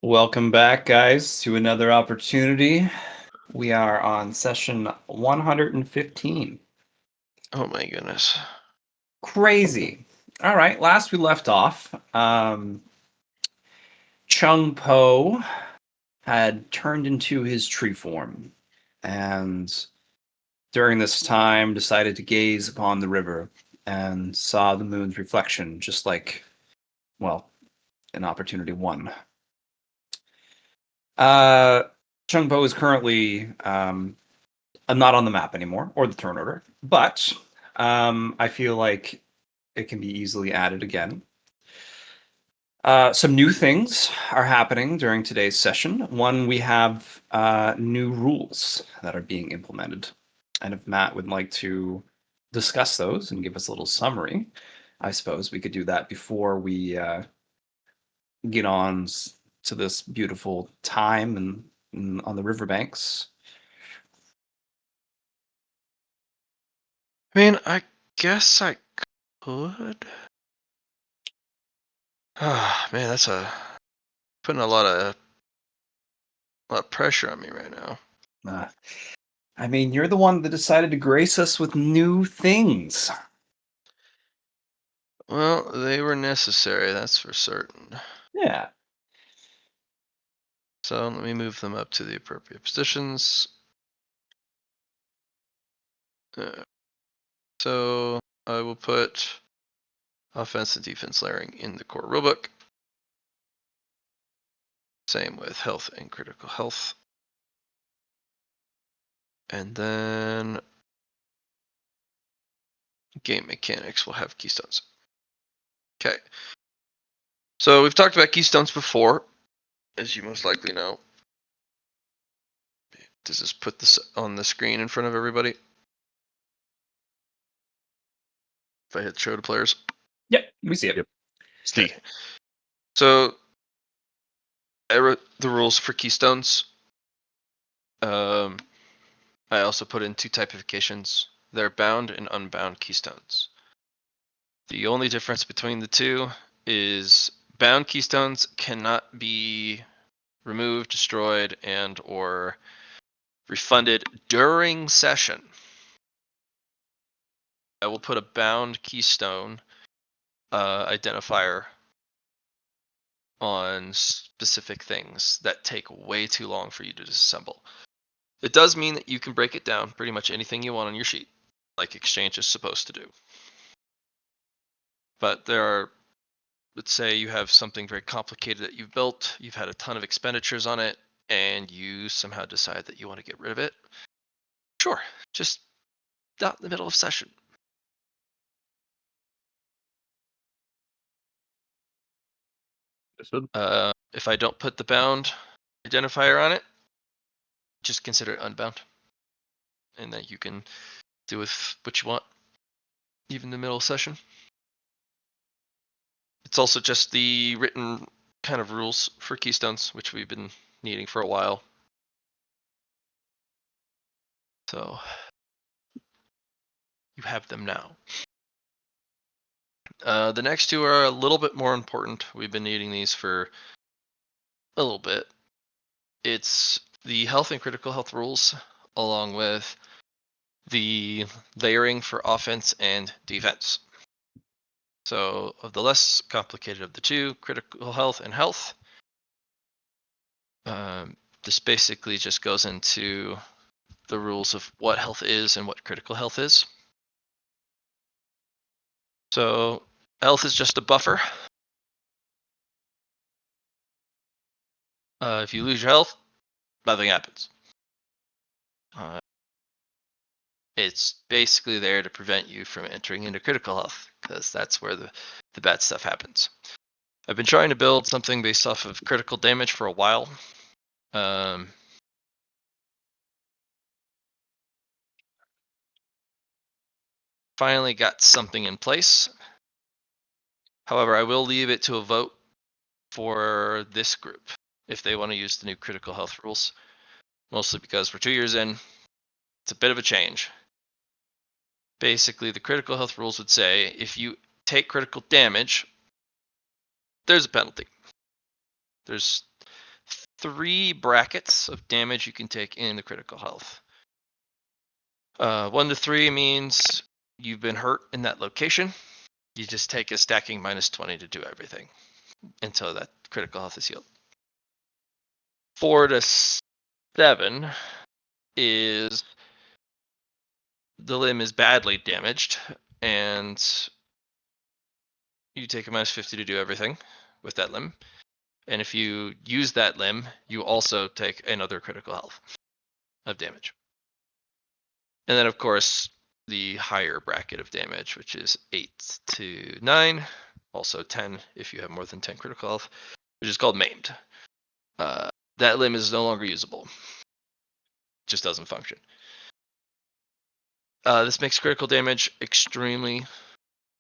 Welcome back, guys, to another opportunity. We are on session 115. Oh my goodness. Crazy. All right, last we left off, Chung Po had turned into his tree form, and during this time decided to gaze upon the river and saw the moon's reflection, just like, well, in Opportunity 1. Chung Po is currently not on the map anymore, or the turn order, but I feel like it can be easily added again. Some new things are happening during today's session. One, we have new rules that are being implemented. And if Matt would like to discuss those and give us a little summary, I suppose we could do that before we get on to this beautiful time and on the riverbanks. I mean, I guess I could. Ah, man, that's putting a lot of pressure on me right now. Uh, I mean, you're the one that decided to grace us with new things. Well, they were necessary, that's for certain. Yeah. So let me move them up to the appropriate positions. So I will put offense and defense layering in the core rulebook. Same with health and critical health. And then game mechanics will have keystones. Okay. So we've talked about keystones before, as you most likely know. Does this put this on the screen in front of everybody? If I hit show to players. Yep, we see it. Yep. Okay. So I wrote the rules for keystones. I also put in two typifications. They're bound and unbound keystones. The only difference between the two is bound keystones cannot be removed, destroyed, and or refunded during session. I will put a bound keystone identifier on specific things that take way too long for you to disassemble. It does mean that you can break it down pretty much anything you want on your sheet, like Exchange is supposed to do. But there are, let's say you have something very complicated that you've built, you've had a ton of expenditures on it, and you somehow decide that you want to get rid of it. Sure, just out in the middle of session. If I don't put the bound identifier on it, just consider it unbound. And that you can do with what you want, even in the middle of session. It's also just the written kind of rules for keystones, which we've been needing for a while. So you have them now. The next two are a little bit more important. We've been needing these for a little bit. It's the health and critical health rules, along with the layering for offense and defense. So of the less complicated of the two, critical health and health, this basically just goes into the rules of what health is and what critical health is. So health is just a buffer. If you lose your health, nothing happens. It's basically there to prevent you from entering into critical health, because that's where the bad stuff happens. I've been trying to build something based off of critical damage for a while. Finally got something in place. However, I will leave it to a vote for this group if they want to use the new critical health rules. Mostly because we're 2 years in, it's a bit of a change. Basically, the critical health rules would say if you take critical damage, there's a penalty. There's 3 brackets of damage you can take in the critical health. 1 to 3 means you've been hurt in that location. You just take a stacking -20 to do everything until that critical health is healed. 4 to 7 is the limb is badly damaged and you take a -50 to do everything with that limb. And if you use that limb, you also take another critical health of damage. And then, of course, the higher bracket of damage, which is 8 to 9, also 10 if you have more than 10 critical health, which is called maimed. That limb is no longer usable. Just doesn't function. This makes critical damage extremely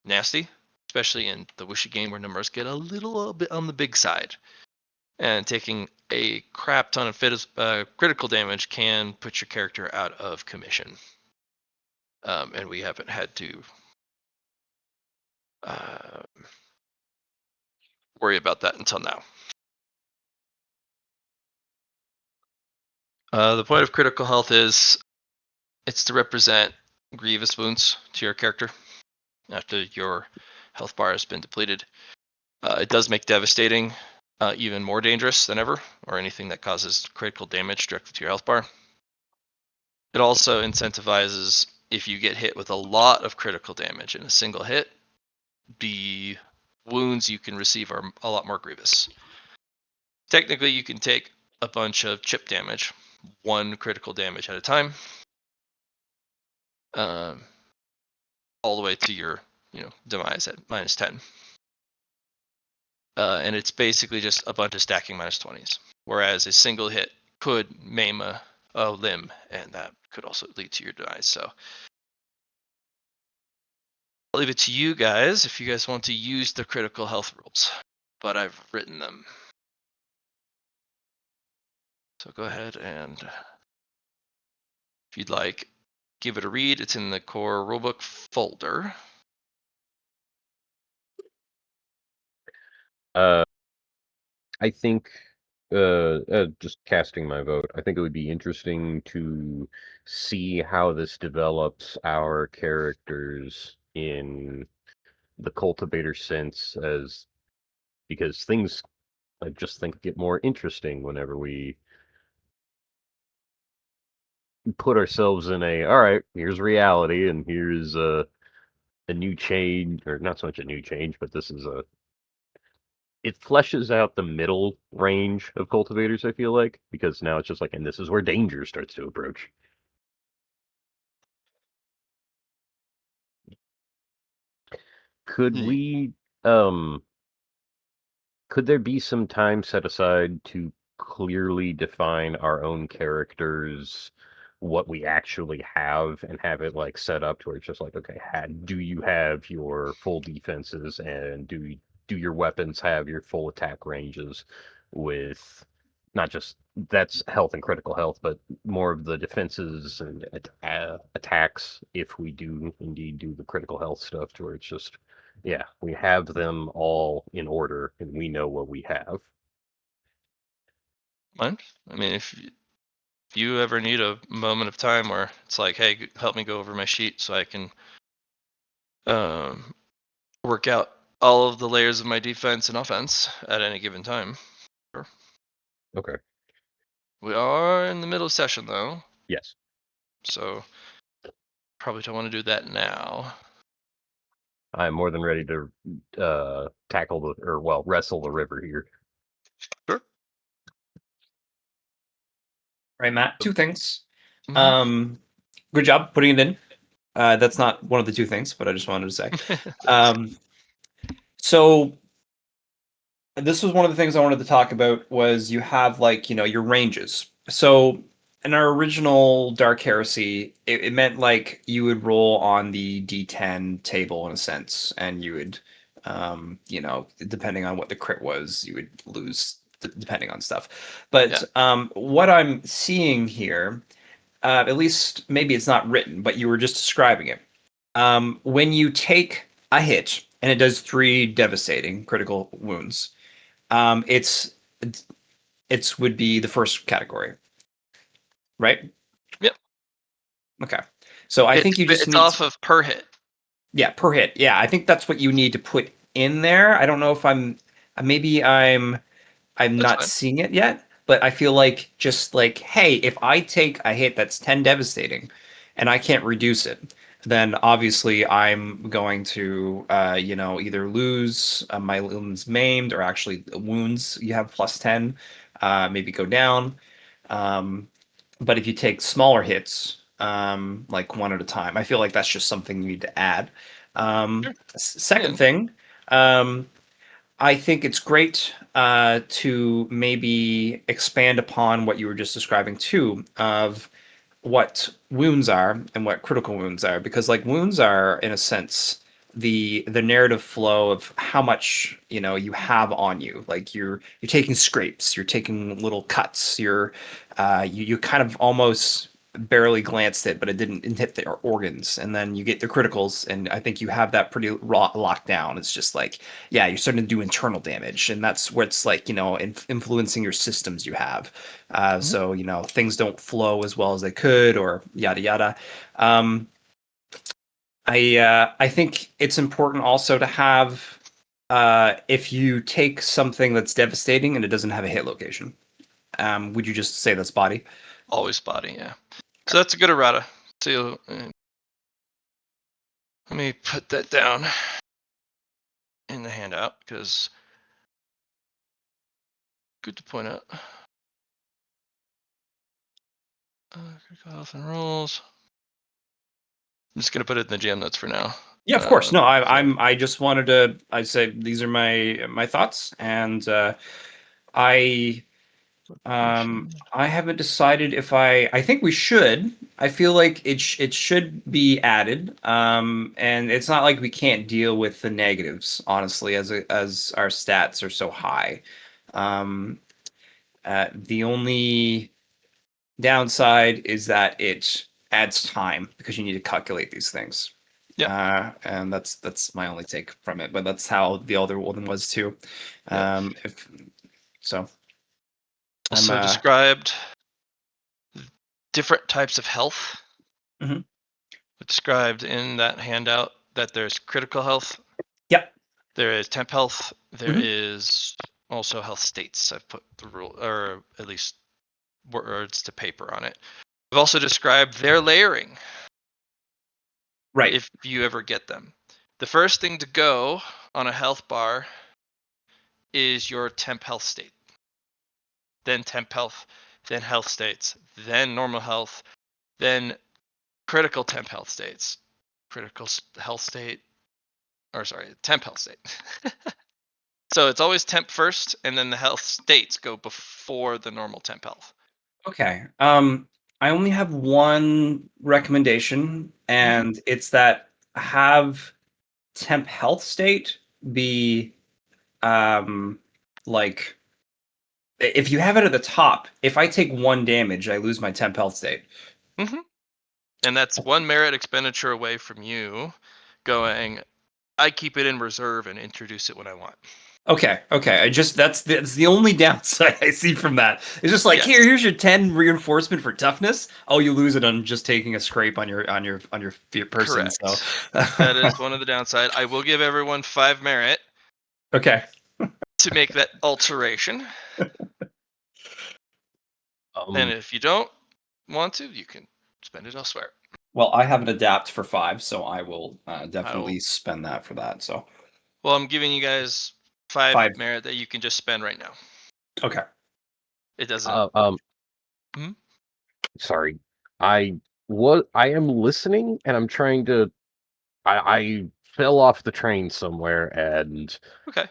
nasty, especially in the Wuxi game where numbers get a little bit on the big side. And taking a crap ton of critical damage can put your character out of commission. And we haven't had to worry about that until now. The point of critical health is it's to represent grievous wounds to your character after your health bar has been depleted. It does make devastating even more dangerous than ever, or anything that causes critical damage directly to your health bar. It also incentivizes if you get hit with a lot of critical damage in a single hit, the wounds you can receive are a lot more grievous. Technically, you can take a bunch of chip damage, 1 critical damage at a time, all the way to your demise at -10. And it's basically just a bunch of stacking -20s, whereas a single hit could maim a limb, and that could also lead to your demise. So I'll leave it to you guys if you guys want to use the critical health rules, but I've written them. So go ahead and, if you'd like, give it a read. It's in the core rulebook folder. I think, just casting my vote, I think it would be interesting to see how this develops our characters in the cultivator sense, because things, I just think, get more interesting whenever we put ourselves in all right, here's reality, and here's a new change, or not so much a new change, but this is it fleshes out the middle range of cultivators, I feel like, because now it's just like, and this is where danger starts to approach. Could we, could there be some time set aside to clearly define our own characters, what we actually have, and have it like set up to where it's just like, okay, do you have your full defenses, and do your weapons have your full attack ranges, with not just that's health and critical health, but more of the defenses and attacks if we do indeed do the critical health stuff, to where it's just, yeah, we have them all in order and we know what we have. Fine. I mean, if you ever need a moment of time where it's like, hey, help me go over my sheet so I can work out all of the layers of my defense and offense at any given time. Sure. Okay. We are in the middle of session though. Yes. So probably don't want to do that now. I'm more than ready to wrestle the river here. Sure. Right, Matt. 2 things. Mhm. Good job putting it in. That's not one of the 2 things, but I just wanted to say. So this was one of the things I wanted to talk about, was you have your ranges. So in our original Dark Heresy, it meant like you would roll on the D10 table in a sense, and you would, depending on what the crit was, you would lose depending on stuff. But what I'm seeing here, at least maybe it's not written, but you were just describing it. When you take a hit and it does 3 devastating critical wounds, it's it would be the first category, right? Yep. Okay. So I think you just it's need off of per hit. yeah, per hit. Yeah, I think that's what you need to put in there. I don't know if maybe I'm That's not fine. seeing it yet, but I feel like just like, hey, if I take a hit that's 10 devastating and I can't reduce it, then obviously I'm going to, either lose my limbs maimed or actually wounds you have plus 10, maybe go down. Um, but if you take smaller hits, like one at a time, I feel like that's just something you need to add. Sure. Second Yeah. thing, I think it's great to maybe expand upon what you were just describing too, of what wounds are and what critical wounds are, because like wounds are in a sense the narrative flow of how much you have on you. Like you're taking scrapes, you're taking little cuts, you kind of almost barely glanced it, but it didn't hit the organs, and then you get the criticals, and I think you have that pretty locked down. It's just like, yeah, you're starting to do internal damage, and that's where it's like influencing your systems you have. So things don't flow as well as they could, or yada yada. Um, I think it's important also to have if you take something that's devastating and it doesn't have a hit location. Would you just say that's body? Always body, yeah. So that's a good errata. So let me put that down in the handout because good to point out. Critical health and rolls. I'm just gonna put it in the jam notes for now. Yeah, of course. No, So- I just wanted to. I say these are my thoughts, and I I haven't decided if I think we should. I feel like it should be added. And it's not like we can't deal with the negatives, honestly, as our stats are so high. Um, the only downside is that it adds time because you need to calculate these things. Yep. And that's my only take from it, but that's how the other one was too. Yep. If so, Also described different types of health. Mhm. Described in that handout that there's critical health. Yep. There is temp health. There Mhm. is also health states. I've put the rule, or at least words to paper on it. I've also described their layering. Right. If you ever get them, the first thing to go on a health bar is your temp health state, then temp health, then health states, then normal health, then critical temp health states, critical health state, or sorry, temp health state. So it's always temp first, and then the health states go before the normal temp health. Okay. I only have one recommendation, and it's that have temp health state be like if you have it at the top, if I take one damage, I lose my temp health state. Mm-hmm. And that's one merit expenditure away from you going, I keep it in reserve and introduce it when I want. Okay. I just that's the only downside I see from that. It's just like Yes. here's your 10 reinforcement for toughness. Oh, you lose it on just taking a scrape on your person. Correct. So That is one of the downside. I will give everyone 5 merit okay. to make that alteration. And if you don't want to, you can spend it elsewhere. Well, I have an adapt for 5, so I will definitely will- spend that for that. So Well, I'm giving you guys 5 5. merit that you can just spend right now. Okay. It doesn't. Hmm? Sorry, I I am listening, and I'm trying to. I fell off the train somewhere, and Okay.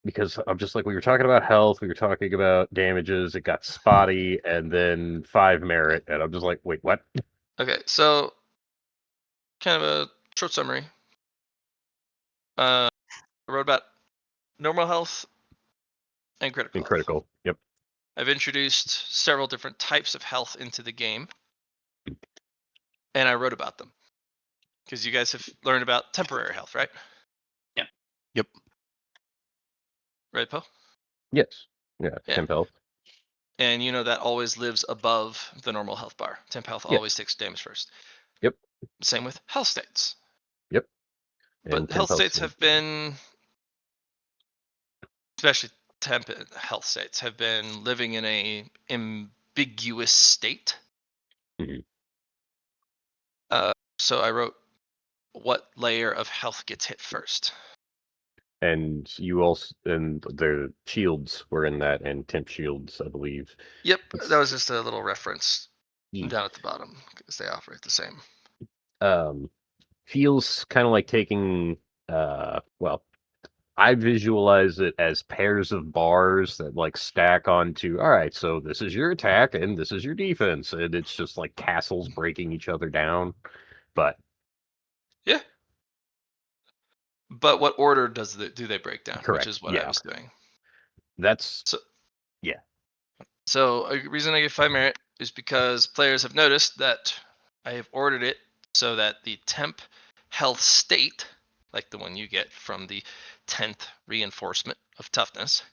because I'm just like, we were talking about health, we were talking about damages, it got spotty, and then 5 merit, and I'm just like, wait, what? Okay. So, kind of a short summary. I wrote about normal health and critical In health. critical, yep. I've introduced several different types of health into the game, and I wrote about them because you guys have learned about temporary health, right? Yeah. Yep. Right, Poe? Yes. Yeah, Yeah. temp health. and you know that always lives above the normal health bar. Temp health Yeah. always takes damage first. Yep. Same with health states. Yep. But And health temp states have been, especially temp health states, have been living in a ambiguous state. Mhm. So I wrote, what layer of health gets hit first? And you also, and the shields were in that, and temp shields, I believe. Yep, It's- that was just a little reference Ye- down at the bottom because they operate the same. Feels kind of like taking, well, I visualize it as pairs of bars that like stack onto, all right, so this is your attack and this is your defense. And it's just like castles breaking each other down. But Yeah. But what order do they break down? Which correct. is what I Yeah. was doing. That's, So yeah. So a reason I give 5 merit is because players have noticed that I have ordered it so that the temp health state, like the one you get from the 10th reinforcement of toughness,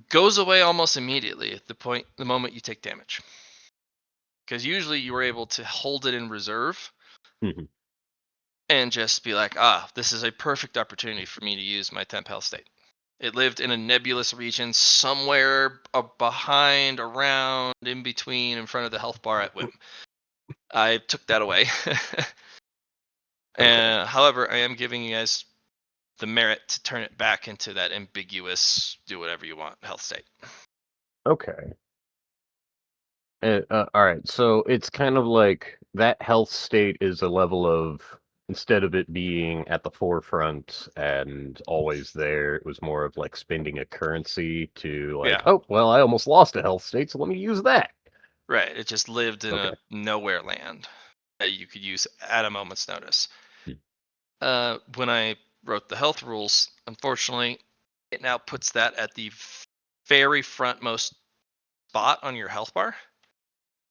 goes away almost immediately at the moment you take damage. Because usually you were able to hold it in reserve Mhm. and just be like, this is a perfect opportunity for me to use my temp health state. It lived in a nebulous region somewhere behind, around, in between, in front of the health bar at whim. I took that away. Okay. However, I am giving you guys the merit to turn it back into that ambiguous, do whatever you want health state. Okay. All right, so it's kind of like that health state is a level of, instead of it being at the forefront and always there, it was more of like spending a currency to like, Yeah. oh, well, I almost lost a health state, so let me use that. Right. It just lived in Okay. a nowhere land that you could use at a moment's notice. Hmm. When I wrote the health rules, unfortunately, it now puts that at the very frontmost spot on your health bar.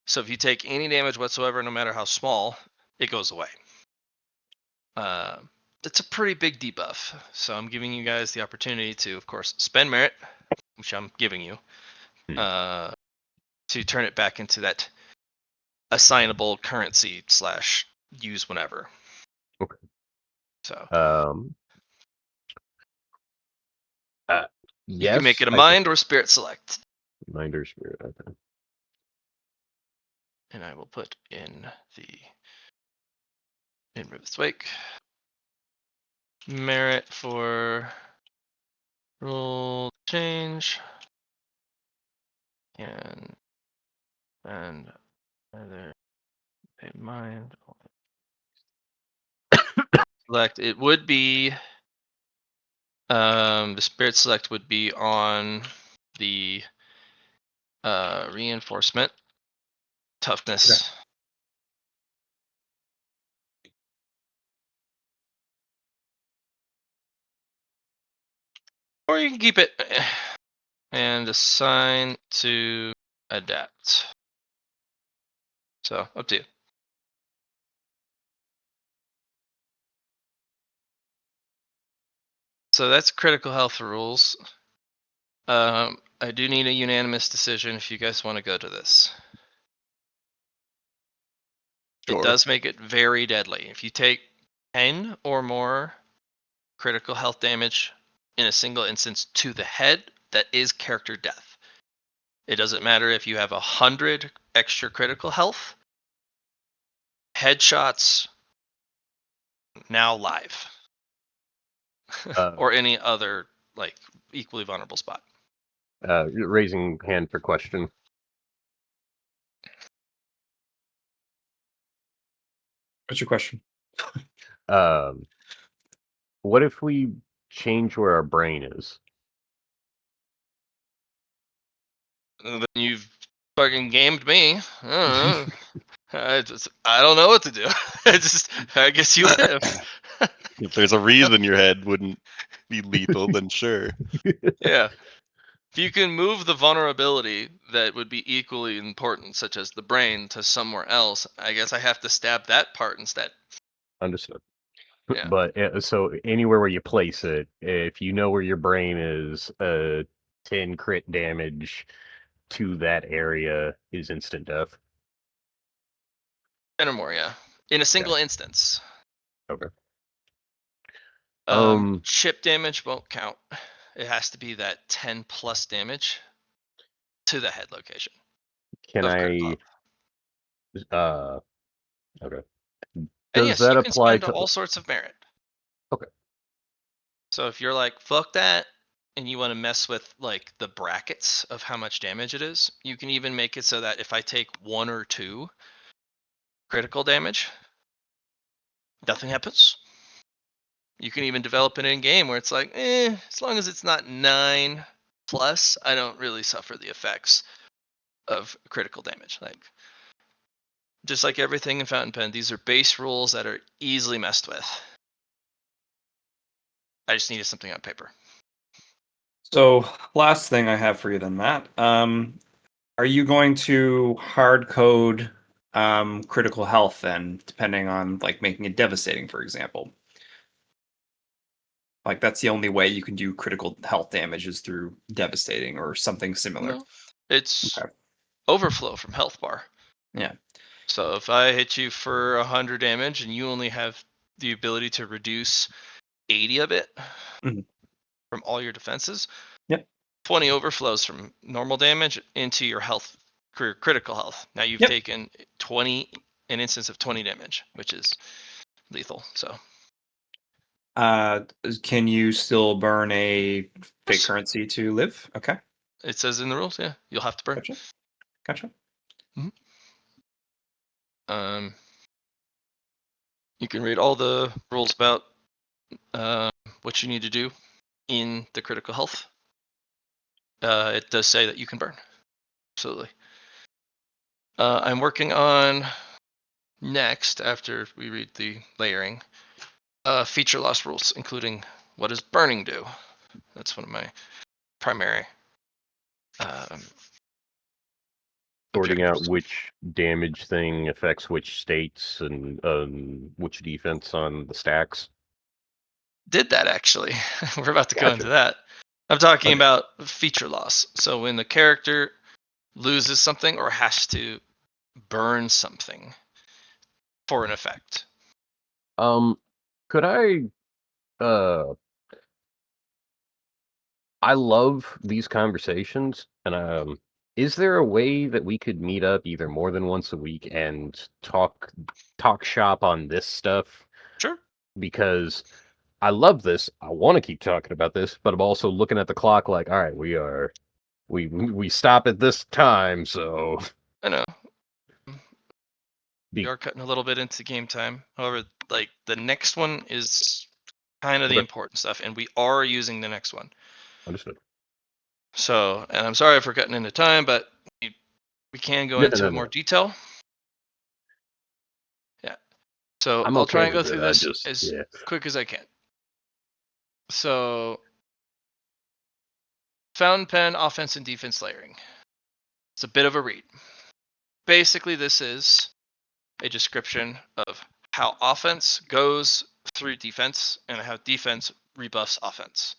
So if you take any damage whatsoever, no matter how small, it goes away. It's a pretty big debuff. So I'm giving you guys the opportunity to, of course, spend merit, which I'm giving you, to turn it back into that assignable currency / use whenever. Okay. So you can make yes, it a I think mind or spirit select. mind or spirit. Okay. And I will put in Riveth's Wake merit for rule change and either a mind select. It would be the spirit select would be on the reinforcement toughness. Or you can keep it and assign to adapt. So up to you. So that's critical health rules. I do need a unanimous decision if you guys want to go to this. It Sure. does make it very deadly. If you take 10 or more critical health damage in a single instance to the head, that is character death. It doesn't matter if you have 100 extra critical health. Headshots now live. Or any other like equally vulnerable spot. Raising hand for question. What's your question? What if we change where our brain is? Then you've fucking gamed me. I don't know. I don't know what to do. I guess you live. If there's a reason your head wouldn't be lethal, then sure. Yeah. If you can move the vulnerability that would be equally important, such as the brain, to somewhere else, I guess I have to stab that part instead. Understood. Yeah. But so anywhere where you place it, if you know where your brain is, 10 crit damage to that area is instant death. 10 or more, yeah. In a single instance. Okay. Chip damage won't count. It has to be that 10 plus damage to the head location. Can of I? critical health. Okay. And Does yes, that you can apply spend to? all sorts of merit. Okay. So if you're like, fuck that, and you want to mess with like the brackets of how much damage it is, you can even make it so that if I take 1 or 2 critical damage, nothing happens. You can even develop it in game where it's like, as long as it's not 9 plus, I don't really suffer the effects of critical damage. Like, just like everything in Fountain Pen, these are base rules that are easily messed with. I just needed something on paper. So, last thing I have for you then, Matt. Are you going to hard code critical health then, depending on like making it devastating, for example? Like that's the only way you can do critical health damage is through devastating or something similar. No, it's Okay. overflow from health bar. Yeah. So if I hit you for 100 damage and you only have the ability to reduce 80 of it Mhm. from all your defenses, Yep. 20 overflows from normal damage into your health, critical health. Now you've Yep. taken an instance of 20 damage, which is lethal. So Can you still burn a fake Yes. currency to live? Okay. It says in the rules, yeah, you'll have to burn. Gotcha. Gotcha. You can read all the rules about what you need to do in the critical health. It does say that you can burn. Absolutely. I'm working on next, after we read the layering, feature loss rules, including what does burning do? That's one of my primary Sorting out objectives. which damage thing affects which states and which defense on the stacks. Did that actually. We're about to go Gotcha. into that. I'm talking Okay. about feature loss. So when the character loses something or has to burn something for an effect. Could I love these conversations, and is there a way that we could meet up either more than once a week and talk shop on this stuff? Sure. Because I love this. I want to keep talking about this, but I'm also looking at the clock like, all right, we stop at this time, so I know. We are cutting a little bit into game time. However, like the next one is kind of the Okay. important stuff, and we are using the next one. Understood. So, and I'm sorry for cutting into time, but we can go into more detail. Yeah. So I'm I'll okay try and go with through it. this as quick as I can. So, Fountain Pen offense and defense layering. It's a bit of a read. Basically, this is a description of how offense goes through defense and how defense rebuffs offense.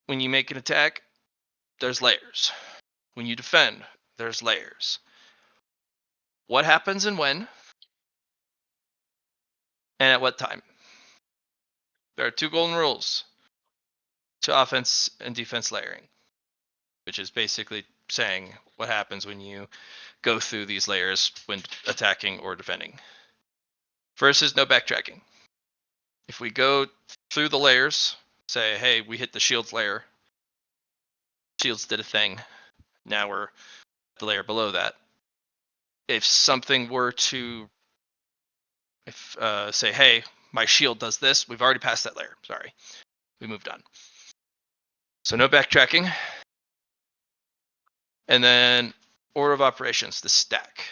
When you make an attack, there's layers. When you defend, there's layers. What happens and when, and at what time. There are 2 golden rules to offense and defense layering, which is basically saying what happens when you go through these layers when attacking or defending. First is no backtracking. If we go through the layers, say, hey, we hit the shields layer, shields did a thing, now we're the layer below that. If something were to say, hey, my shield does this, we've already passed that layer. Sorry, we moved on. So no backtracking. And then order of operations, the stack.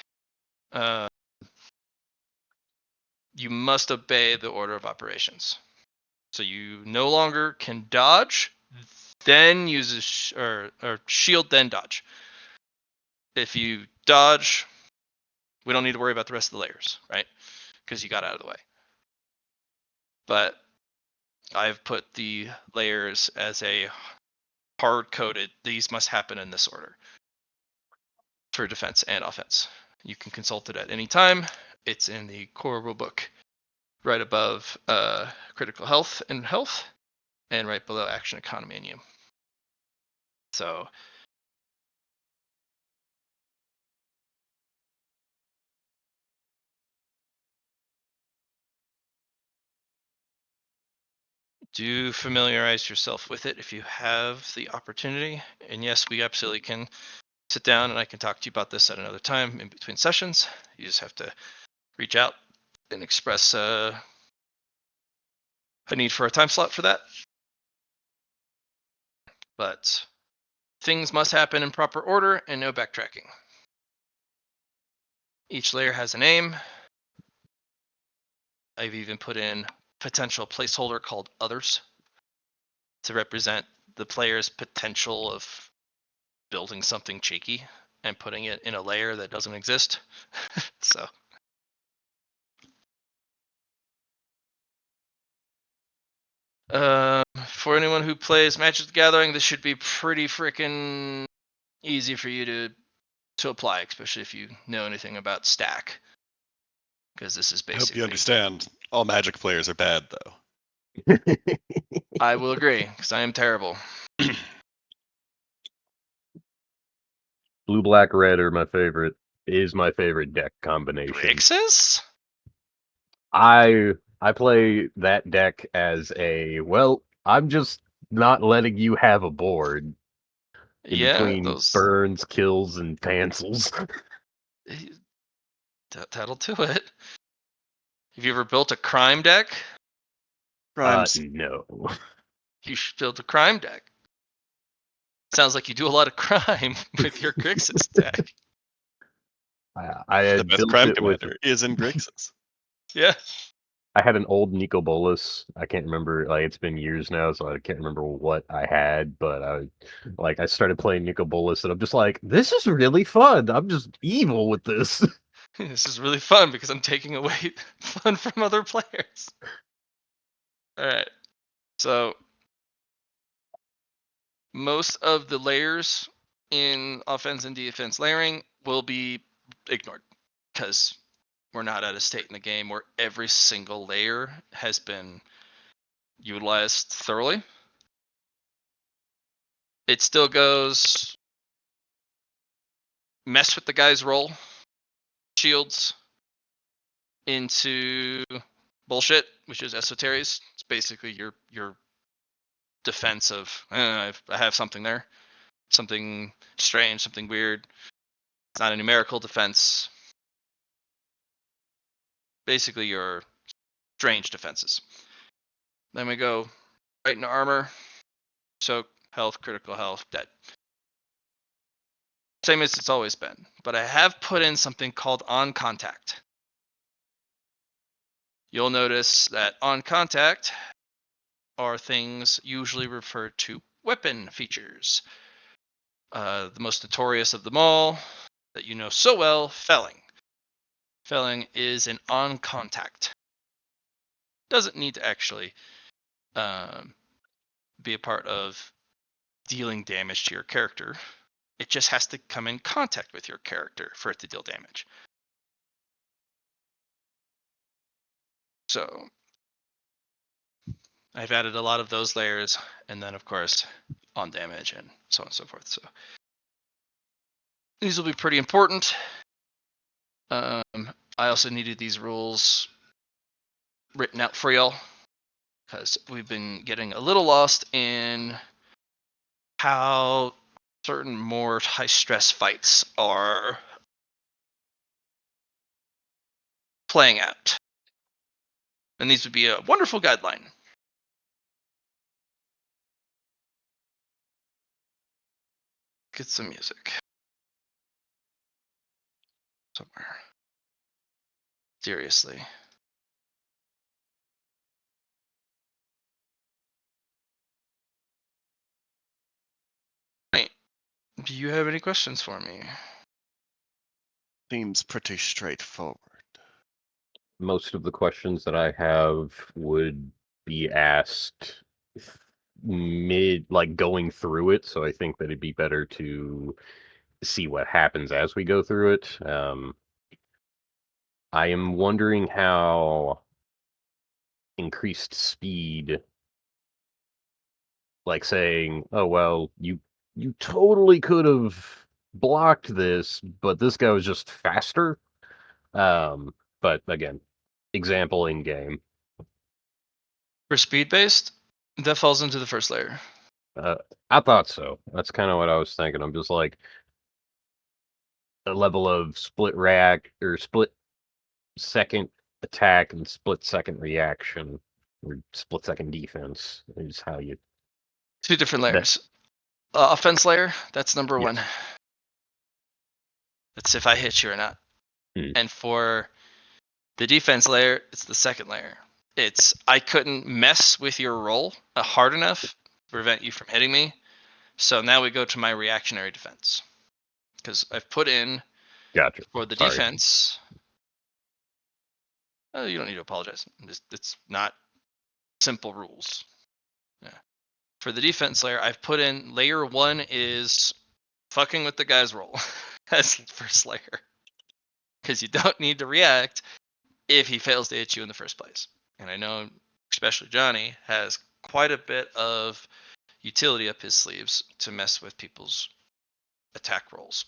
You must obey the order of operations. So you no longer can dodge, then use or shield, then dodge. If you dodge, we don't need to worry about the rest of the layers, right? Because you got out of the way. But I've put the layers as a hard-coded. These must happen in this order for defense and offense. You can consult it at any time. It's in the core rulebook, right above critical health, and right below action economy and you. So do familiarize yourself with it if you have the opportunity. And yes, we absolutely can sit down and I can talk to you about this at another time in between sessions. You just have to reach out and express a need for a time slot for that. But things must happen in proper order and no backtracking. Each layer has a name. I've even put in potential placeholder called others to represent the player's potential of building something cheeky and putting it in a layer that doesn't exist. So for anyone who plays Magic the Gathering, this should be pretty freaking easy for you to apply, especially if you know anything about stack, because this is I basically. hope you understand. All Magic players are bad, though. I will agree, because I am terrible. Blue, black, red are my favorite. Is my favorite deck combination. Grixis? I play that deck as I'm just not letting you have a board in between those burns, kills, and cancels. that'll do it. Have you ever built a crime deck? Crimes. No. You should build a crime deck. Sounds like you do a lot of crime with your Grixis deck. I the had best built crime it with. commander is in Grixis. Yeah. I had an old Nico Bolas. I can't remember. Like, it's been years now, so I can't remember what I had. But I started playing Nico Bolas, and I'm just like, this is really fun. I'm just evil with this. This is really fun because I'm taking away fun from other players. All right. So most of the layers in offense and defense layering will be ignored because we're not at a state in the game where every single layer has been utilized thoroughly. It still goes mess with the guy's roll, shields into bullshit, which is esoteries. It's basically your defense of I have something there, something strange, something weird. It's not a numerical defense. Basically, your strange defenses. Then we go right into armor, soak, health, critical health, dead. Same as it's always been. But I have put in something called on contact. You'll notice that on contact are things usually referred to weapon features. The most notorious of them all, that you know so well, felling. Felling is an on contact. Doesn't need to actually be a part of dealing damage to your character. It just has to come in contact with your character for it to deal damage. So I've added a lot of those layers, and then of course on damage and so on and so forth. So these will be pretty important. I also needed these rules written out for y'all because we've been getting a little lost in how certain more high stress fights are playing out. And these would be a wonderful guideline. Get some music somewhere. Seriously. Right. Do you have any questions for me? Seems pretty straightforward. Most of the questions that I have would be asked like going through it, so I think that it'd be better to see what happens as we go through it. I am wondering how increased speed, like saying, "Oh well, you totally could have blocked this, but this guy was just faster." But again, example in game. For speed based, that falls into the first layer. I thought so. That's kind of what I was thinking. I'm just like a level of split react or split second attack and split second reaction or split second defense is how you. Two different That, layers. Offense layer, that's number yes. one. That's if I hit you or not. Hmm. And for the defense layer, it's the second layer. It's I couldn't mess with your roll hard enough to prevent you from hitting me. So now we go to my reactionary defense. Because I've put in Gotcha. for the Sorry. defense. Oh, you don't need to apologize. It's not simple rules. Yeah. For the defense layer, I've put in layer 1 is fucking with the guy's roll as first layer. Because you don't need to react if he fails to hit you in the first place. And I know, especially Johnny, has quite a bit of utility up his sleeves to mess with people's attack rolls.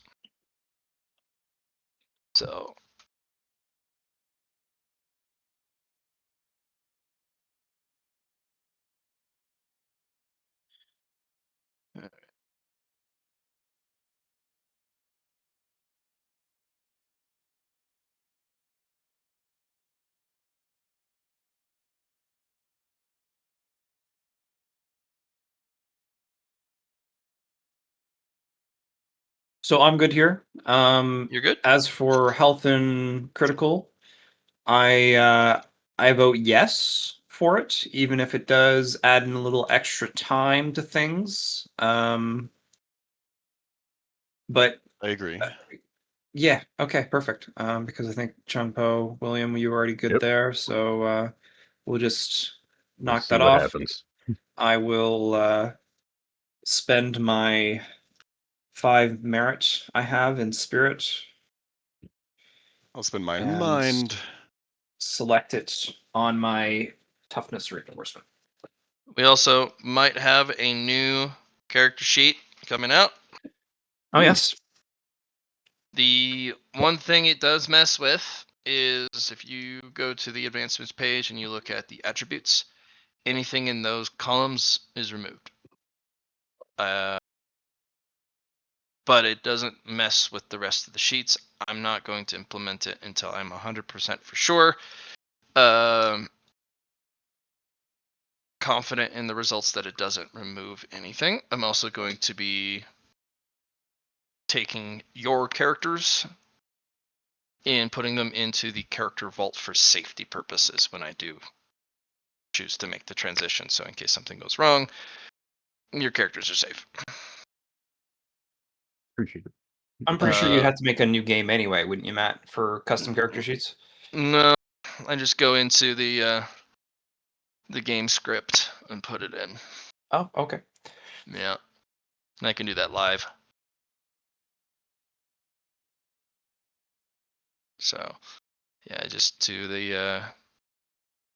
So So I'm good here. you're good? As for health and critical, I vote yes for it, even if it does add in a little extra time to things. But I agree. yeah, okay, perfect. Because I think Chunpo, William, you were already good Yep. there, so we'll just We'll knock see that what off. happens. I will spend my 5 merit I have in spirit I'll spend mine in and mind. select it on my toughness reinforcement. We also might have a new character sheet coming out. Oh yes. The one thing it does mess with is if you go to the advancements page and you look at the attributes, anything in those columns is removed. But it doesn't mess with the rest of the sheets. I'm not going to implement it until I'm 100% for sure. Confident in the results that it doesn't remove anything. I'm also going to be taking your characters and putting them into the character vault for safety purposes when I do choose to make the transition. So in case something goes wrong, your characters are safe. Appreciate it. I'm pretty sure you'd have to make a new game anyway, wouldn't you, Matt, for custom character sheets? No, I just go into the game script and put it in. Oh, okay. Yeah, and I can do that live. So yeah, just do the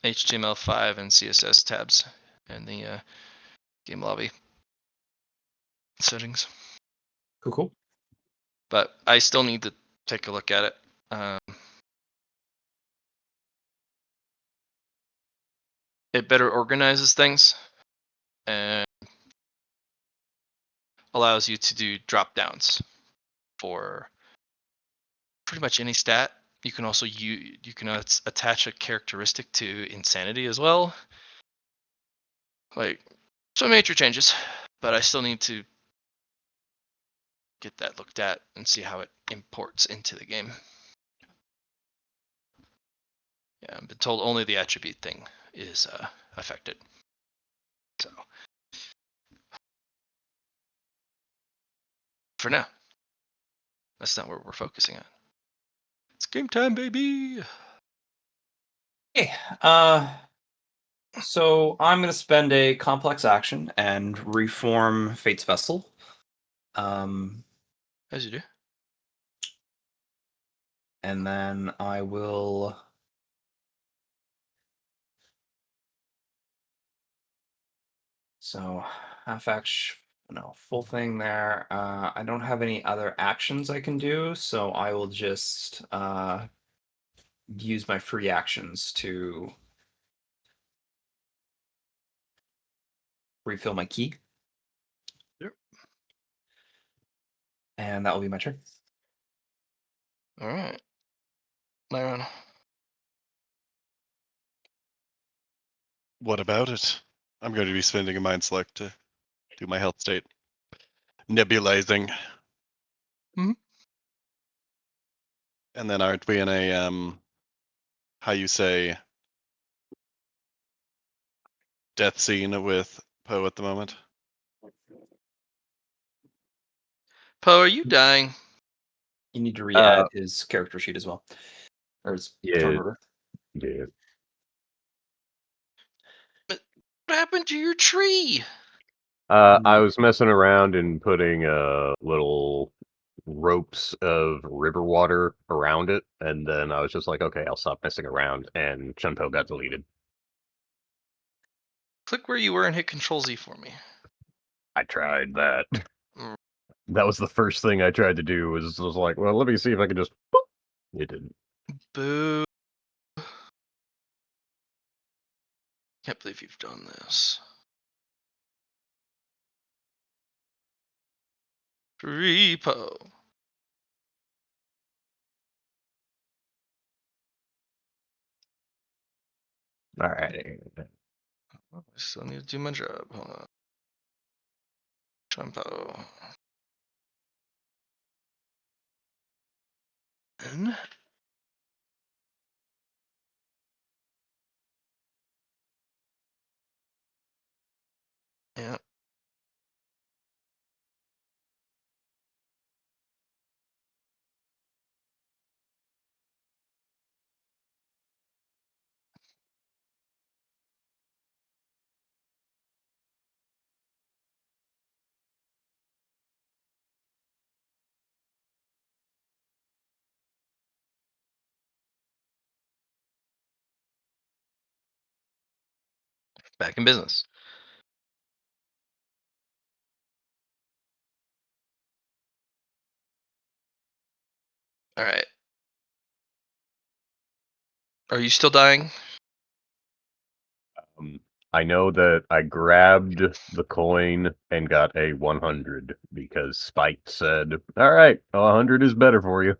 HTML5 and CSS tabs in the game lobby settings. Cool. But I still need to take a look at it. It better organizes things and allows you to do drop downs for pretty much any stat. You can also you can attach a characteristic to insanity as well. Like some major changes, but I still need to get that looked at and see how it imports into the game. Yeah, I've been told only the attribute thing is affected. So for now, that's not where we're focusing on. It's game time, baby. Hey, So I'm going to spend a complex action and reform Fate's Vessel. As you do. And then I will. So half action, no, full thing there. I don't have any other actions I can do, so I will just use my free actions to refill my key. Yep. And that will be my turn. All right. Myron. What about it? I'm going to be spending a mind select to do my health state. Nebulizing. Mhm. And then aren't we in a how you say death scene with Poe at the moment? Poe, are you dying? You need to re-add his character sheet as well, or his turn Yeah, order. yeah. What happened to your tree? I was messing around and putting little ropes of river water around it, and then I was just like, okay, I'll stop messing around, and Chunpo got deleted. Click where you were and hit Control Z for me. I tried that. Mm. That was the first thing I tried to do. Was like, well, let me see if I can just. Boop. It didn't. Boo. Can't believe you've done this. Repo. All right. I still need to do my job. Hold on. Trumpo. And yeah. Back in business. All right. Are you still dying? I know that I grabbed the coin and got a 100 because Spike said, "All right, 100 is better for you."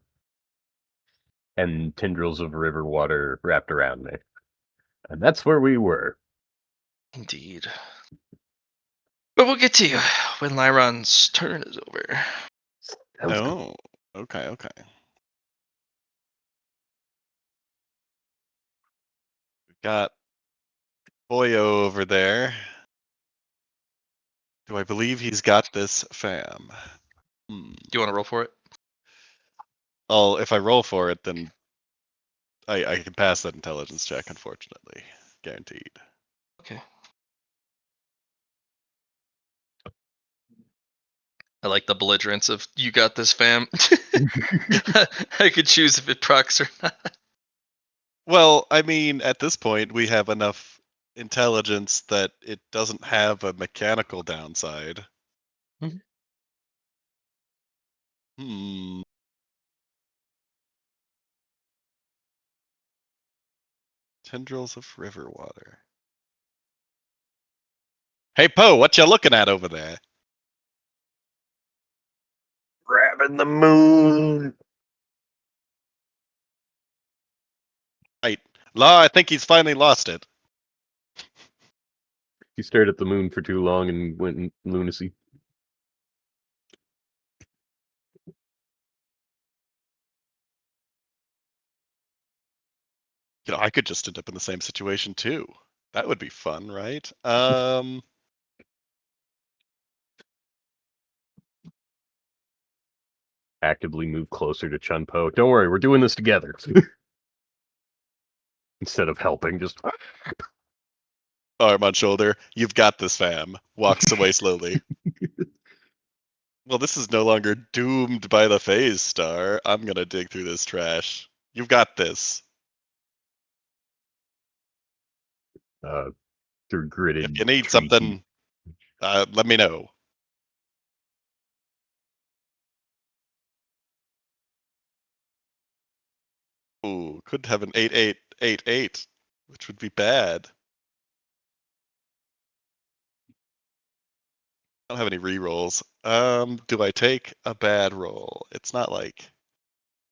And tendrils of river water wrapped around me, and that's where we were. Indeed. But we'll get to you when Lyron's turn is over. Oh, okay. We've got Boyo over there. Do I believe he's got this fam? Do you want to roll for it? Oh, if I roll for it, then I can pass that intelligence check, unfortunately. Guaranteed. Okay. I like the belligerence of you got this, fam. I could choose if it procs or not. Well, I mean, at this point, we have enough intelligence that it doesn't have a mechanical downside. Mhm. Hmm. Tendrils of river water. Hey, Poe, what you looking at over there? Grabbing the moon. Right. Law, I think he's finally lost it. He stared at the moon for too long and went in lunacy. You know, I could just end up in the same situation too. That would be fun, right? Actively move closer to Chunpo. Don't worry, we're doing this together. Instead of helping, just arm on shoulder. You've got this, fam. Walks away slowly. Well, this is no longer doomed by the phase star. I'm gonna dig through this trash. You've got this. Through gridded. If you need tree something, let me know. Ooh, could have an 8-8-8-8, which would be bad. I don't have any rerolls. Do I take a bad roll? It's not like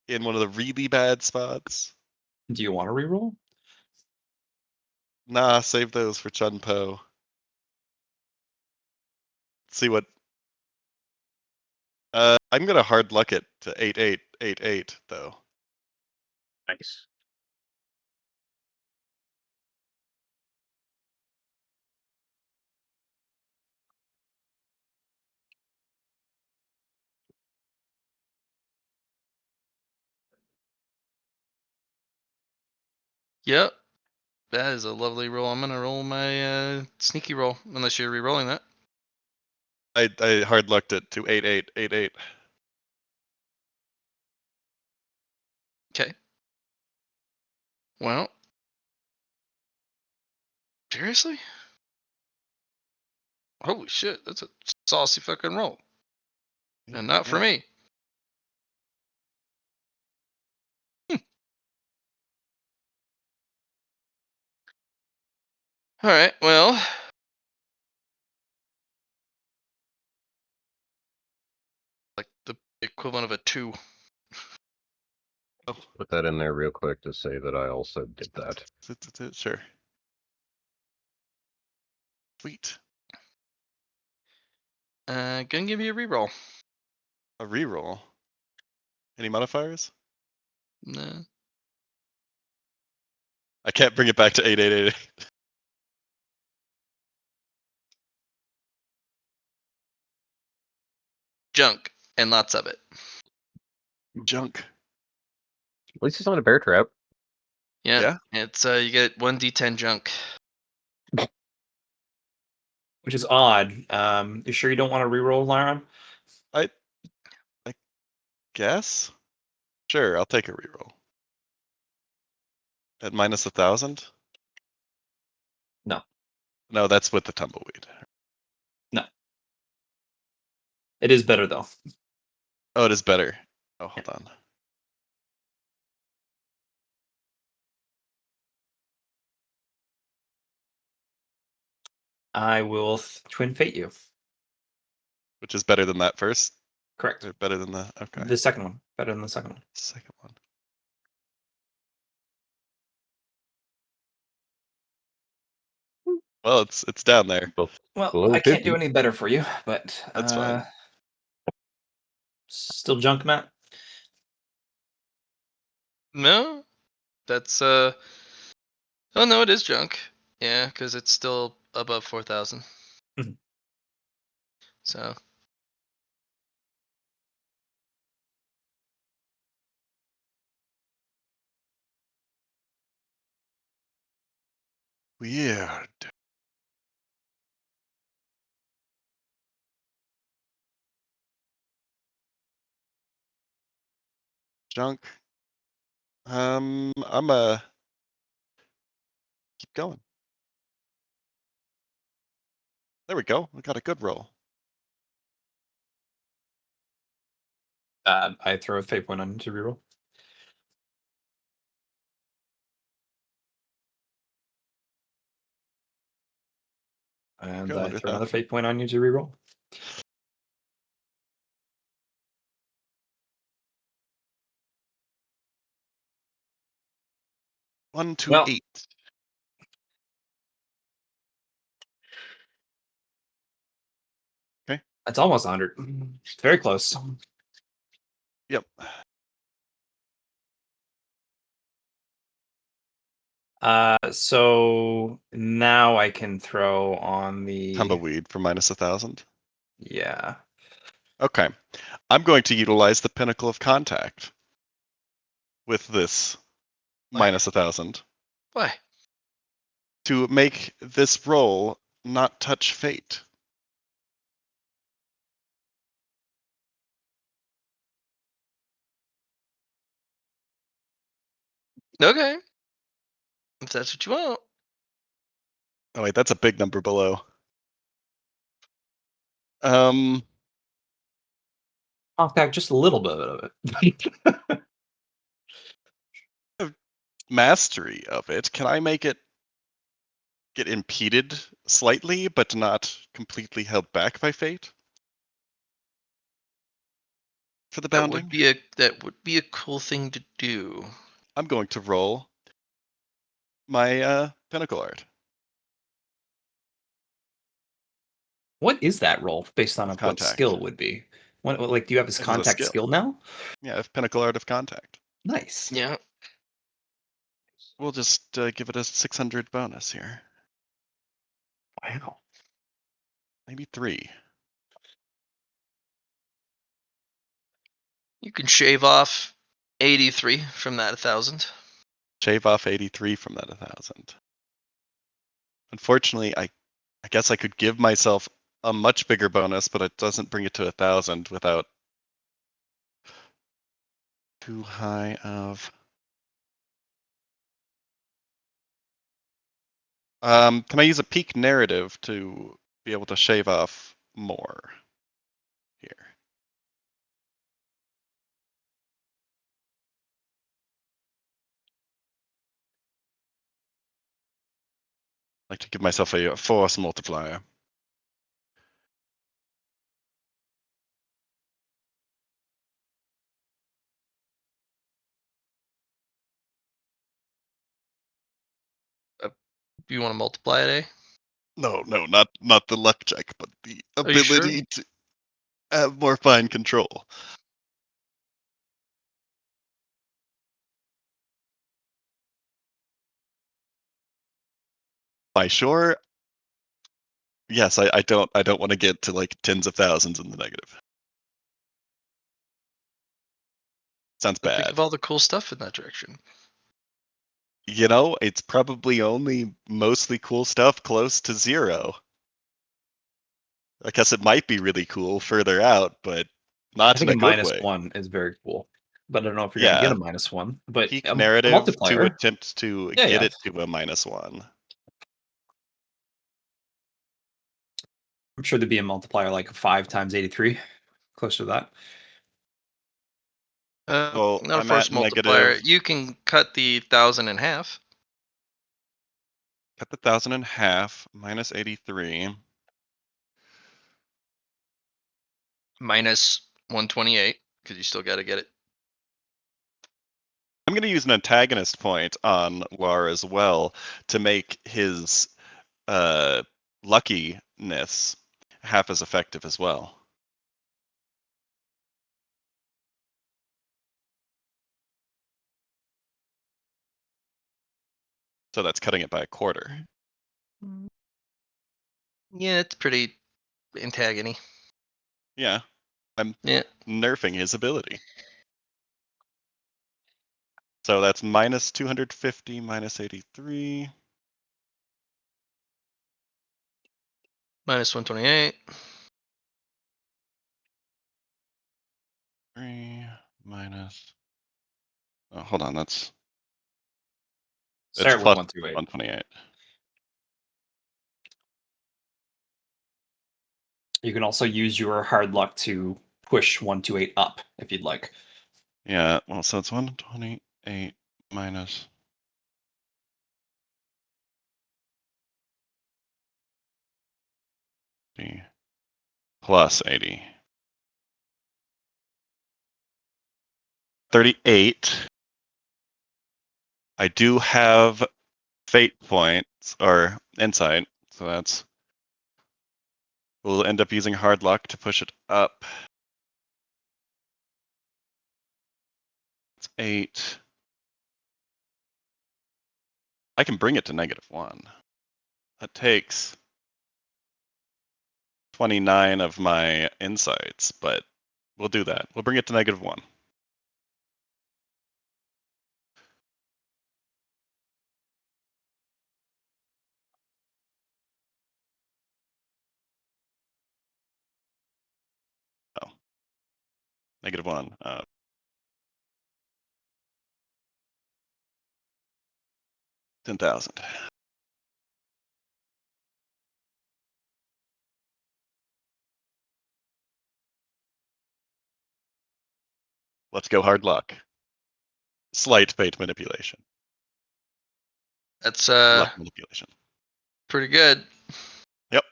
in one of the really bad spots. Do you want to reroll? Nah, save those for Chun Po. See what. I'm gonna hard luck it to 8-8-8-8 though. Nice. Yep. That is a lovely roll. I'm gonna roll my sneaky roll, unless you're re-rolling that. I hard lucked it to 8-8-8-8. Okay. Well. Seriously? Holy shit, that's a saucy fucking roll. And not for me. Alright, well. Like the equivalent of a 2. Put that in there real quick to say that I also did that. Sure. Sweet. Gonna give you a reroll. A reroll. Any modifiers? Nah. I can't bring it back to 8-8-8. Junk. And lots of it. Junk. At least it's not a bear trap. Yeah. It's you get 1d10 junk. Which is odd. You sure you don't want to reroll, Lyron? I guess. Sure, I'll take a reroll. At minus 1,000? No. No, that's with the tumbleweed. No. It is better though. Oh, it is better. Oh, hold on. I will twin fate you. Which is better than that first? Correct. Or better than the okay. The second one. Better than the second one. Second one. Well, it's down there. Well, Below I can't 50. do any better for you, but That's fine. Still junk, Matt? No? That's oh no, it is junk. Yeah, because it's still above 4,000. Mhm. So Weird. Junk. I'm keep going. There we go. We got a good roll. I throw a fate point on you to reroll. And Go, I under throw another 1,000. fate point on you to reroll. One, two, Well, 8. Okay. That's almost 100. It's very close. Yep. So now I can throw on the Tumbleweed for minus 1,000. Yeah. Okay. I'm going to utilize the Pinnacle of Contact with this Why? minus 1,000. why? to make this roll not touch fate. Okay. If that's what you want. Oh wait, that's a big number below. Um, Knock back just a little bit of it. mastery of it. Can I make it get impeded slightly, but not completely held back by fate? For the That would bounding? be a cool thing to do. I'm going to roll my pinnacle art. What is that roll based on Of what contact. skill it would be? Like, do you have his This is a contact skill. skill now? Yeah, I have pinnacle art of contact. Nice. Yeah. We'll just give it a 600 bonus here. Wow. Maybe 3. You can shave off 83 from that 1,000. Shave off 83 from that 1,000. Unfortunately, I guess I could give myself a much bigger bonus, but it doesn't bring it to 1,000 without too high of. Can I use a peak narrative to be able to shave off more here? I'd like to give myself a force multiplier. Do you want to multiply it, eh? No, not the luck check, but the Are you sure? ability to have more fine control. By sure, yes, I don't want to get to like tens of thousands in the negative. Sounds But think bad. of all the cool stuff in that direction. You know, it's probably only mostly cool stuff close to 0. I guess it might be really cool further out, but I not in think a a good way. -1 is very cool, but I don't know if you're gonna get Yeah, a -1. But peak a narrative to multiplier, attempt to yeah, get yeah. it to a -1. I'm sure there'd be a multiplier like 5 times 83, close to that. Well, Not a I'm at force multiplier. negative. You can cut the 1,000 in half. Cut the 1,000 in half, minus 83. Minus 128, because you still got to get it. I'm going to use an antagonist point on Lar as well to make his luckiness half as effective as well. So that's cutting it by a quarter. Yeah, it's pretty antagony. Yeah, I'm Yeah. nerfing his ability. So that's minus 250 minus 83. Minus 128. 3 minus. Oh, hold on, it's Start with plus 128. 128. You can also use your hard luck to push 128 up if you'd like. Yeah, well, so it's 128 minus. Plus 80. 38. I do have fate points or insight, so that's. We'll end up using hard luck to push it up. It's 8. I can bring it to -1. That takes 29 of my insights, but we'll do that. We'll bring it to -1. -1. 10,000. Let's go hard luck. Slight fate manipulation. That's Luck manipulation. pretty good. Yep.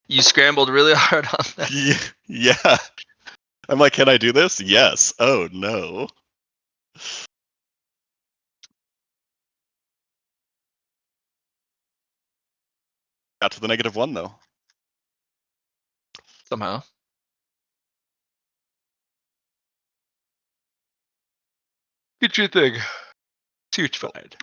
You scrambled really hard on that. Yeah. I'm like, can I do this? Yes. Oh no. Got to the -1 though. Somehow. Get your thing. See what you find.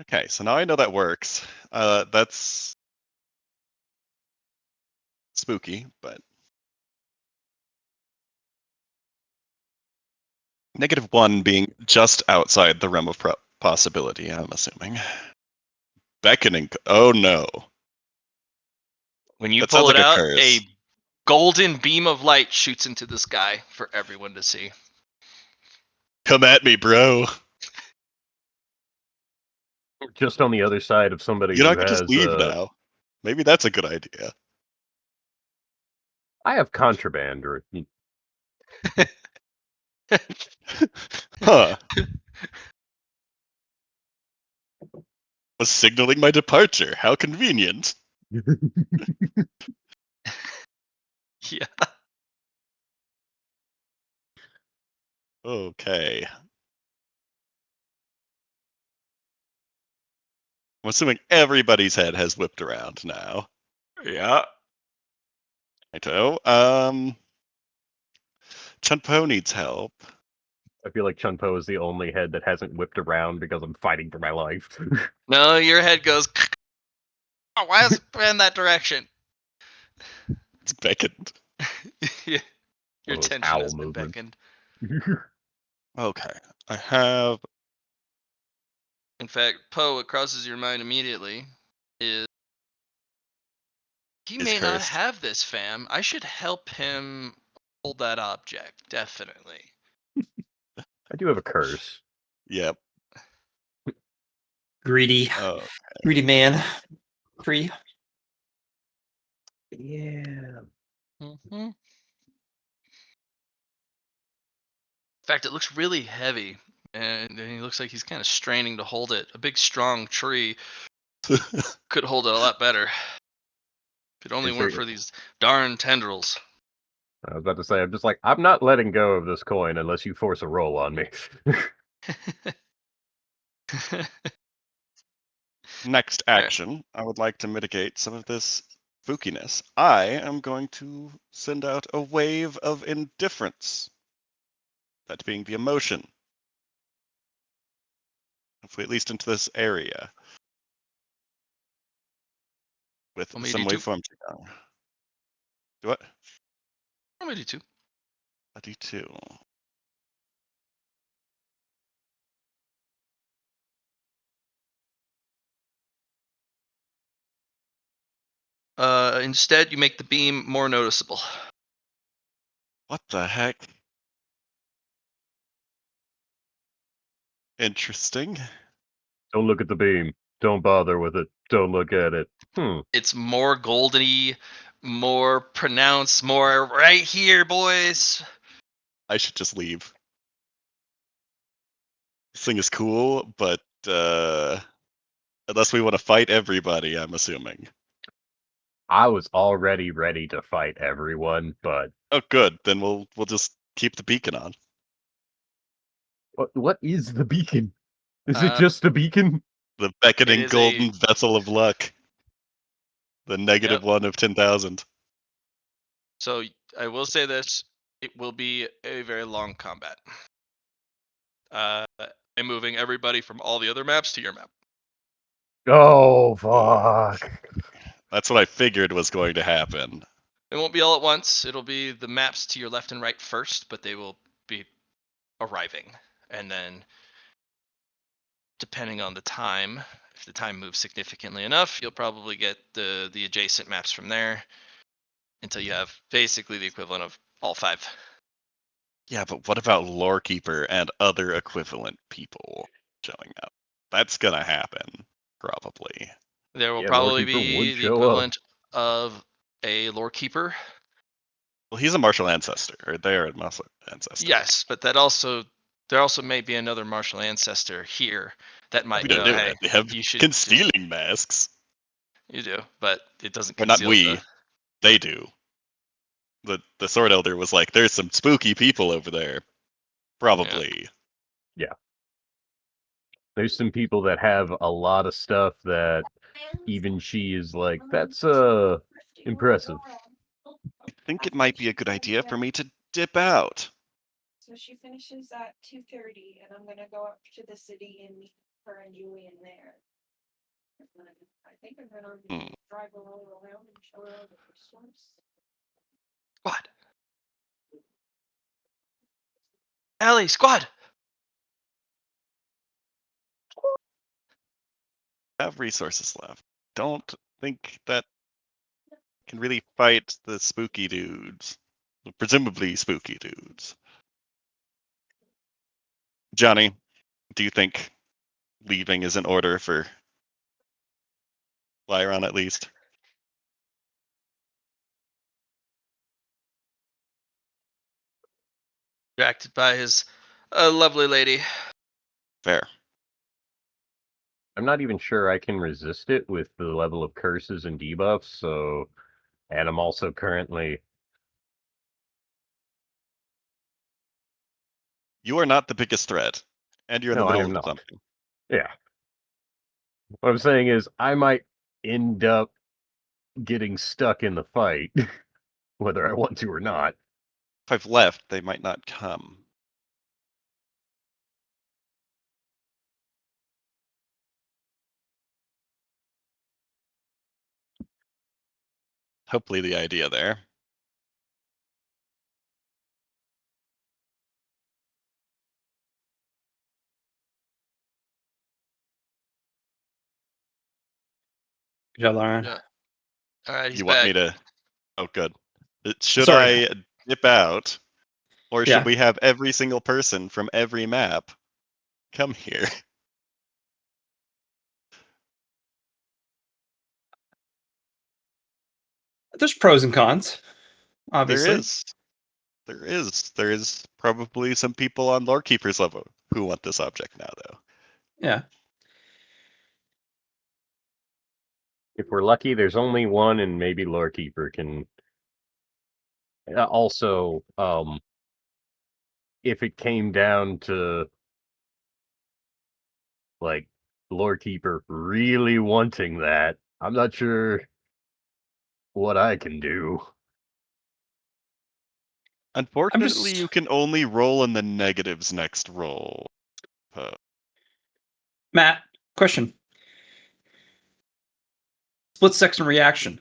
Okay, so now I know that works. That's spooky, but -1 being just outside the realm of possibility, I'm assuming. Beckoning. Oh no. When you That pull sounds it like a out, curse. a golden beam of light shoots into the sky for everyone to see. Come at me, bro. Just on the other side of somebody You know, who I could just has. leave now. Maybe that's a good idea. I have contraband, or Huh. Was signaling my departure. How convenient. Yeah. Okay. I'm assuming everybody's head has whipped around now. Yeah. Righto. Chunpo needs help. I feel like Chunpo is the only head that hasn't whipped around because I'm fighting for my life. No, your head goes. Oh, why is it in that direction? It's beckoned. Yeah. Your One of those attention owl has been movements. beckoned. Okay. I have. In fact, Poe, what crosses your mind immediately is he He's may not cursed. have this, fam. I should help him hold that object. Definitely. I do have a curse. Yep. Greedy, Oh. greedy man. Free. Yeah. Mm-hmm. In fact, it looks really heavy, and he looks like he's kind of straining to hold it. A big, strong tree could hold it a lot better. If it only Is weren't there- for these darn tendrils. I was about to say, I'm just like, I'm not letting go of this coin unless you force a roll on me. Next action, I would like to mitigate some of this spookiness. I am going to send out a wave of indifference. That being the emotion. Hopefully, at least into this area. With Want me to some do two? waveforms down. Do what? I'm gonna do two. A D2. Instead, you make the beam more noticeable. What the heck? Interesting. Don't look at the beam. Don't bother with it. Don't look at it. It's more goldeny, more pronounced, more right here, boys. I should just leave. This thing is cool, but unless we want to fight everybody, I'm assuming. I was already ready to fight everyone, but Oh, good. Then we'll just keep the beacon on. what is the beacon? Is it Uh, just a beacon? The beckoning is golden vessel of luck. The -1 of 10,000. So I will say this: it will be a very long combat. I'm moving everybody from all the other maps to your map. Oh fuck! That's what I figured was going to happen. It won't be all at once. It'll be the maps to your left and right first, but they will be arriving. And then, depending on the time, if the time moves significantly enough, you'll probably get the adjacent maps from there until you have basically the equivalent of all 5. Yeah, but what about Lorekeeper and other equivalent people showing up? That's gonna happen, probably. There will Yeah, probably Lorekeeper would be the show up. equivalent of a lore keeper. Well, he's a martial ancestor, or they're a martial ancestor. Yes, but there also may be another martial ancestor here that might We don't know, know hey, that. They have you should concealing masks. You do, but it doesn't Or not conceal we. the. They do. The Sword Elder was like, there's some spooky people over there. Probably. Yeah. There's some people that have a lot of stuff that even she is like, that's impressive. I think it might be a good idea for me to dip out. So she finishes at 2:30, and I'm gonna go up to the city and meet her and Julian there. I think I'm gonna drive a little around and show her all the stores. Squad. Ellie, squad. Have resources left. Don't think that can really fight the spooky dudes. Presumably spooky dudes. Johnny, do you think leaving is in order for Lyron at least? Distracted by his lovely lady. Fair. I'm not even sure I can resist it with the level of curses and debuffs, so... And I'm also currently... You are not the biggest threat, and you're in No, the I middle am of not. something. Yeah. What I'm saying is, I might end up getting stuck in the fight, whether I want to or not. If I've left, they might not come. Hopefully the idea there. Good job, Lauren. Yeah. All right, he's You want back. me to... Oh, good. Should Sorry. I dip out? Or Yeah. should we have every single person from every map come here? There's pros and cons, There obviously. is. There is. There is probably some people on Lorekeeper's level who want this object now, though. Yeah. If we're lucky, there's only one, and maybe Lorekeeper can... Also, if it came down to, like, Lorekeeper really wanting that, I'm not sure what I can do. Unfortunately, you can only roll in the negatives next roll. Matt, question. Split second reaction.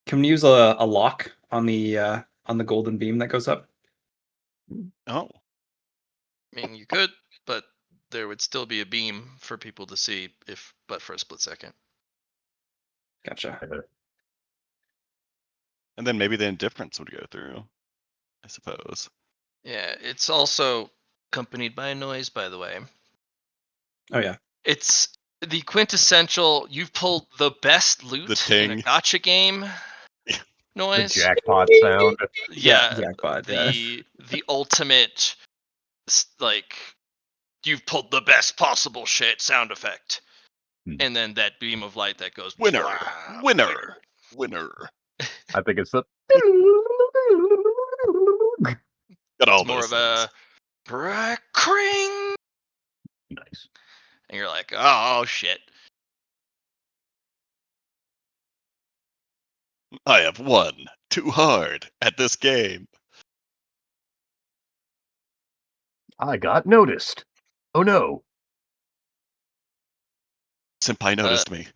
Can we use a lock on the golden beam that goes up? Oh, I mean, you could, but there would still be a beam for people to see, but for a split second. Gotcha. and then maybe the indifference would go through, I suppose. Yeah, it's also accompanied by a noise, by the way. Oh yeah. It's the quintessential, you've pulled the best loot in a ting. gotcha game The noise. jackpot sound. Yeah, jackpot. Yeah. the ultimate, like, you've pulled the best possible shit sound effect. And then that beam of light that goes, Winner! "Wow, Winner! Winner! I think it's the... Got all It's more those of things. a cring, Nice. and you're like, oh shit. I have won too hard at this game. I got noticed. Oh no. Senpai noticed me.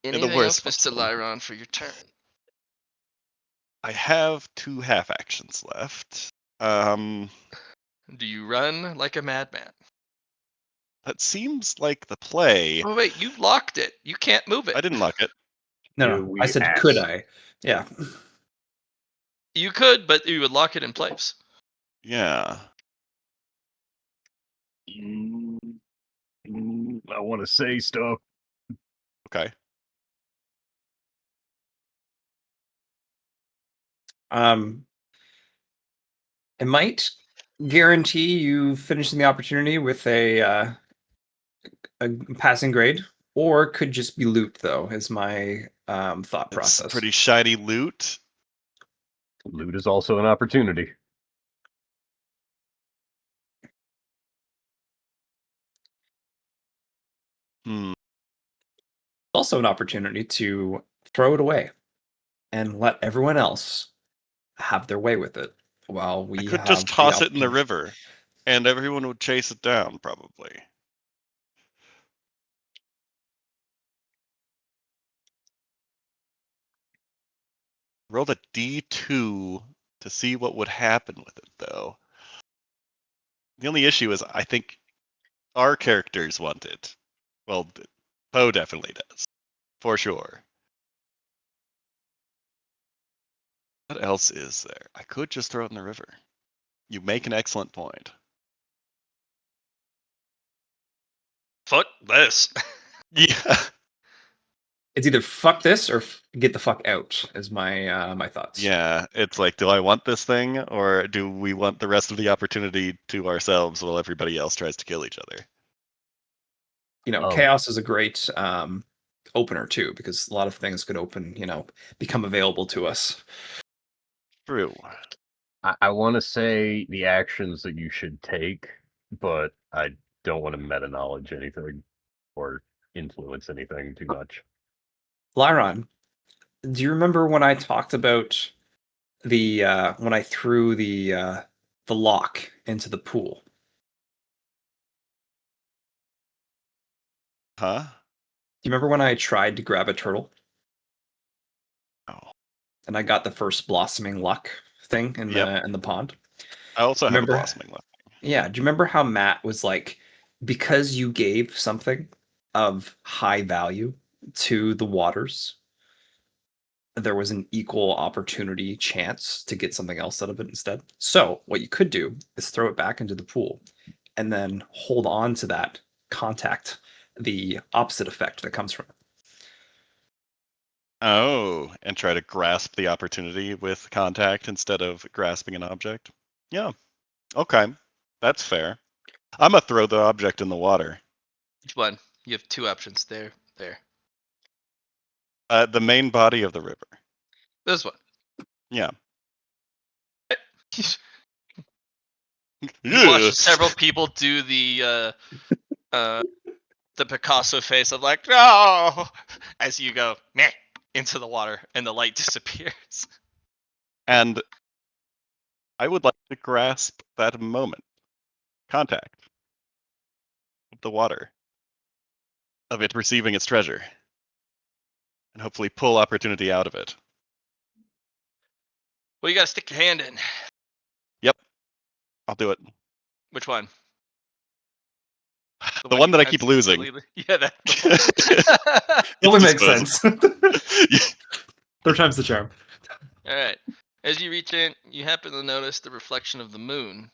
In the Anything worst else, Mr. possible. Lyron, for your turn? I have 2 half actions left. Do you run like a madman? That seems like the play. Oh wait, you locked it. You can't move it. I didn't lock it. No, Do no. we I said, ask- could I? Yeah. You could, but you would lock it in place. Yeah. I want to say stuff. Okay. It might guarantee you finishing the opportunity with a passing grade, or could just be loot. Though is my thought It's process. pretty shiny loot. Loot is also an opportunity. Also an opportunity to throw it away and let everyone else have their way with it, while we I could have just the toss it in the opportunity- river, and everyone would chase it down, probably. Rolled a D2 to see what would happen with it, though. The only issue is I think our characters want it. Well, Poe definitely does. For sure. What else is there? I could just throw it in the river. You make an excellent point. Fuck this. Yeah. It's either fuck this or get the fuck out. Is my my thoughts. Yeah, it's like, do I want this thing, or do we want the rest of the opportunity to ourselves while everybody else tries to kill each other? You know, Oh. chaos is a great opener too, because a lot of things could open. You know, become available to us. True. I want to say the actions that you should take, but I don't want to meta knowledge anything or influence anything too much. Lyron, do you remember when I talked about the when I threw the lock into the pool? Huh? Do you remember when I tried to grab a turtle Oh. and I got the first blossoming luck thing in Yep. the pond? I also have a Remember- blossoming left. Yeah, do you remember how Matt was like, because you gave something of high value to the waters, there was an equal opportunity chance to get something else out of it instead? So what you could do is throw it back into the pool and then hold on to that contact, the opposite effect that comes from it. Oh, and try to grasp the opportunity with contact instead of grasping an object? Yeah. Okay. That's fair. I'm gonna throw the object in the water. Which one? You have 2 options. There. The main body of the river. This one. Yeah. You watch several people do the Picasso face of like, no, as you go meh into the water and the light disappears. And I would like to grasp that moment. Contact. Of the water. Of it receiving its treasure. And hopefully pull opportunity out of it. Well, you gotta stick your hand in. Yep. I'll do it. Which one? The one you that I can't keep see losing. clearly? Yeah, that's the one. It only It's makes sense. Yeah. Third time's the charm. All right. As you reach in, you happen to notice the reflection of the moon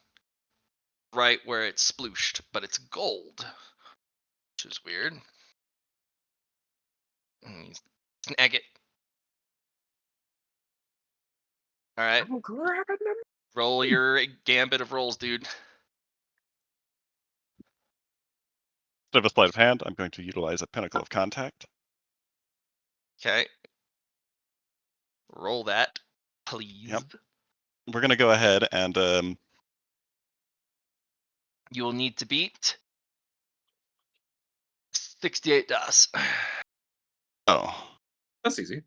right where it's splooshed, but it's gold, which is weird. Snag it. All right. Roll your gambit of rolls, dude. Instead of a sleight of hand, I'm going to utilize a pinnacle of contact. Okay. Roll that, please. Yep. We're gonna go ahead and You will need to beat 68 DOS. oh. That's easy.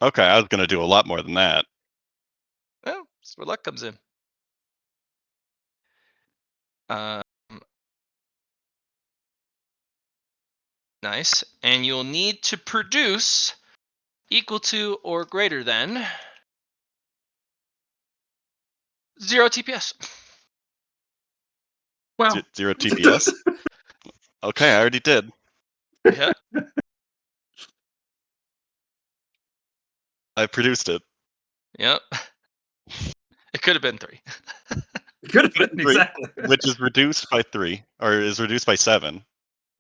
Okay, I was gonna do a lot more than that. Well, that's where luck comes in. Nice. And you'll need to produce equal to or greater than 0 TPS. Wow. 0 TPS. Okay, I already did. Yeah. I produced it. Yep. It could have been 3. Could have been, Three. exactly. Which is reduced by 3, or is reduced by 7.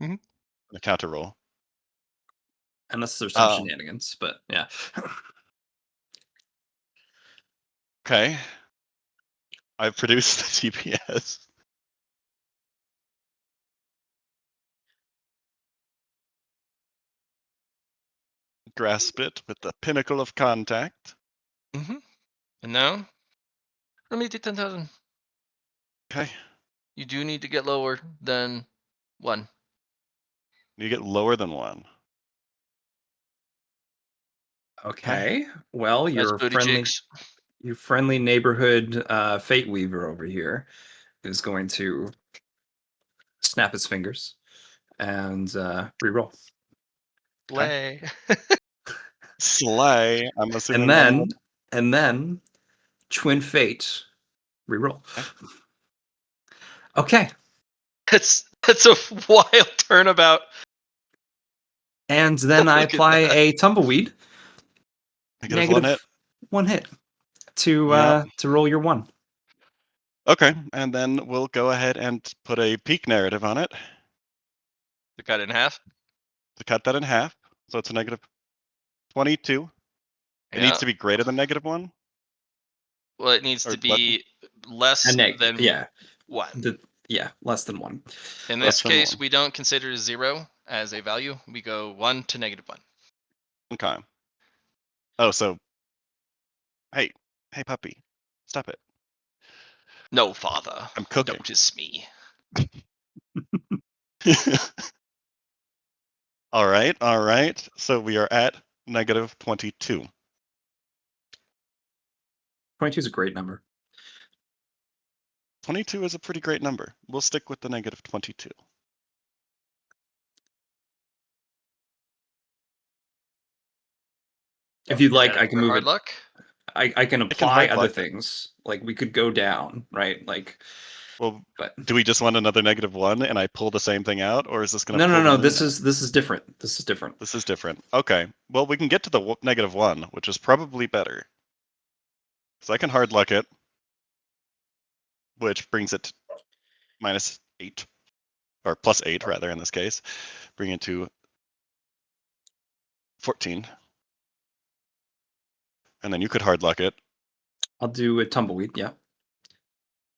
Mhm. The counter roll. Unless there's some Oh. shenanigans, but yeah. Okay. I've produced the TPS. Grasp it with the pinnacle of contact. Mm-hmm. And now, let me do 10,000. Okay. You do need to get lower than 1. You get lower than 1. Okay. Well, That's booty jigs. your friendly neighborhood fate weaver over here is going to snap his fingers and reroll. Lay. Slay. I'm assuming And then twin fate reroll. Okay. That's a wild turnabout. And then I Look at apply that. a tumbleweed. Negative 1 hit. 1 hit to Yep. to roll your 1. Okay, and then we'll go ahead and put a peak narrative on it To cut it in half. to cut that in half. So it's a negative 22. It Yeah. needs to be greater than negative 1. Well, it needs Or to be less than Yeah. 1. Less than 1. In Less this than case, 1. we don't consider 0 as a value. We go 1 to -1. Okay. Oh, so hey, puppy, stop it. No, father. I'm cooking. Notice me. All right. So we are at negative 22. 22 is a great number. 22 is a pretty great number. We'll stick with the negative 22. If you'd Is like, that I can another move hard it. luck? I can can apply hard other luck it. things. Like we could go down, right? Like, Well, but do we just want another negative 1 and I pull the same thing out, or is this going to no. them in This now? is different. This is different. This is different. Okay. Well, we can get to the negative 1, which is probably better. So I can hard luck it, which brings it to -8, or +8 rather in this case, bring it to 14. And then you could hard luck it. I'll do a tumbleweed. Yeah,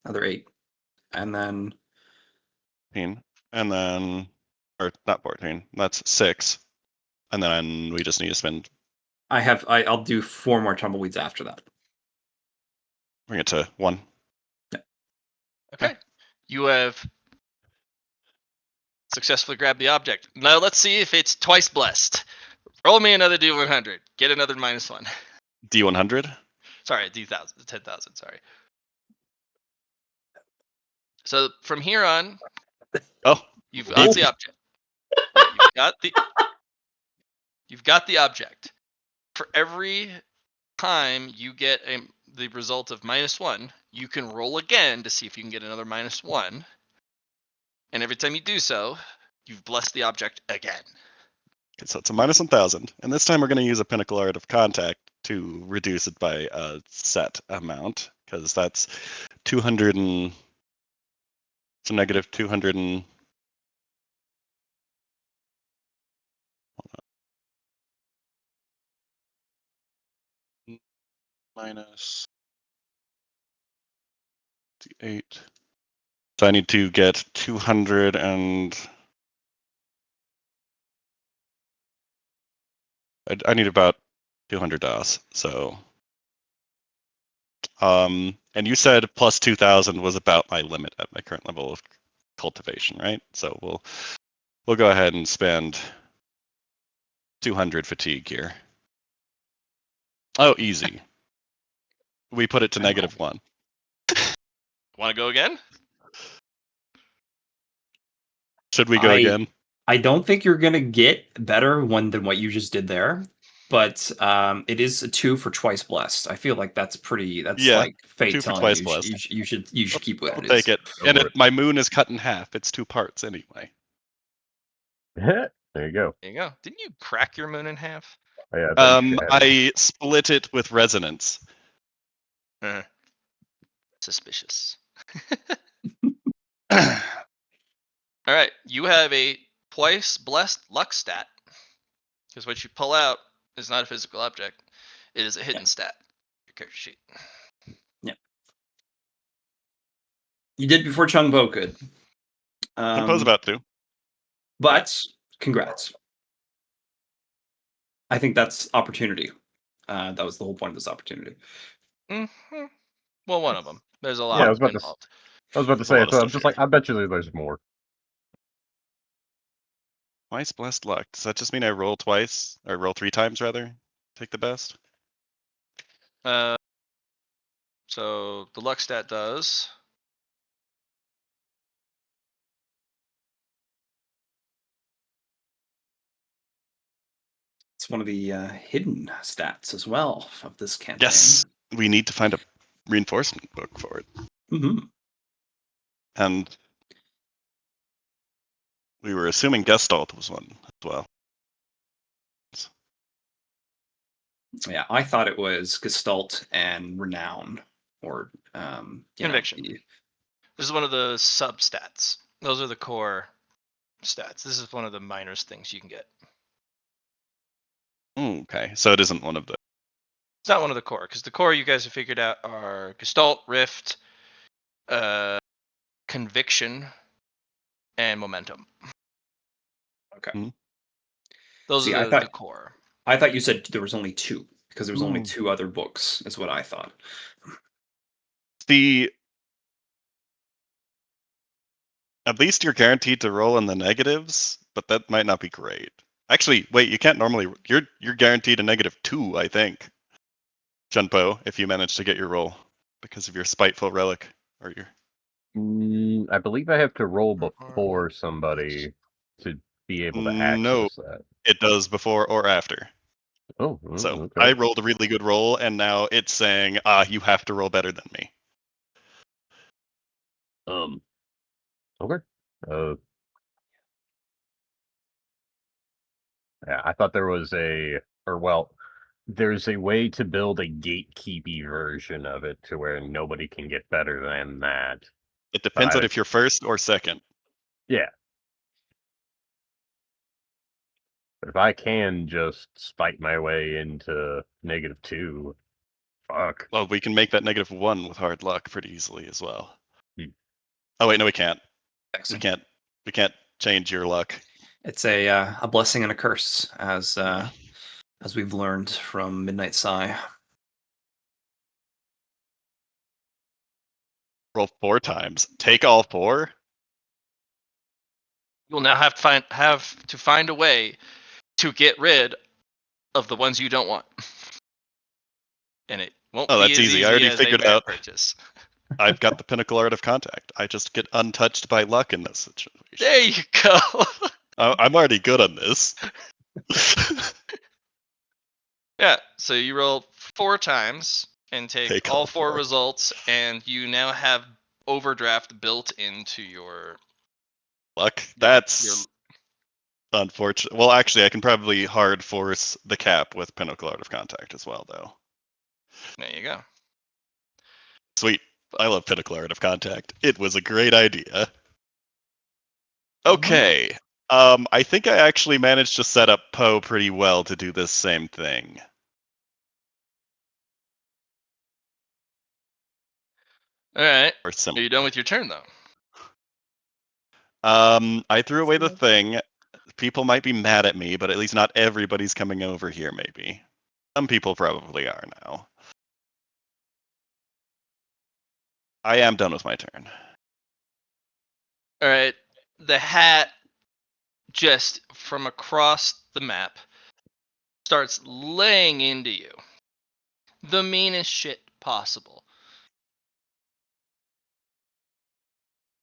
another 8, and then 14, and then, or not 14, that's 6. And then we just need to spend, I'll do 4 more tumbleweeds after that. bring it to 1. Okay. You have successfully grabbed the object. Now let's see if it's twice blessed. Roll me another D100. Get another -1. D100. Sorry, D1000. 10,000. Sorry. So from here on, Oh, you've got the object. Yeah, you've got the object. For every time you get the result of -1, you can roll again to see if you can get another -1. And every time you do so, you've blessed the object again. okay, so it's a -1000. And this time we're going to use a Pinnacle Art of Contact to reduce it by a set amount, because that's 200 and, it's a negative 200 and, minus 8. So I need to get 200 and I need about 200 DOS. So, and you said plus 2,000 was about my limit at my current level of cultivation, right? So we'll go ahead and spend 200 fatigue here. Oh, easy. We put it to -1. Want to go again? Should we go again? I don't think you're gonna get better than what you just did there. but it is a 2 for twice blessed. I feel like that's pretty. That's Yeah, like fate 2 for telling twice you blessed. you should keep what I'll it take is. it. Go And for it. my moon is cut in half. It's 2 parts anyway. There you go. There you go. Didn't you crack your moon in half? Oh, yeah, I thought you should have it. I split it with resonance. Suspicious. All right, you have a twice blessed luck stat. Because what you pull out is not a physical object; it is a hidden stat. Your character sheet. You did before Chung Bo could. Suppose about to. But congrats. I think that's opportunity. That was the whole point of this opportunity. Mm-hmm. Well, one of them. There's a lot Yeah, I was about involved. There's to a say. lot of So I'm stuff just here. like, I bet you there's more. Twice blessed luck. Does that just mean I roll twice? Or roll 3 times, rather? Take the best? So the luck stat does. It's one of the hidden stats as well of this campaign. Yes! We need to find a reinforcement book for it. Mm-hmm. And we were assuming Gestalt was one as well. Yeah, I thought it was Gestalt and Renown, or Conviction. This is one of the sub stats. Those are the core stats. This is one of the minorest things you can get. Okay, so it isn't one of the... It's not one of the core, because the core you guys have figured out are Gestalt, Rift, Conviction, and Momentum. Okay. Hmm. Those See, are the core. I thought you said there was only 2, because there was only Ooh. 2 other books, is what I thought. At least you're guaranteed to roll in the negatives, but that might not be great. Actually, wait, you can't normally... You're guaranteed a -2, I think. Junpo, if you manage to get your roll. Because of your spiteful relic. Or your... I believe I have to roll before somebody to be able to No, access that. it does before or after. Oh, So okay. I rolled a really good roll, and now it's saying, you have to roll better than me. Okay. Yeah, I thought there was there's a way to build a gatekeepy version of it to where nobody can get better than that. It depends on I- if you're first or second. Yeah. But if I can just spite my way into -2, fuck. Well, we can make that -1 with hard luck pretty easily as well. Hmm. Oh wait, no, we can't. We Excellent. can't. We can't change your luck. It's a blessing and a curse, as we've learned from Midnight Sigh. Roll 4 times. Take all 4. You'll now have to find a way to get rid of the ones you don't want. And it won't Oh, be that's as easy. easy I already as figured a out. purchase. I've got the pinnacle art of contact. I just get untouched by luck in this situation. There you go. I'm already good on this. Yeah, so you roll 4 times and take all 4 4. results, and you now have overdraft built into your Luck. That's unfortunate. Well, actually, I can probably hard force the cap with pinnacle art of contact as well, though. There you go. Sweet. I love pinnacle art of contact. It was a great idea. Okay. I think I actually managed to set up Poe pretty well to do this same thing. All right. Or Are similar. you done with your turn, though? I threw away the thing. People might be mad at me, but at least not everybody's coming over here, maybe. Some people probably are now. I am done with my turn. All right. The hat, just from across the map, starts laying into you. The meanest shit possible.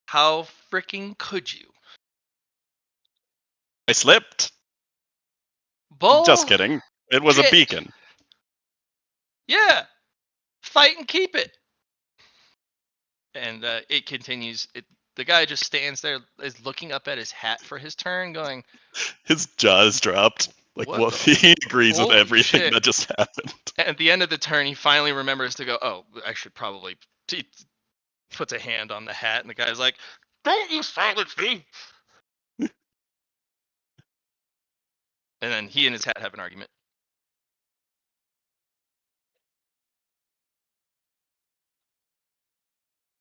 How freaking could you? I slipped. Bull. Just kidding. It was a Shit. beacon. Yeah. Fight and keep it. And it continues. The guy just stands there, is looking up at his hat for his turn, going, His jaws dropped. Like, What well, the- he agrees with holy everything shit. that just happened. At the end of the turn, he finally remembers to go, oh, I should probably. He puts a hand on the hat, and the guy's like, don't you silence me. And then he and his hat have an argument.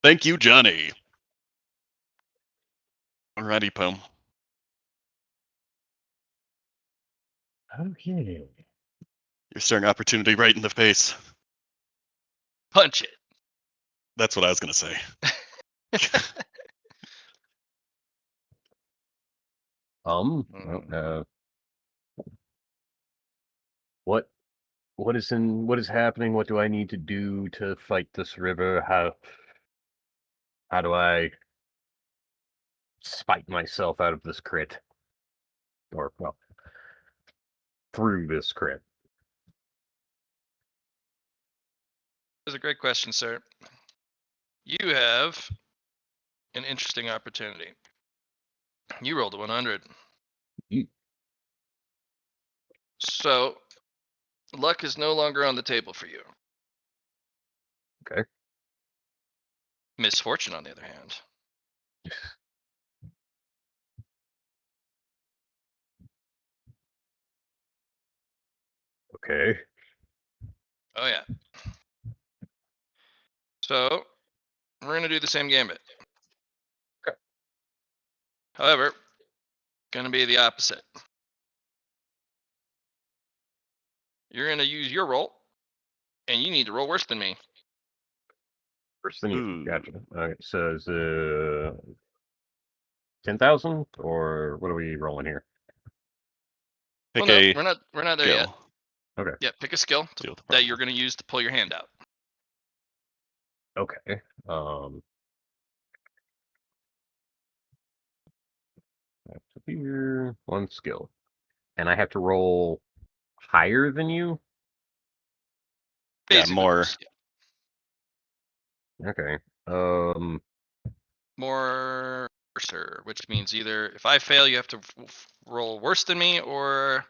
Thank you, Johnny. Alrighty, Poem. Okay. You're staring opportunity right in the face. Punch it. That's what I was gonna say. Well, what is happening? What do I need to do to fight this river? How do I spite myself out of this crit? Or well, through this crit. That's a great question, sir. You have an interesting opportunity. You rolled a 100. You- So, luck is no longer on the table for you. Okay. Misfortune, on the other hand. Okay. Oh, yeah. So, we're going to do the same gambit. Okay. However, going to be the opposite. You're going to use your roll, and you need to roll worse than me. First thing you Ooh. gotcha. Okay, so is 10,000 or what are we rolling here? Pick Well, no, a we're not there yet. skill. Okay. Yeah, pick a skill Deal with the that problem. you're going to use to pull your hand out. Okay. Back to here, one skill. And I have to roll higher than you? Yeah, Basically, more. yeah. Okay. More worser, which means either if I fail, you have to roll worse than me, or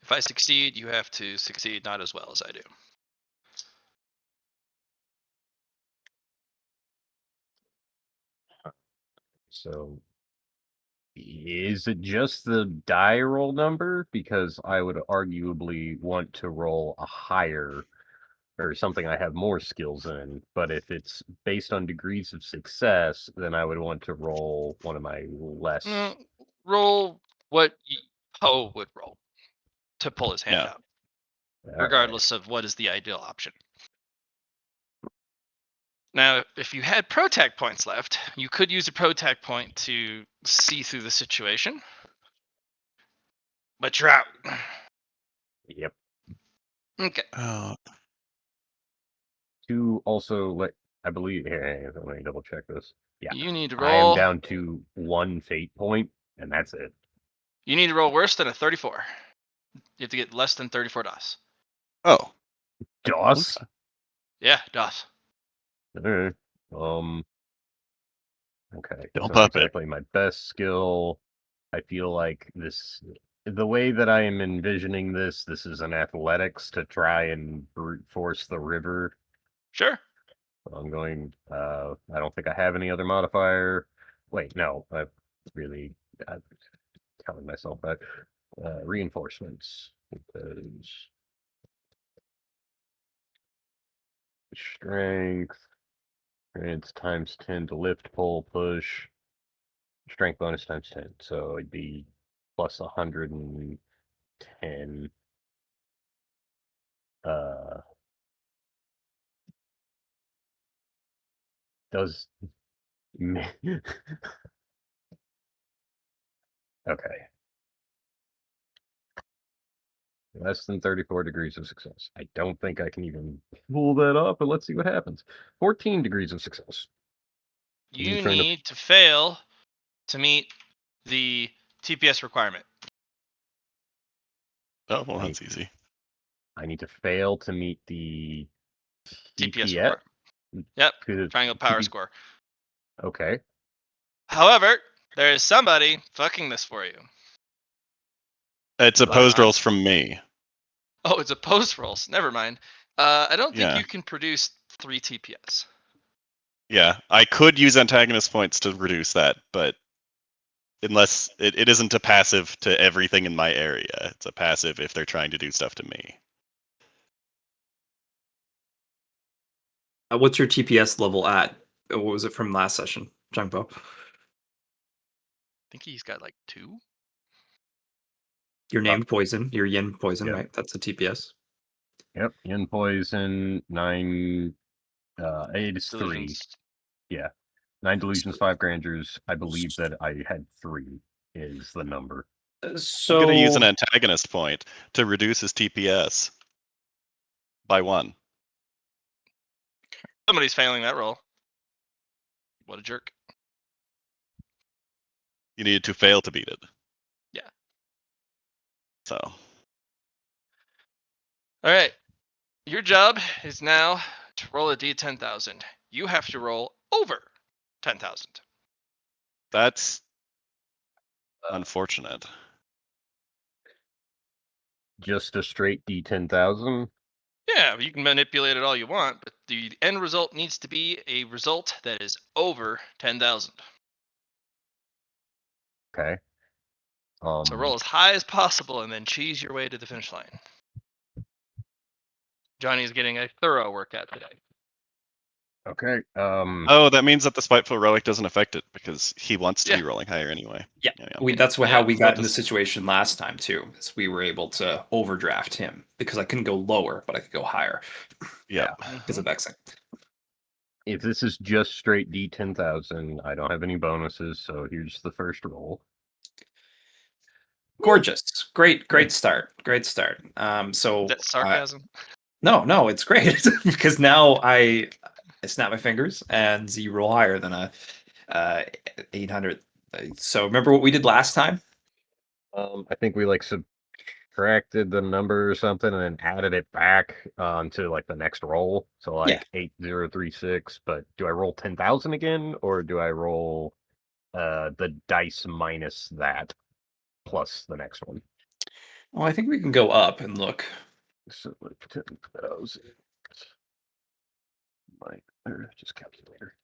if I succeed, you have to succeed not as well as I do. So is it just the die roll number? Because I would arguably want to roll a higher or something I have more skills in. But if it's based on degrees of success, then I would want to roll one of my less. Roll what Poe would roll to pull his hand Yeah. out, All regardless of what is the ideal option. Now, if you had protect points left, you could use a protect point to see through the situation. But you're out. right. Yep. Okay. Oh, To also let I believe here, let me double check this. Yeah. You need to I am roll. down to one fate point, and that's it. You need to roll worse than a 34. You have to get less than 34 DOS. oh. DOS? Yeah, DOS. Okay. Okay. Don't so pop it. exactly my best skill. I feel like the way that I am envisioning this is an athletics to try and brute force the river. Sure. I'm going, I don't think I have any other modifier. Wait, no, I'm telling myself that. Reinforcements. Because strength. It's times 10 to lift, pull, push. Strength bonus times 10. So it'd be plus 110. Does okay. Less than 34 degrees of success. I don't think I can even pull that up, but let's see what happens. 14 degrees of success. You need to fail to meet the TPS requirement. Oh, well, that's easy. I need to fail to meet the TPS TPS. score. Yep. to the Triangle power TP score. Okay. However, there is somebody fucking this for you. It's opposed rolls from me. Oh, it's opposed rolls. Never mind. I don't think Yeah. you can produce 3 TPS. Yeah, I could use antagonist points to reduce that, but unless it isn't a passive to everything in my area. It's a passive if they're trying to do stuff to me. What's your TPS level at? What was it from last session, Jungbo? I think he's got like 2. Your named poison, your yin poison, Yep. right? That's the TPS. Yep. Yin poison 9. 8 is 3. Delusions. Yeah. 9 delusions, 5 grandeurs. I believe that I had 3 is the number. So I'm going to use an antagonist point to reduce his TPS by 1. Somebody's failing that roll. What a jerk. You needed to fail to beat it. Yeah. So. All right. Your job is now to roll a D10,000. You have to roll over 10,000. That's unfortunate. Just a straight D10,000. Yeah, you can manipulate it all you want, but the end result needs to be a result that is over 10,000. Okay. So roll as high as possible and then cheese your way to the finish line. Johnny's getting a thorough workout today. Okay. Oh, that means that the spiteful relic doesn't affect it because he wants to be rolling higher anyway. Yeah, Yeah. that's how we so got in the just- situation last time too. Is we were able to overdraft him because I couldn't go lower, but I could go higher. Yeah. Because of vexing. If this is just straight D10,000, I don't have any bonuses, so here's the first roll. Gorgeous, great start, great start. So Is that sarcasm? no, it's great because now I snap my fingers and you roll higher than a 800. So remember what we did last time? I think we like subtracted the number or something and then added it back onto like the next roll. So like 8036. But do I roll 10,000 again, or do I roll the dice minus that plus the next one? Well, I think we can go up and look. So like 10,000. Just calculator.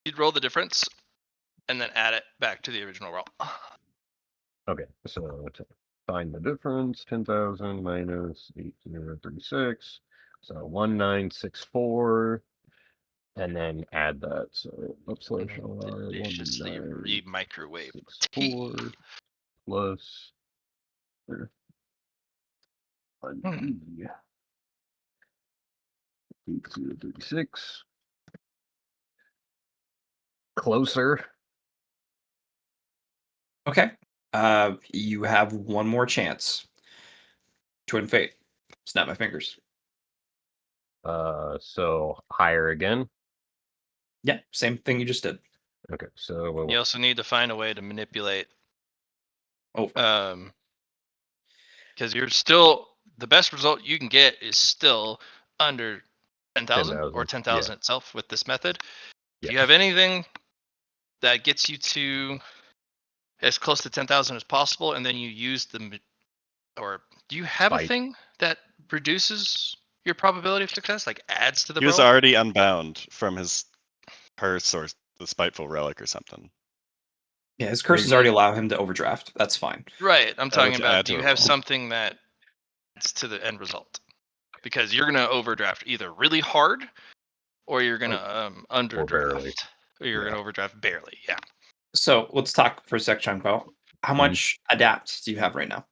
You'd roll the difference and then add it back to the original roll. Okay, so to find the difference, 10,000 minus 8036, so 1964, and then add that. So upslash LR Deliciously re-microwave 1964 plus 8036. Closer. Okay. You have one more chance. Twin fate. Snap my fingers. So higher again. Yeah, same thing you just did. Okay, so You also need to find a way to manipulate. Oh, because you're still, the best result you can get is still under 10,000 or 10,000 itself with this method. If you have anything that gets you to as close to 10,000 as possible, and then you use or do you have a thing that reduces your probability of success, like adds to the He was roll? already unbound from his purse or the spiteful relic or something. Yeah, his curses already allow him to overdraft. That's fine. Right. I'm talking would about, add do to you a have roll. something that adds to the end result? Because you're going to overdraft either really hard or you're going to underdraft. barely. Or you're going to overdraft barely. Yeah. So let's talk for a sec, Chunko. How much adapt do you have right now?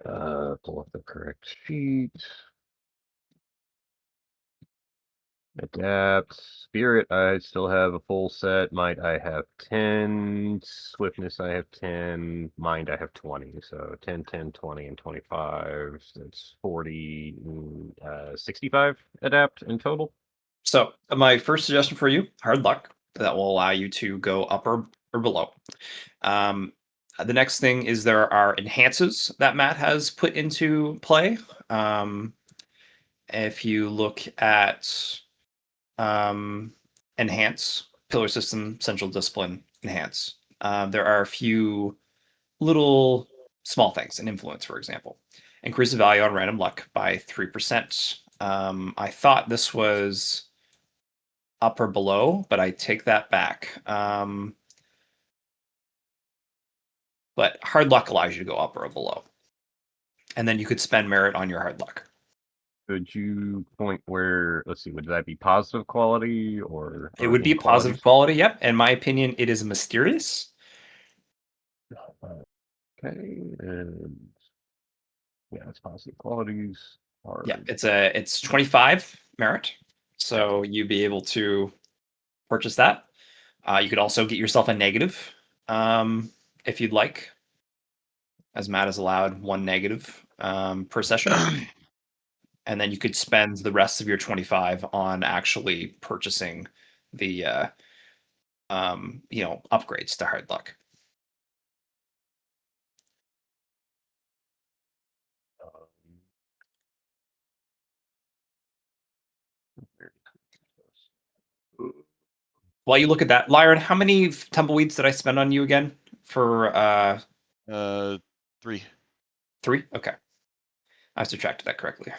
Pull up the correct sheet. Adapt. Spirit, I still have a full set. Might, I have 10. Swiftness, I have 10. Mind, I have 20. So 10, 10, 20, and 25. That's 40, 65 adapt in total. So my first suggestion for you, hard luck. That will allow you to go up or below. The next thing is there are enhances that Matt has put into play. If you look at enhance, pillar system, central discipline, enhance, there are a few little small things. An influence, for example, increase the value on random luck by 3%. I thought this was up or below, but I take that back. But hard luck allows you to go up or below. And then you could spend merit on your hard luck. Could you point where? Let's see. Would that be positive quality or? It would be a positive quality, yep. In my opinion, it is mysterious. Okay, and yeah, it's positive qualities. Yeah, it's 25 merit, so you'd be able to purchase that. You could also get yourself a negative if you'd like, as Matt is allowed one negative per session. And then you could spend the rest of your 25 on actually purchasing the upgrades to hard luck. While you look at that, Lyron, how many tumbleweeds did I spend on you again for 3. 3? Okay. I subtracted that correctly.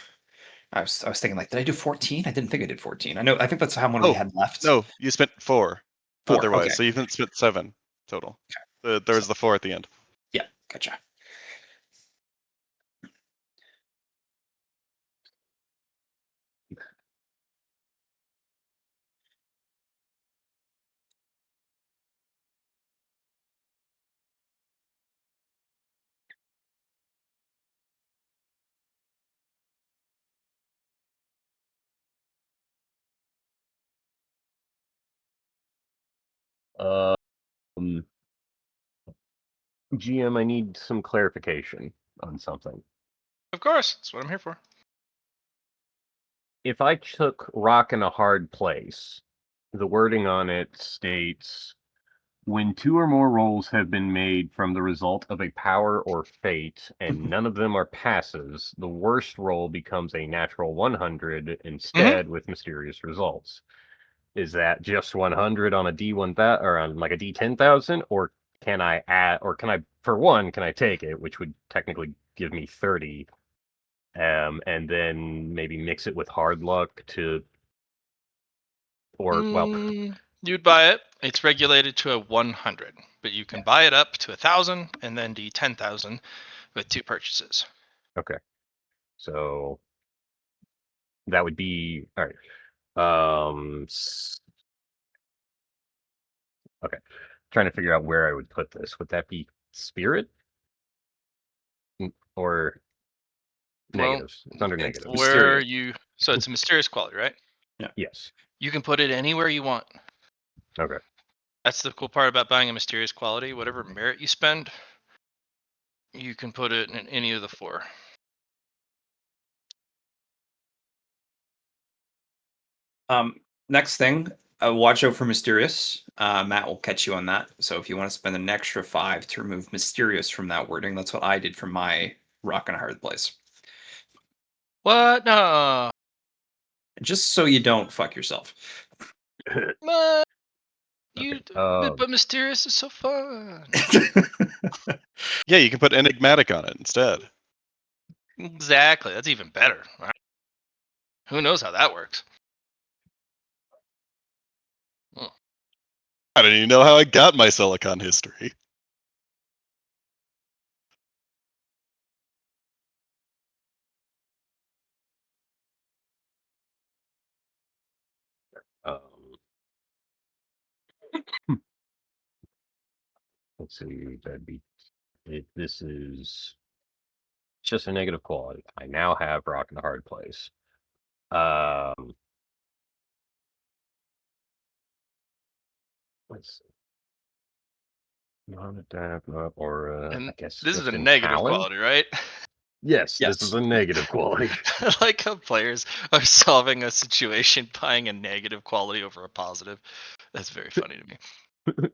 I was thinking like, did I do 14? I didn't think I did 14. I think that's how many we had left. No, you spent 4. 4, otherwise, okay. so you spent 7 total. Okay. There's the 4 at the end. Yeah, gotcha. GM, I need some clarification on something. Of course, that's what I'm here for. If I took rock in a hard place, the wording on it states, when 2 or more rolls have been made from the result of a power or fate, and none of them are passes, the worst roll becomes a natural 100 instead with mysterious results. Is that just 100 on a D1000 or on like a D10,000, or can I add, or can I, for one, can I take it, which would technically give me 30, and then maybe mix it with hard luck to, or well, you'd buy it. It's regulated to a 100, but you can buy it up to 1,000 and then D10,000 with 2 purchases. Okay, so that would be all right. Okay, trying to figure out where I would put this. Would that be spirit or negatives? It's under negatives. Where you? So it's a mysterious quality, right? Yeah. Yes. You can put it anywhere you want. Okay. That's the cool part about buying a mysterious quality. Whatever merit you spend, you can put it in any of the 4. Next thing, watch out for mysterious. Matt will catch you on that. So if you want to spend an extra 5 to remove mysterious from that wording, that's what I did for my rock and a hard place. What? No. Just so you don't fuck yourself. But mysterious is so fun. Yeah, you can put enigmatic on it instead. Exactly. That's even better. Right? Who knows how that works? I don't even know how I got my Silicon history. Let's see. That'd be it. This is just a negative quality. I now have rock in a hard place. Let's see. Non-adapt, or And I guess this is a in negative talent? quality, right? Yes, this is a negative quality. I like how players are solving a situation buying a negative quality over a positive. That's very funny to me.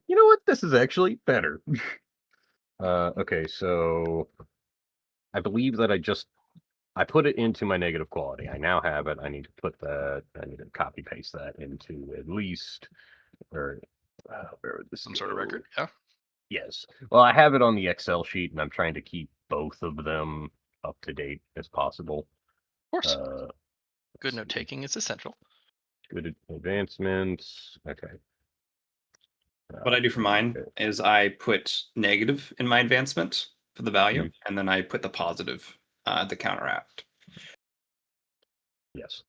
You know what? This is actually better. Okay, so I believe that I put it into my negative quality. I now have it. I need to copy paste that into at least, or where would this Some sort of go? record. Yeah. Yes. Well, I have it on the Excel sheet, and I'm trying to keep both of them up to date as possible. Of course. let's Good note see. taking is essential. Good advancements. Okay. What I do for mine okay. is I put negative in my advancement for the value, Mhm. and then I put the positive to counteract. Yes.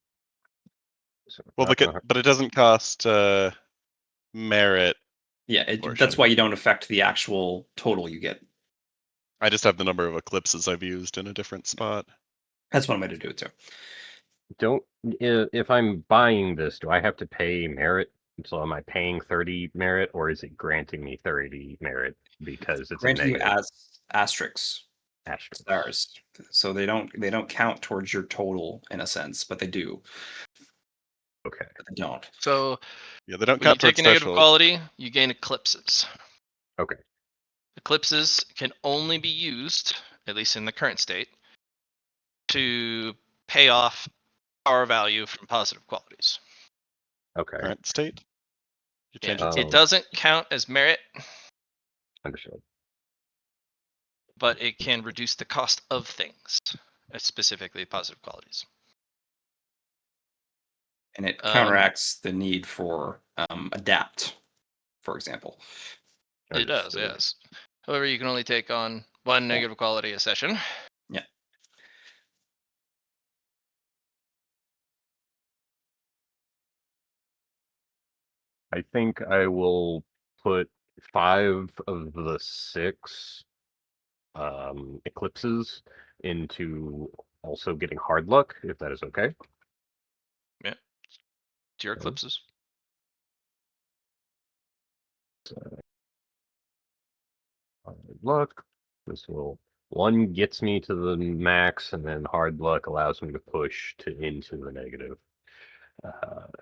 So, Well, but it doesn't cost merit. Yeah, that's Portion. why you don't affect the actual total you get. I just have the number of eclipses I've used in a different spot. That's one way to do it too. If I'm buying this, do I have to pay merit? So am I paying 30 merit, or is it granting me 30 merit because it's Granting a you negative asterisks, asterisk? stars, so they don't count towards your total in a sense, but they do. Okay. But they don't. So Yeah, they don't when you count take towards a negative threshold. quality, you gain eclipses. Okay. Eclipses can only be used, at least in the current state, to pay off power value from positive qualities. Okay. Current state. You Yeah, change it. it doesn't count as merit, Understood. but it can reduce the cost of things, specifically positive qualities. And it counteracts the need for adapt, for example. It does, Understood. yes. However, you can only take on one negative quality a session. Yeah. I think I will put 5 of the 6 eclipses into also getting hard luck, if that is okay. Yeah. To your Okay. eclipses. Hard luck. This will one gets me to the max, and then hard luck allows me to push into the negative.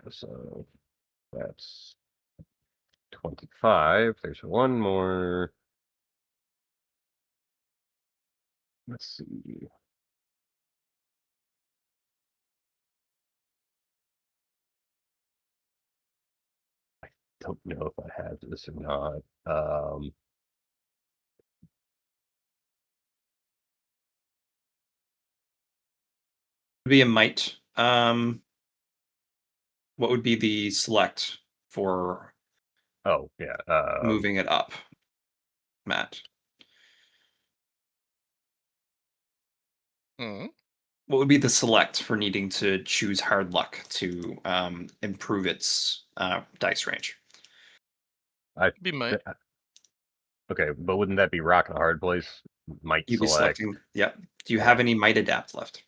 So that's 25. There's one more. Let's see. I don't know if I have this or not. Be a might. What would be the select for Oh yeah. moving it up, Matt? Mm-hmm. What would be the select for needing to choose hard luck to improve its dice range? Be might. Okay, but wouldn't that be rock and a hard place? Might You'd be select selecting. Yep. Do you Yeah. have any might adapt left?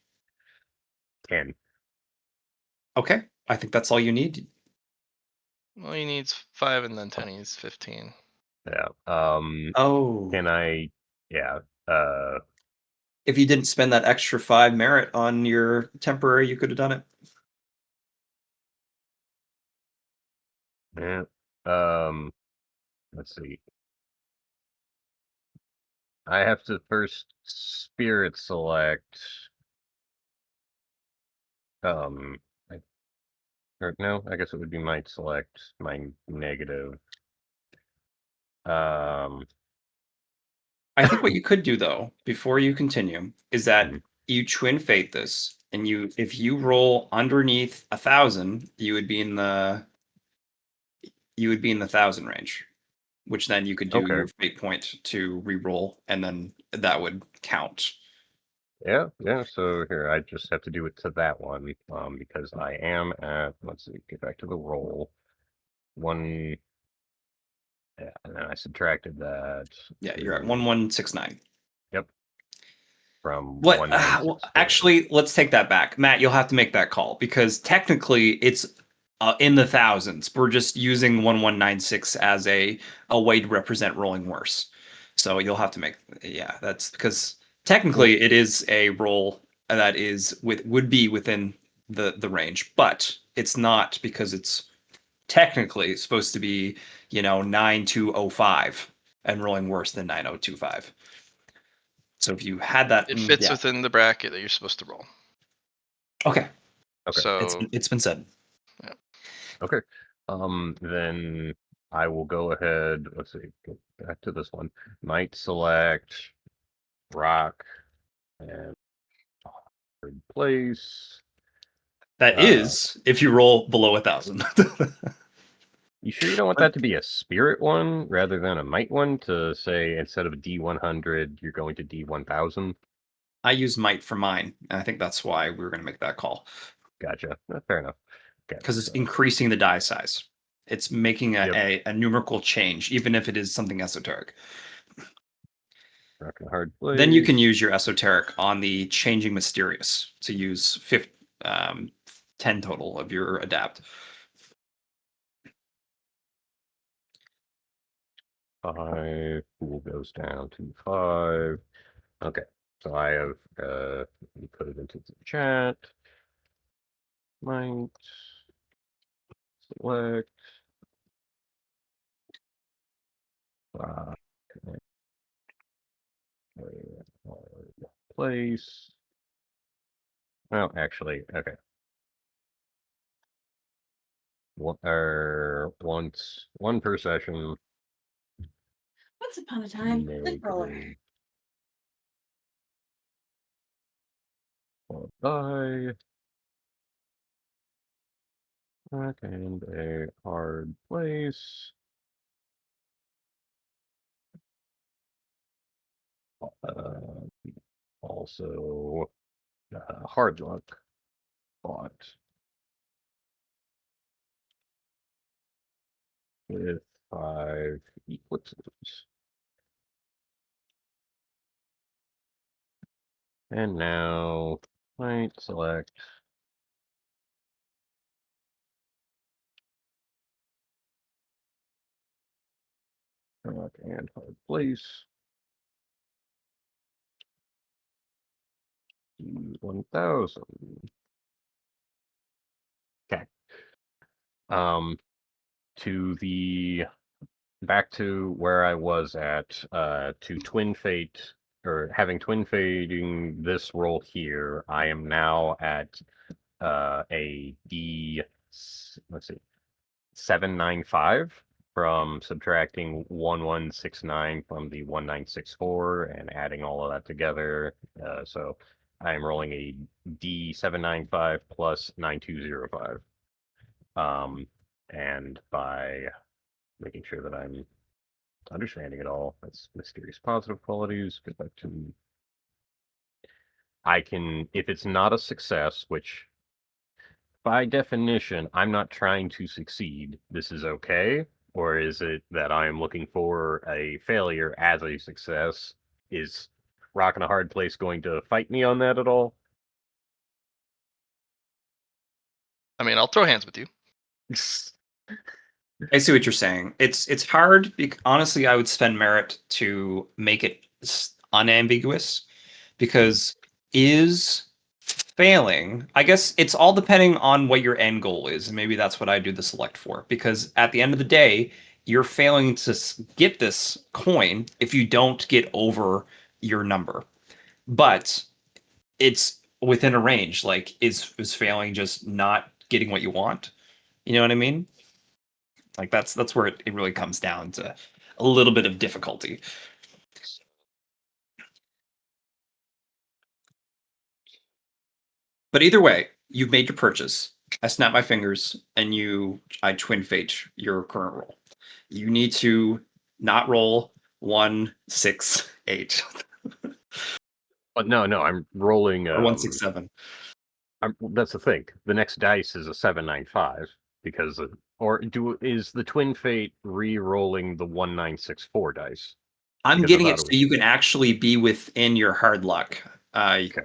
10. Okay, I think that's all you need. Well, he needs 5 and then 10. He needs 15. Yeah. Oh, Can I? Yeah. if you didn't spend that extra 5 merit on your temporary, you could have done it. Yeah. Let's see. I have to first spirit select. I, or no, I guess it would be might select my negative. I think what you could do though, before you continue, is that Mhm. you twin fate this, and if you roll underneath 1,000, you would be in the 1,000 range, which then you could do Okay. your fate point to re-roll, and then that would count. Yeah. So here, I just have to do it to that one, because I am at. Let's see. Get back to the roll. 1. Yeah, and then I subtracted that. Yeah, you're at to- 1,169. Yep. From What? 196. Actually, let's take that back, Matt. You'll have to make that call because technically it's in the thousands. We're just using 1,196 as a way to represent rolling worse. So you'll have to make. Yeah, that's because technically it is a roll that would be within the range, but it's not because it's technically supposed to be 9205. and rolling worse than 9025. So if you had that, It fits yeah. within the bracket that you're supposed to roll. Okay, Okay. So it's been said. Okay. Then I will go ahead. Let's see. Go back to this one. Might select rock and third place. That is if you roll below 1,000. You sure you don't want that to be a spirit one rather than a might one? To say instead of a D100, you're going to D1000. I use might for mine, and I think that's why we were going to make that call, Gotcha. Fair enough. Okay. because it's so- increasing the die size. It's making Yep. a numerical change, even if it is something esoteric. Rock and hard place. Then you can use your esoteric on the changing mysterious to use 10 total of your adapt. 5. Pool goes down to 5. Okay. So I have put it into the chat. Might select place. Well, actually, okay. One per session. Once upon a time, roller. Negative. Die. And a hard place. Also, hard luck. Bought with 5 eclipses. And now, might select rock and hard place. 1000. Okay. To the back to where I was at, to twin fate or having twin fading this roll here, I am now at a D. Let's see, 795 from subtracting 1169 from the 1964 and adding all of that together. So I am rolling a D795 plus 9205. And by making sure that I'm understanding it all, that's mysterious positive qualities. Go back to. I can, if it's not a success, which by definition, I'm not trying to succeed. This is okay. Or is it that I am looking for a failure as a success? Is Rock in a Hard Place going to fight me on that at all? I mean, I'll throw hands with you. I see what you're saying. It's hard. Honestly, I would spend merit to make it unambiguous, because is failing, I guess it's all depending on what your end goal is, and maybe that's what I do the select for, because at the end of the day, you're failing to get this coin if you don't get over your number. But it's within a range. Like, is failing just not getting what you want? You know what I mean? Like, that's where it really comes down to a little bit of difficulty. But either way, you've made your purchase. I snap my fingers and I twin fate your current roll. You need to not roll 1, 6, 8 But no, I'm rolling. or 1, 6, 7. That's the thing. The next dice is a 795 because, is the twin fate re-rolling the 1964 dice? I'm Because I getting thought it so it was- you can actually be within your hard luck. Okay.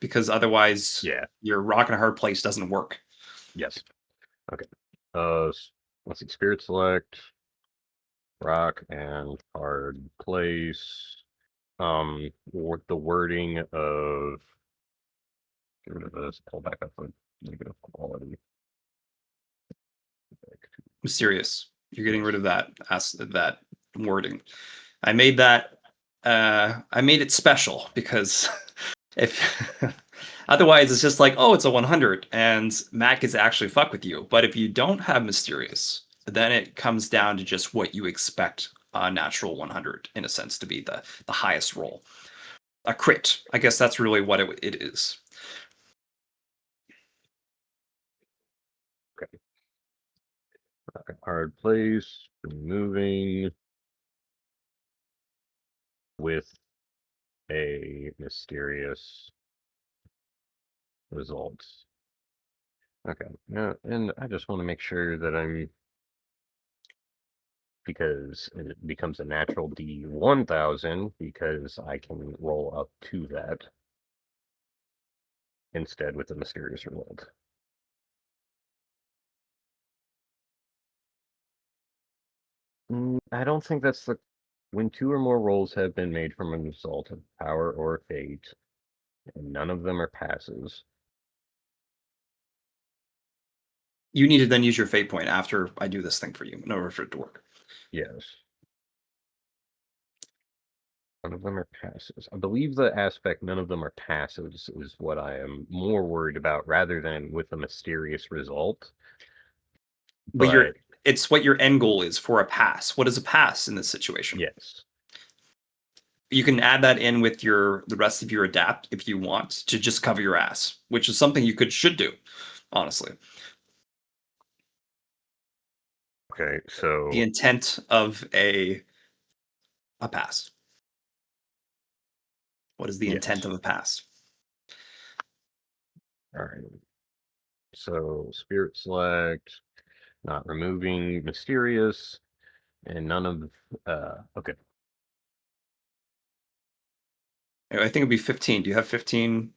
Because otherwise, Yeah. your rock and a hard place doesn't work. Yes. Okay. Let's see. Spirit select, rock and hard place. The wording of. Get rid of this. Pull back up the negative quality. Mysterious. You're getting rid of that wording. I made that. I made it special because if otherwise it's just like, oh, it's a 100, and Matt gets to actually fuck with you. But if you don't have mysterious, then it comes down to just what you expect a natural 100 in a sense to be the highest roll. A crit, I guess that's really what it is. Hard place, removing with a mysterious result. Okay, yeah, and I just want to make sure that I'm, because it becomes a natural D1000 because I can roll up to that instead with the mysterious result. I don't think that's the when 2 or more rolls have been made from a result of power or fate, and none of them are passes. You need to then use your fate point after I do this thing for you in order for it to work. Yes. None of them are passes. I believe the aspect none of them are passes is what I am more worried about rather than with a mysterious result. But it's what your end goal is for a pass. What is a pass in this situation? Yes. You can add that in with the rest of your adapt if you want to just cover your ass, which is something you should do, honestly. Okay, so The intent of a pass. What is the intent of a pass? all right. So spirit select, not removing mysterious, and none of okay. I think it'd be 15. Do you have 15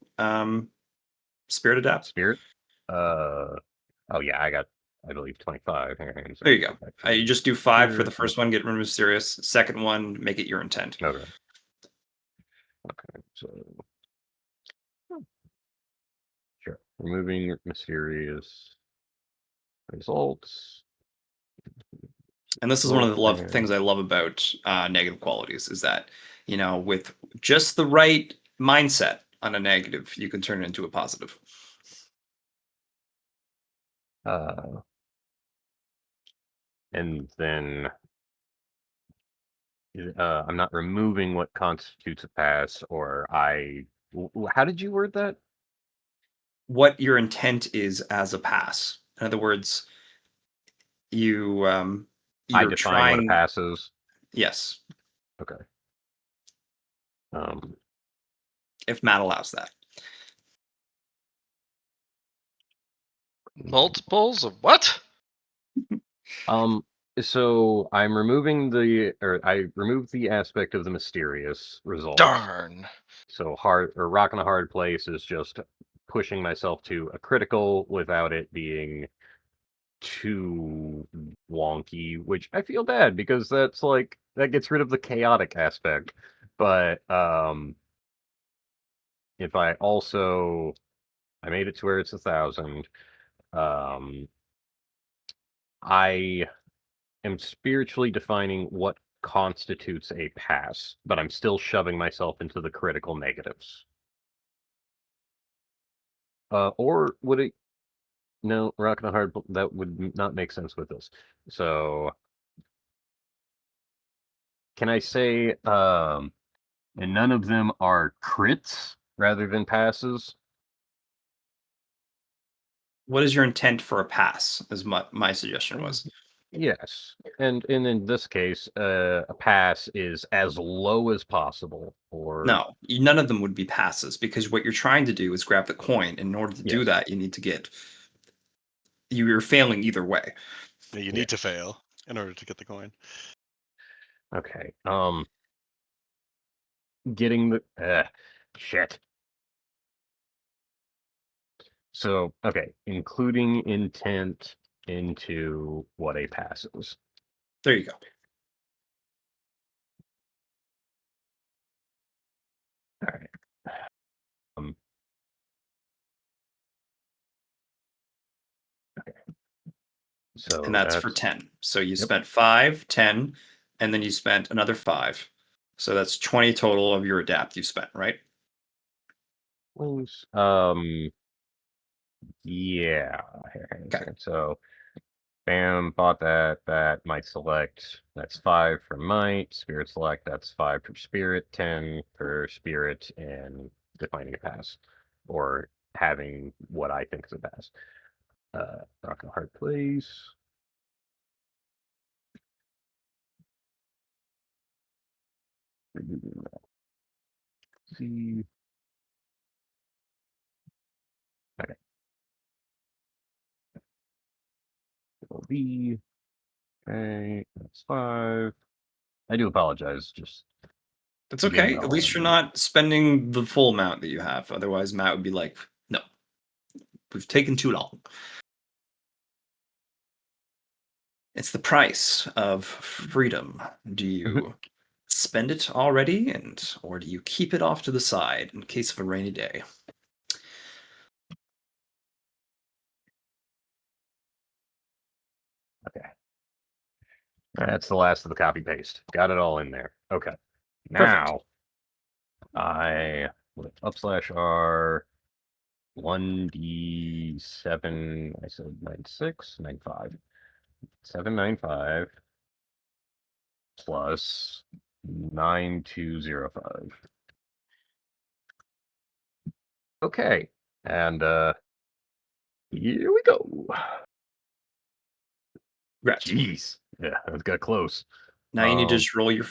spirit adapt? Spirit? Oh yeah, I believe 25. So There you go. You just do 5 for the spirit. first one, get rid of mysterious. Second one, make it your intent. Okay. Okay, so sure. Removing mysterious results. And this is one of the things I love about negative qualities is that, with just the right mindset on a negative, you can turn it into a positive. And then I'm not removing what constitutes a pass, or how did you word that? What your intent is as a pass. In other words, I you're define what a trying. pass is. Yes, Okay. if Matt allows that. Multiples of what? So I'm removing I removed the aspect of the mysterious result. Darn. So rock in a hard place is just pushing myself to a critical without it being too wonky, which I feel bad because that gets rid of the chaotic aspect. But if I made it to where it's 1,000, I am spiritually defining what constitutes a pass, but I'm still shoving myself into the critical negatives. Or would it? No, rock and a hard. That would not make sense with this. So, can I say, and none of them are crits rather than passes? What is your intent for a pass? Is my suggestion was. Yes, and in this case, a pass is as low as possible. Or No, none of them would be passes because what you're trying to do is grab the coin. In order to do Yes. that, you need to get. You're failing either way. Yeah, you need to fail in order to get the coin. Okay. Getting the shit. So, okay, including intent into what a pass is. There you go. All right. Okay. So And that's for 10. So you Yep. spent 5, 10, and then you spent another 5. So that's 20 total of your adapt you spent, right? Yeah. Hang on a Okay. second. So, bam, bought that. Might select. That's 5 for might. Spirit select. That's 5 for spirit. 10 for spirit, and defining a pass, or having what I think is a pass. Rock and hard place. See. Okay. It'll be. Okay, that's 5. I do apologize. Just That's okay. At least you're not spending the full amount that you have. Otherwise, Matt would be like, no, we've taken too long. It's the price of freedom. Do you spend it already, or do you keep it off to the side in case of a rainy day? Okay. That's the last of the copy paste. Got it all in there. Okay. Now I with /R 1d7. I said 96, 95. 795 plus 9205. Okay. And here we go. Congrats. Jeez. Yeah, that got close. Now you need to just roll your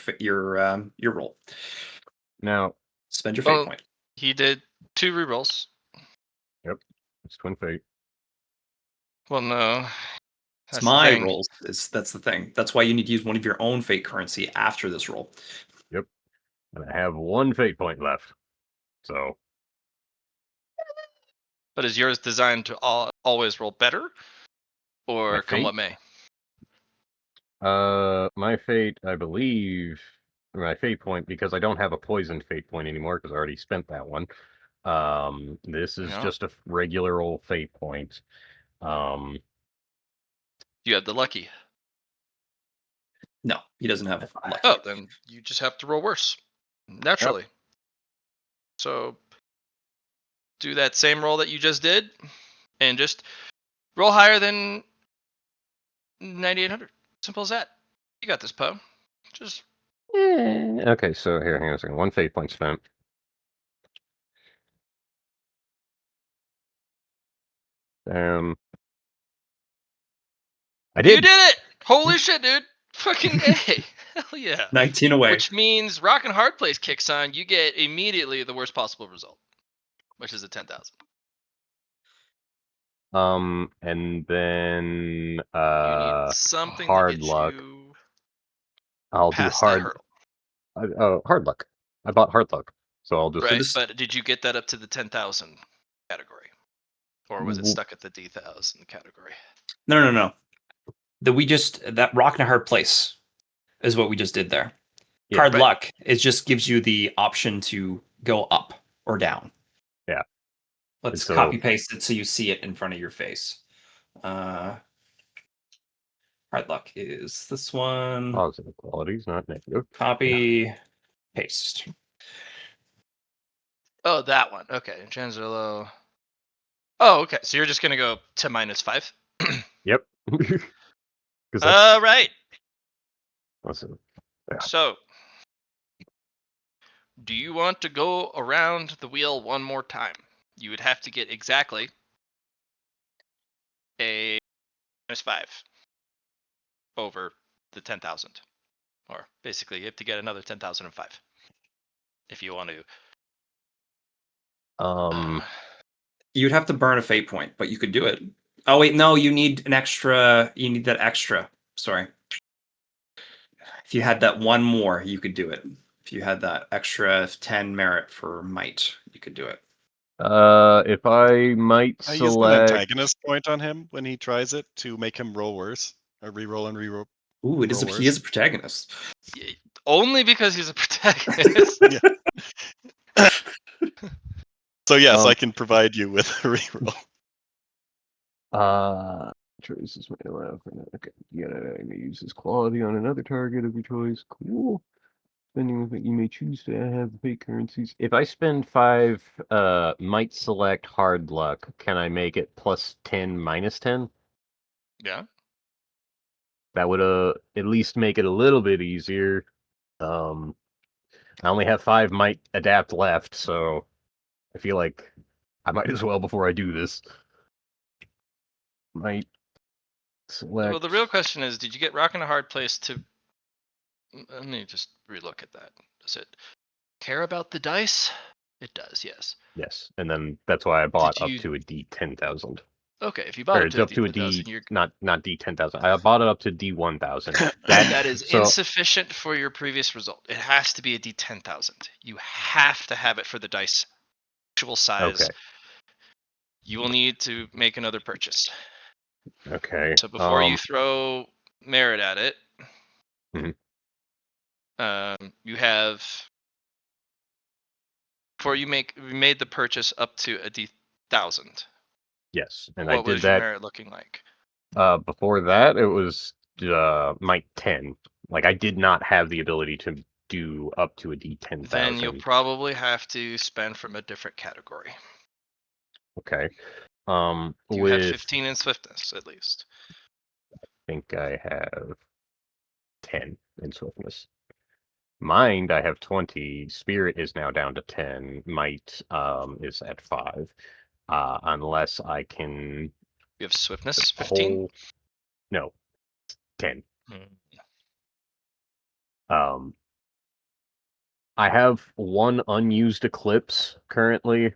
roll. Now, Spend your fate point. He did 2 rerolls. yep, it's twin fate. Well, no. It's That's the my thing. rolls. That's the thing. That's why you need to use one of your own fate currency after this roll. Yep. And I have 1 fate point left. So, But is yours designed to always roll better? Or My come what fate? may? my fate, I believe, my fate point, because I don't have a poisoned fate point anymore because I already spent that one. This is Yeah. just a regular old fate point. You have the lucky. No, he doesn't have lucky. Oh, then you just have to roll worse. Naturally. So do that same roll that you just did and just roll higher than 9,800. Simple as that. You got this, Poe. Just Okay, so here, hang on a second. 1 fate point spent. I You did. did it! Holy shit, dude! Fucking A! Hell yeah! 19 away. Which means Rock and Hard Place kicks on. You get immediately the worst possible result, which is a 10,000. And then You need something to hard get luck. you I'll do past that hurdle. hard luck. I bought hard luck, so I'll just. Right, but did you get that up to the 10,000 category, or was it stuck at the D1,000 category? No. That rock and a hard place is what we just did there. Yeah, hard right. luck, it just gives you the option to go up or down. Yeah. Let's So- copy paste it so you see it in front of your face. Hard luck is this one. Positive qualities, not negative. Copy, paste. Oh, that one. Okay, chances are low. Oh, okay. So you're just gonna go to -5. Yep. 'Cause All right. that's Yeah. So, do you want to go around the wheel one more time? You would have to get exactly a -5 over the 10,000, or basically you have to get another 10,005 if you want to. You'd have to burn a fate point, but you could do it. Oh wait, no, you need an extra. You need that extra. Sorry. If you had that one more, you could do it. If you had that extra 10 merit for might, you could do it. If I might I use an select. antagonist point on him when he tries it to make him roll worse, or re-roll and re-roll. Ooh, he is a protagonist. Only because he's a protagonist. So yes, I can provide you with a reroll. Choices may allow for that. Okay. Yeah, I may use this quality on another target of your choice. Cool. Spending with it, you may choose to have the fake currencies. If I spend 5 might select hard luck, can I make it plus 10 minus 10? Yeah. That would at least make it a little bit easier. I only have 5 might adapt left, so I feel like I might as well before I do this. Might select. Well, the real question is, did you get rock in a hard place to? Let me just relook at that. Does it care about the dice? It does, yes. Yes, and then that's why I bought Did up you- to a D10,000. Okay, if you bought Or it it's to up to a D10,000, D, you're not D10,000. I bought it up to D1000. that is so insufficient for your previous result. It has to be a D10,000. You have to have it for the dice actual size. okay, You will need to make another purchase. okay. So before you throw merit at it, Mhm. You have before you made the purchase up to a D1000. Yes, and What I did was your that. merit looking like? Before that, it was might 10. Like I did not have the ability to do up to a D10,000. Then you'll probably have to spend from a different category. Okay. You had With 15 in swiftness at least. I think I have 10 in swiftness. Mind, I have 20. Spirit is now down to 10. Might is at 5. Unless I can You have swiftness 15. pull. No, 10. Hmm. I have one unused eclipse currently.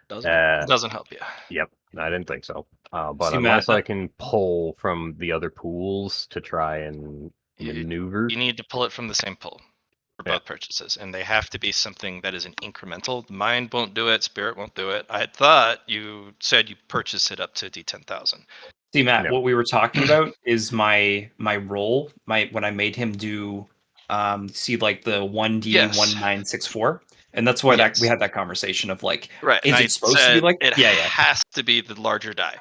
Doesn't help you. Yep, I didn't think so. But See, unless Matt, I can pull from the other pools to try and maneuver. You need to pull it from the same pool for Yeah. both purchases, and they have to be something that is an incremental. Mind won't do it. Spirit won't do it. I had thought you said you purchased it up to D10,000. See, Matt, No. what we were talking about is my roll. When I made him do see like the 1D1964. And that's why that we Yes. had that conversation of like, Right. is and I it supposed to be said like it yeah. has to be the larger die.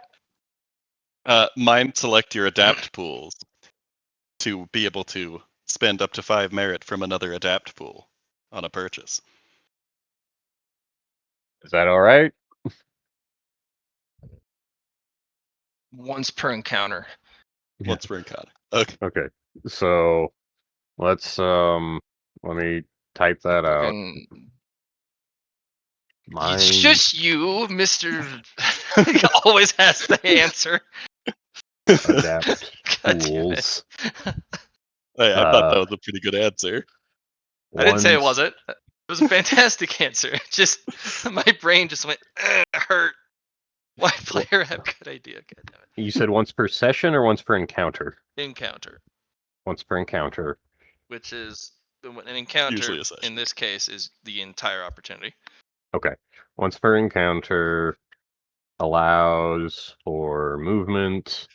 Mind select your adapt pools to be able to spend up to 5 merit from another adapt pool on a purchase. Is that all right? Once per encounter. Once per encounter. Okay. Okay. So let's let me type that out. Fucking- Mind It's just you, Mr. always has the answer. adapt God damn it. pools. Hey, I thought that was a pretty good answer. I didn't say it Ones- wasn't. It was a fantastic answer. Just my brain just went hurt. Why player have good idea? God damn it. You said once per session or once per encounter? Encounter, Once per encounter. which is an encounter Usually a session. in this case is the entire opportunity. Okay. Once per encounter allows for movement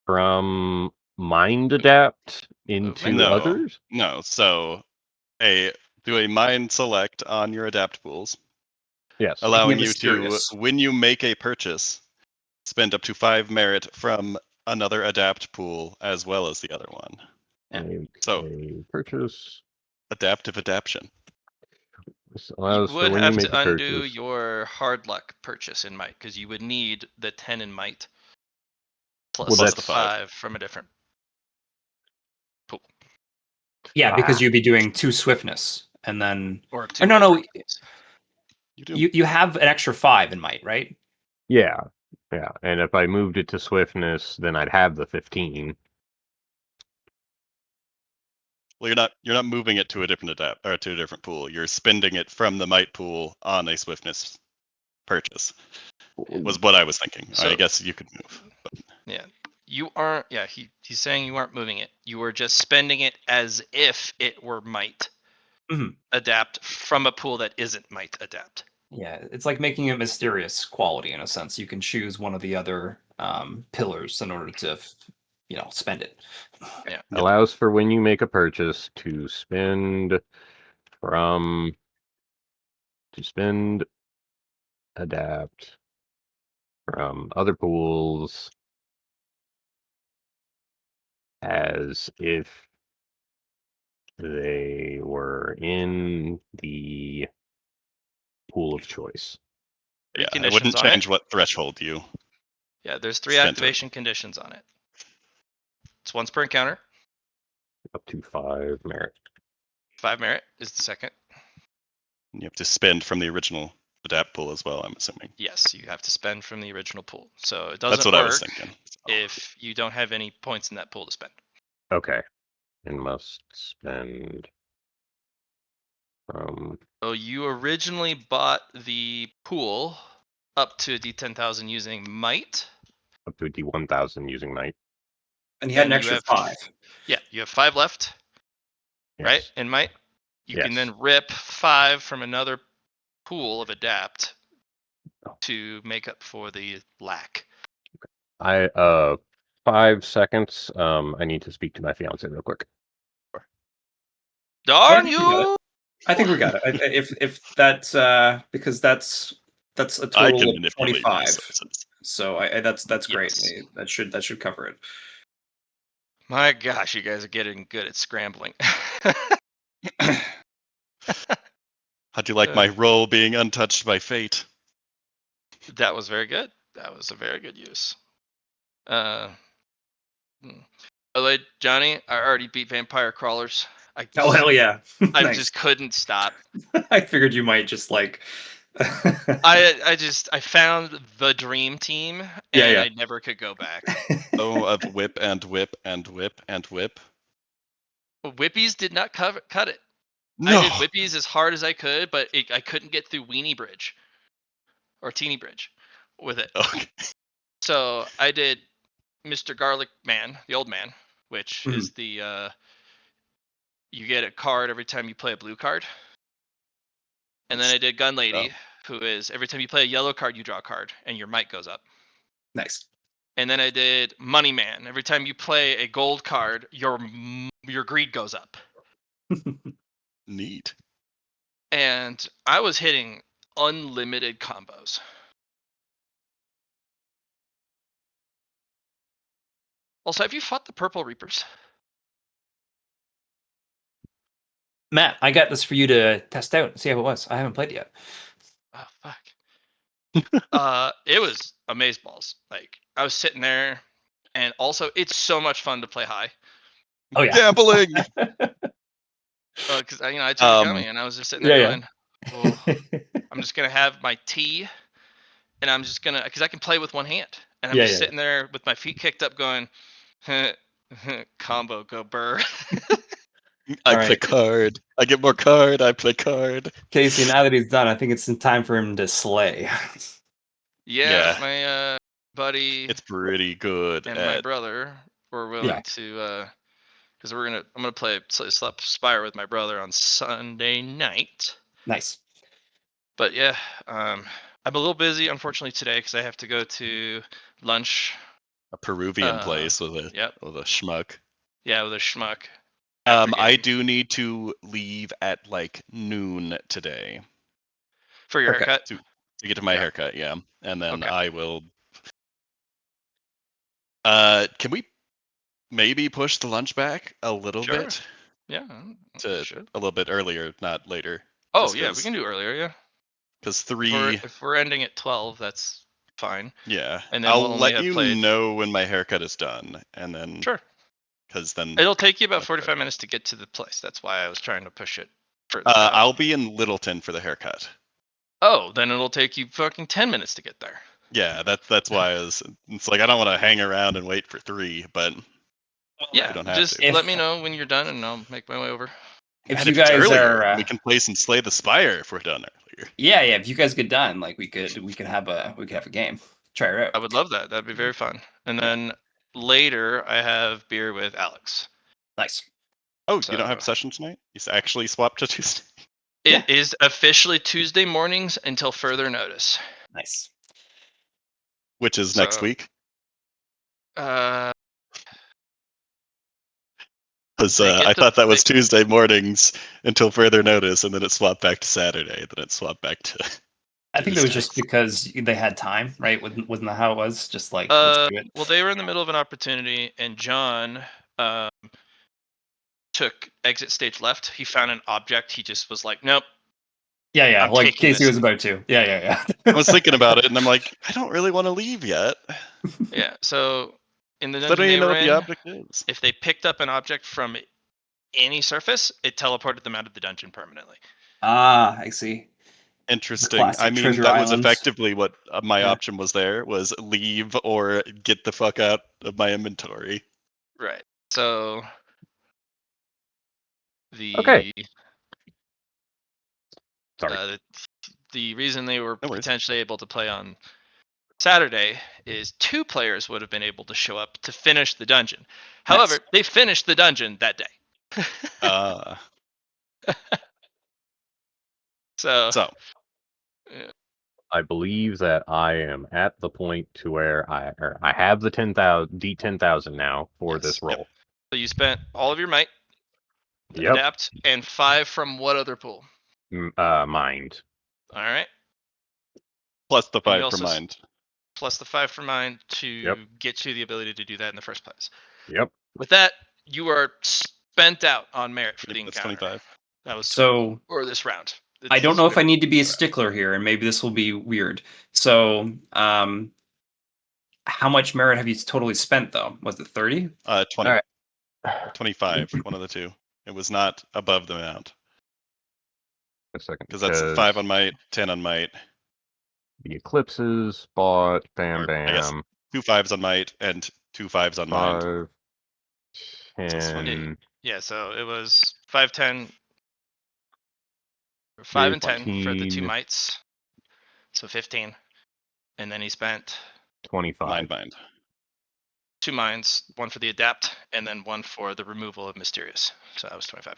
from mind adapt into Movement? No. others? No, so do a mind select on your adapt pools, Yes. allowing Be you to, mysterious. when you make a purchase, spend up to 5 merit from another adapt pool as well as the other one. Yeah. Make So- a purchase. Adaptive adaption. This You allows for would when you have make to a undo purchase. your hard luck purchase in might because you would need the 10 in might plus, Well, Plus that's the 5. 5 from a different pool. Yeah, because Ah. you'd be doing 2 swiftness and then Or two no, different pools. You do. you have an extra 5 in might, right? Yeah. Yeah. And if I moved it to swiftness, then I'd have the 15. Well, you're not moving it to a different adapt or to a different pool. You're spending it from the might pool on a swiftness purchase. Was what I was thinking. So- I guess you could move. But Yeah. You aren't, yeah, he's saying you aren't moving it. You were just spending it as if it were might Mhm. adapt from a pool that isn't might adapt. Yeah, it's like making a mysterious quality in a sense. You can choose one of the other pillars in order to, spend it. Yep. Allows for when you make a purchase to spend from adapt from other pools as if they were in the pool of choice. Three Yeah, I conditions wouldn't on change it. what threshold you. Yeah, there's 3 Spent it. activation conditions on it. It's once per encounter. Up to 5 merit. 5 merit is the second. You have to spend from the original adapt pool as well, I'm assuming. Yes, you have to spend from the original pool. So it That's doesn't what I was work thinking. So, if you don't have any points in that pool to spend. Okay. And must spend from So you originally bought the pool up to a D10,000 using might. up to a D1000 using might. And he had an And you extra have 5. Yeah, you have 5 left, right? Yes. In might. You can Yes. then rip 5 from another pool of adapt Oh. to make up for the lack. I 5 seconds. I need to speak to my fiance real quick. Darn we got you! I think we got it. If that's because that's a I total can of manipulate 25. resources. So that's great. Yes. That should cover it. My gosh, you guys are getting good at scrambling. How'd you like my role being untouched by fate? That was very good. That was a very good use. By the way, Johnny, I already beat Vampire Crawlers. Oh hell yeah! I Nice. just couldn't stop. I figured you might just like. I found the dream team, and Yeah. I never could go back. Oh, of whip and whip and whip and whip. Whippies did not cut it. No. I did Whippies as hard as I could, but I couldn't get through Weenie Bridge or Teeny Bridge with it. Okay. So I did Mr. Garlic Man, the old man, which Mhm. is the you get a card every time you play a blue card. And then I did Gun Lady, who is every time you play a yellow card, you draw a card, and your might goes up. Nice. And then I did Money Man. Every time you play a gold card, your greed goes up. Neat. And I was hitting unlimited combos. Also, have you fought the Purple Reapers? Matt, I got this for you to test out and see how it was. I haven't played it yet. Oh fuck. It was amazeballs. Like I was sitting there, and also it's so much fun to play high. Oh yeah. Gambling. Because I took it coming, and I was just sitting there going, "Oh, I'm just gonna have my tea, and I'm just gonna because I can play with one hand, and I'm just sitting there with my feet kicked up, going, combo go burr." I play card. I get more card. I play card. Casey, now that he's done, I think it's time for him to slay. Yeah, Yeah. my buddy It's pretty good. and my brother were willing to because I'm gonna play Spire with my brother on Sunday night. Nice. But yeah, I'm a little busy unfortunately today because I have to go to lunch. A Peruvian place with a schmuck. Yeah, with a schmuck. I do need to leave at like noon today for your haircut to get to my haircut. Yeah, and then I will. Can we maybe push the lunch back a little bit? Yeah, to a little bit earlier, not later. Oh yeah, we can do earlier. Yeah, because 3. If we're ending at 12, that's fine. Yeah, and then I'll let you know when my haircut is done, and then because then it'll take you about 45 minutes to get to the place. That's why I was trying to push it further. I'll be in Littleton for the haircut. Oh, then it'll take you fucking 10 minutes to get there. Yeah, that's why it's like I don't want to hang around and wait for 3, but yeah, you don't have just to. let me know when you're done, and I'll make my way over. If you guys earlier, we can place and slay the Spire if we're done earlier. Yeah, if you guys get done, like we could have a game. Try it out. I would love that. That'd be very fun. And then later, I have beer with Alex. Nice. Oh, you don't have session tonight? You actually swapped to Tuesday? It is officially Tuesday mornings until further notice. Nice. Which is next week? Because I thought that was Tuesday mornings until further notice, and then it swapped back to Saturday. Then it swapped back to. I think it was East just Texas. because they had time, right? Wasn't that how it was? Just like let's do it. Well, they were in the middle of an opportunity, and John took exit stage left. He found an object. He just was like, nope. Yeah, I'm like taking Casey this. was about to. Yeah. I was thinking about it, and I'm like, I don't really want to leave yet. Yeah. So in the I don't dungeon even they know were what the in, object is. if they picked up an object from any surface, it teleported them out of the dungeon permanently. Ah, I see. Interesting. I Classic mean, Treasure that was Island. effectively what my Yeah. option was there, was leave or get the fuck out of my inventory. Right. So the Okay. Sorry. the reason they were No worries. potentially able to play on Saturday is 2 players would have been able to show up to finish the dungeon. However, they finished the dungeon that day. So yeah. I believe that I am at the point to where I have the 10,000 D10,000 now for Yes. this roll. So you spent all of your might to Yep. adapt, and 5 from what other pool? Mind. All right. Plus the And you 5 for also mind. plus the 5 for mind to Yep. get you the ability to do that in the first place. Yep. With that, you are spent out on merit for the That's encounter. 25. That was So or this round. I don't know if I need to be a Right. stickler here, and maybe this will be weird. So, how much merit have you totally spent though? Was it 30? 20. All right. 25, one of the two. It was not above the amount. A second. Because that's 5 on might, 10 on might. The eclipses, bought, bam, Or, I guess bam. 2 5s on might and 2 5s on mind. 5, So 10, Yeah, so it was 5, 10, 5 and 10 for the 2 15, mites. So 15. And then he spent 25. Mind. 2 minds, 1 for the adapt, and then 1 for the removal of mysterious. So that was 25.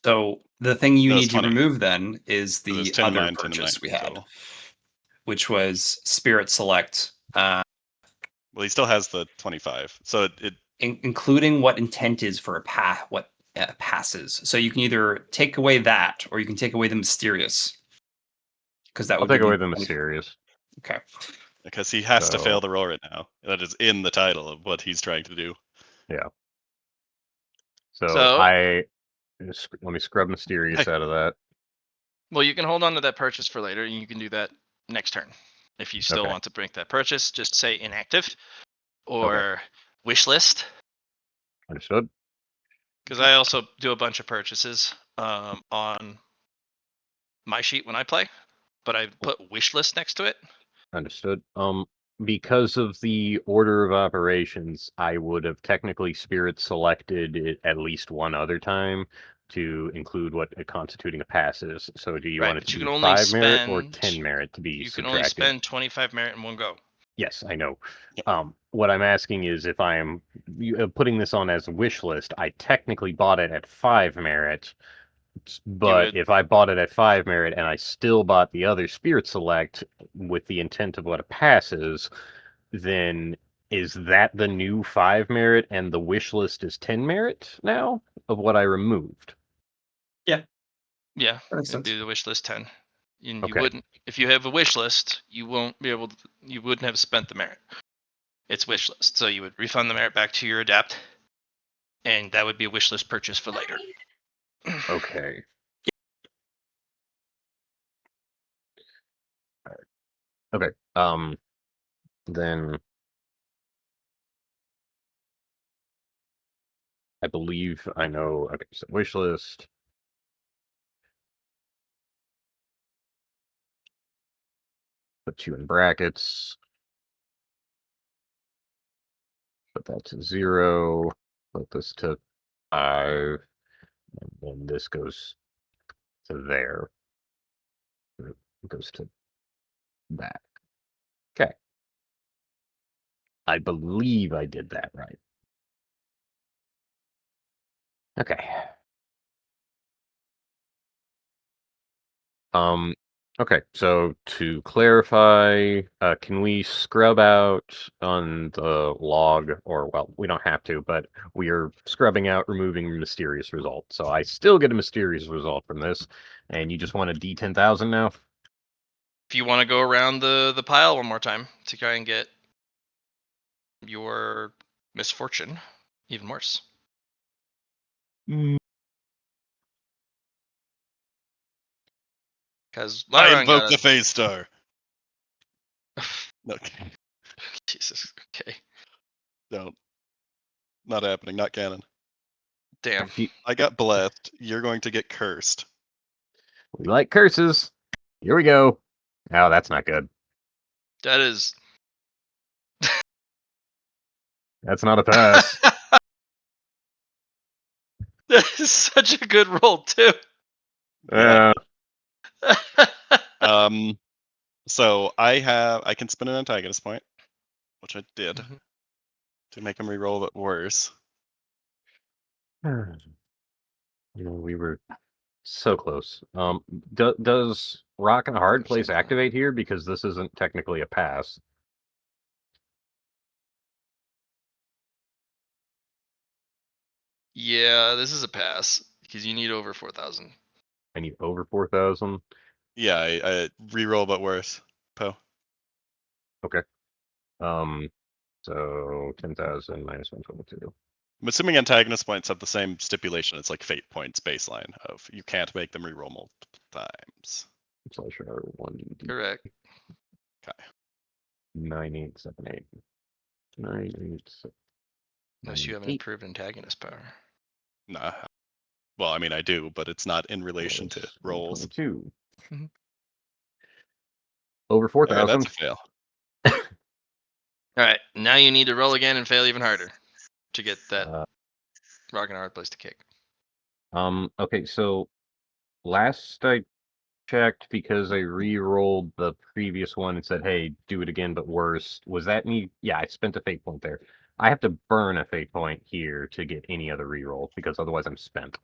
So the thing you That was need to 20. remove then is So there's the 10 in other mind, 10 in purchase mind we had, total. which was Spirit Select, Well, he still has the 25. So it including what intent is for what passes. So you can either take away that, or you can take away the mysterious, because that I'll would take give away you the 20. mysterious. Okay. because he has to So- fail the roll right now. That is in the title of what he's trying to do. Yeah. So So- let me scrub mysterious out of that. Well, you can hold on to that purchase for later, and you can do that next turn. If you still Okay. want to break that purchase, just say inactive or wish list. Understood. Because I also do a bunch of purchases on my sheet when I play, but I put wish list next to it. Understood. Because of the order of operations, I would have technically spirit selected it at least one other time to include what constituting a pass is. So do you Right, want it but to you be can only 5 merit or spend- 10 merit to be You can subtracted? only spend 25 merit in one go. Yes, I know. Yep. What I'm asking is if I'm putting this on as a wish list, I technically bought it at 5 merit, but would- if I bought it at 5 merit and I still bought the other Spirit Select with the intent of what a pass is, then is that the new 5 merit and the wish list is 10 merit now of what I removed? Yeah, That makes it'd sense. be the wish list 10. And you Okay. wouldn't, if you have a wish list, you won't be able to, you wouldn't have spent the merit. It's wish list. So you would refund the merit back to your adapt, and that would be a wish list purchase for later. Okay. Okay. Then I believe I know. Okay, so wish list. Put you in brackets. Put that to 0. Put this to 5. And then this goes to there. It goes to that. Okay. I believe I did that right. Okay. Okay, so to clarify, can we scrub out on the log, or, well, we don't have to, but we are scrubbing out removing mysterious result. So I still get a mysterious result from this, and you just want a D10,000 now? If you want to go around the pile one more time to try and get your misfortune even worse. Because I invoke the phase star. Okay, Jesus. Okay. don't. Not happening. Not canon. Damn. If you- I got blessed. You're going to get cursed. We like curses. Here we go. Oh, that's not good. That is. That's not a pass. That is such a good roll too. Yeah. So I can spin an antagonist point, which I did Mhm. to make him reroll but worse. We were so close. Does Rock and Hard Place activate here? Because this isn't technically a pass. Yeah, this is a pass because you need over 4,000. I need over 4,000. Yeah, I reroll but worse. Poe. Okay. So 10,000 minus 122. I'm assuming antagonist points have the same stipulation. It's like fate points baseline of you can't make them reroll multiple times. Slash R1. Correct. Okay. 9878. 9878. Unless you have an improved antagonist power. Nah. Well, I mean I do, but it's not in relation to rolls. 22. Mhm. Over All right, 4,000. that's a fail. All right, now you need to roll again and fail even harder to get that Uh, Rock and Hard Place to kick. Okay, so last I checked, because I re-rolled the previous one and said, hey, do it again, but worse. Was that me? Yeah, I spent a fate point there. I have to burn a fate point here to get any other re-roll, because otherwise I'm spent.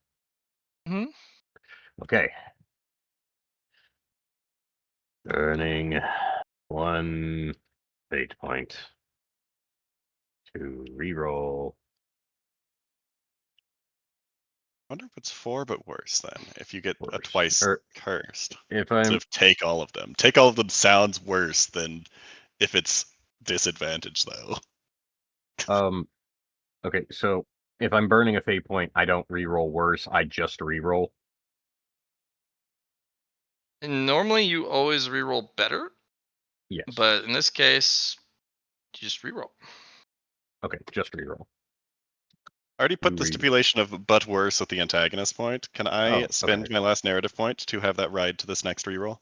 Mhm. Okay. Burning one fate point to re-roll. I wonder if it's 4 but worse then. If you get a Worse. twice Or cursed. if So I'm if take all of them. Take all of them sounds worse than if it's disadvantage though. okay, so if I'm burning a fate point, I don't re-roll worse, I just re-roll. And normally you always reroll better, Yes. but in this case, you just reroll. Okay, just re-roll. I already put the Read. stipulation of but worse at the antagonist point. Can I Oh, spend okay. my last narrative point to have that ride to this next reroll?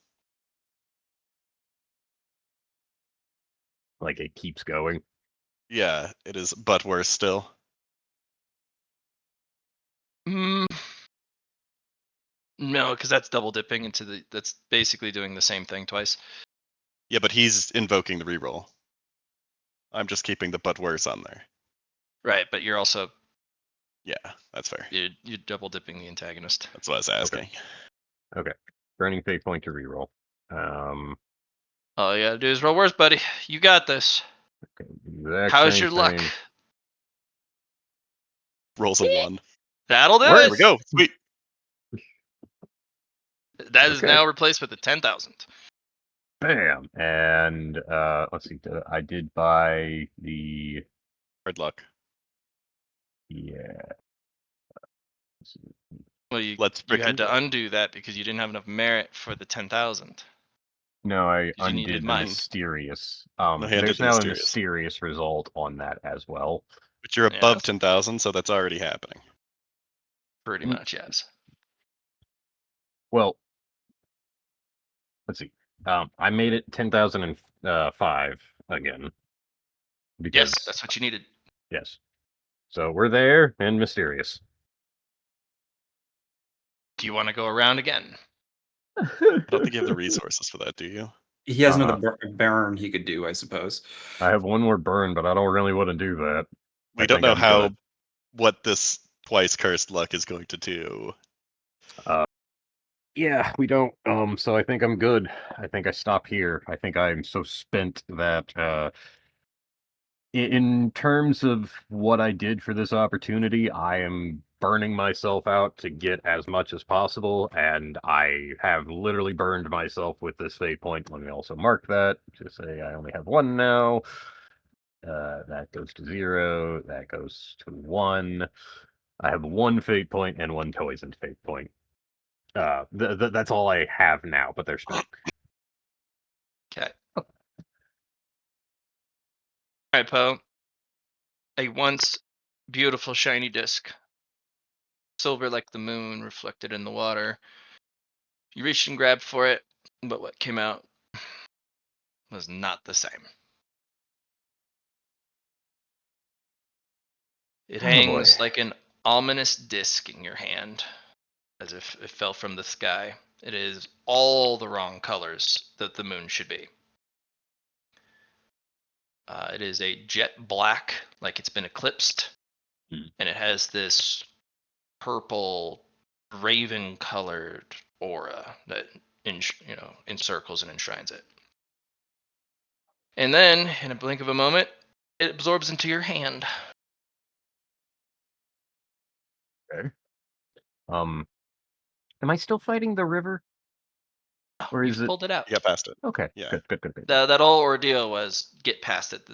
Like it keeps going. Yeah, it is but worse still. No, because that's double dipping into the. That's basically doing the same thing twice. Yeah, but he's invoking the reroll. I'm just keeping the but worse on there. Right, but you're also Yeah, that's fair. you're double dipping the antagonist. That's what I was asking. Okay. Burning fate point to reroll. All you gotta do is roll worse, buddy. You got this. Okay, exact How's same your luck? thing. Rolls a 1. That'll do Worse. There we it. go. Sweet. That is Okay. now replaced with the 10,000. Bam. And let's see. I did buy the Hard luck. yeah. Well, you Let's had frickin' to undo that because you didn't have enough merit for the 10,000. No, I You needed undid the mine. mysterious. I handed There's the now a mysterious. mysterious result on that as well. But you're Yeah. above 10,000, so that's already happening. Pretty much, yes. Well, let's see. I made it 10,005 again. Because Yes, that's what you needed. yes. So we're there and mysterious. Do you want to go around again? I don't think you have the resources for that, do you? He has another burn he could do, I suppose. I have one more burn, but I don't really want to do that. We don't know what this twice cursed luck is going to do. Yeah, we don't. So I think I'm good. I think I stop here. I think I'm so spent that in terms of what I did for this opportunity, I am burning myself out to get as much as possible, and I have literally burned myself with this fate point. Let me also mark that to say I only have one now. That goes to 0. That goes to 1. I have one fate point and one poisoned fate point. That's all I have now, but they're spent. Okay. All right, Poe. A once beautiful shiny disc, silver like the moon reflected in the water. You reached and grabbed for it, but what came out was not the same. It Oh boy. hangs like an ominous disc in your hand, as if it fell from the sky. It is all the wrong colors that the moon should be. It is a jet black, like it's been eclipsed, and it has this purple, raven-colored aura that encircles and enshrines it. And then, in a blink of a moment, it absorbs into your hand. Okay. Am I still fighting the river? Or is You've it? pulled it out. You got past it. Okay. Yeah. Good. That whole ordeal was get past it.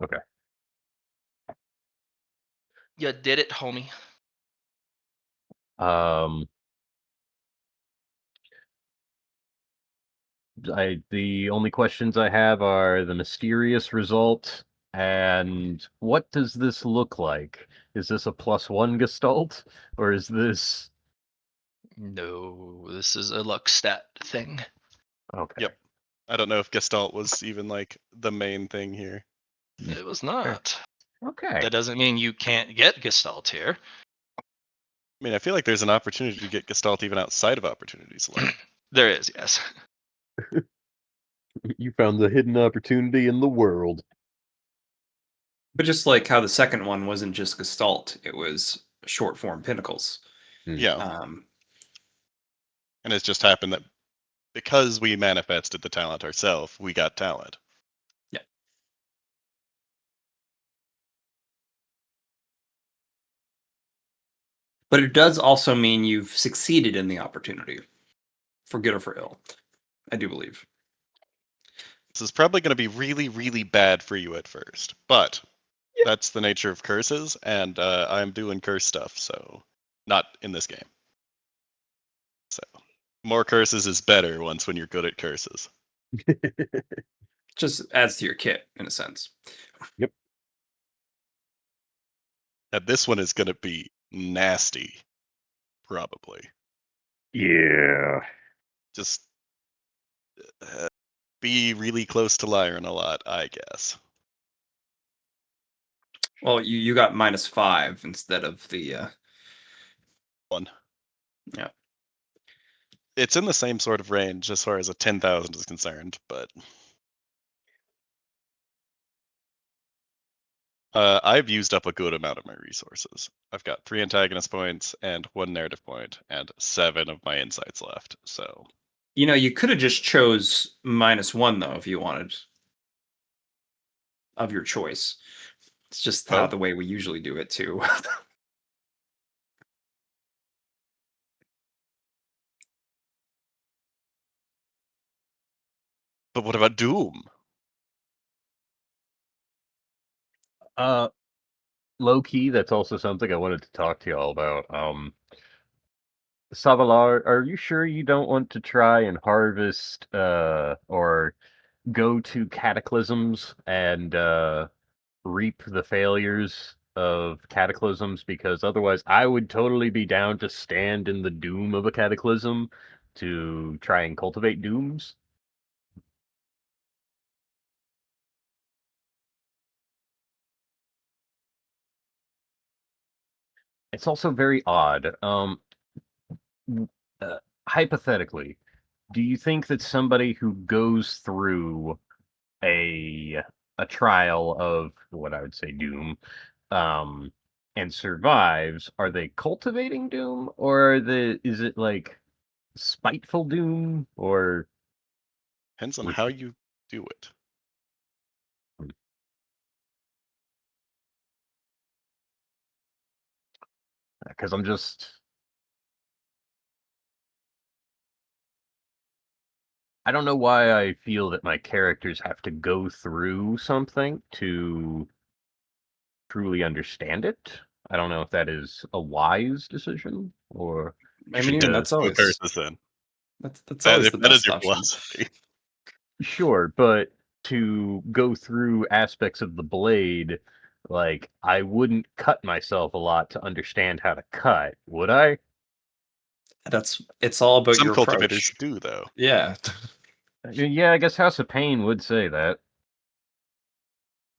Okay. You did it, homie. The only questions I have are the mysterious result and what does this look like? Is this a +1 gestalt or is this No, this is a luck stat thing. okay? Yep. I don't know if Gestalt was even like the main thing here. It was not. Okay. That doesn't mean you can't get Gestalt here. I mean, I feel like there's an opportunity to get Gestalt even outside of opportunities alone. There is, yes. You found the hidden opportunity in the world. But just like how the second one wasn't just Gestalt, it was short form pinnacles. Yeah. Um, And it's just happened that because we manifested the talent ourselves, we got talent. Yeah. But it does also mean you've succeeded in the opportunity, for good or for ill. I do believe. This is probably going to be really, really bad for you at first, but that's the nature of curses, and I'm doing curse stuff, so not in this game. So more curses is better once when you're good at curses. Just adds to your kit in a sense. Yep. And this one is going to be nasty, probably. Yeah. Just be really close to Lyran a lot, I guess. Well, you got -5 instead of the 1. Yeah. It's in the same sort of range as far as a 10,000 is concerned, but I've used up a good amount of my resources. I've got 3 antagonist points and 1 narrative point and 7 of my insights left. So You could have just chose -1 though if you wanted, of your choice. It's just how Oh. the way we usually do it too. But what about Doom? Low key, that's also something I wanted to talk to y'all about. Savalar, are you sure you don't want to try and harvest or go to cataclysms and reap the failures of cataclysms? Because otherwise I would totally be down to stand in the doom of a cataclysm to try and cultivate dooms. It's also very odd. Hypothetically, do you think that somebody who goes through a trial of what I would say doom, and survives, are they cultivating doom, or is it like spiteful doom or Depends on Which- how you do it. because I'm just I don't know why I feel that my characters have to go through something to truly understand it. I don't know if that is a wise decision or I mean, Should that's put always curses in. that's That, always if the that is best your option. philosophy. sure, but to go through aspects of the blade, like I wouldn't cut myself a lot to understand how to cut, would I? It's all about Some your cultivators approach. do, though. Yeah. Yeah, I guess House of Pain would say that.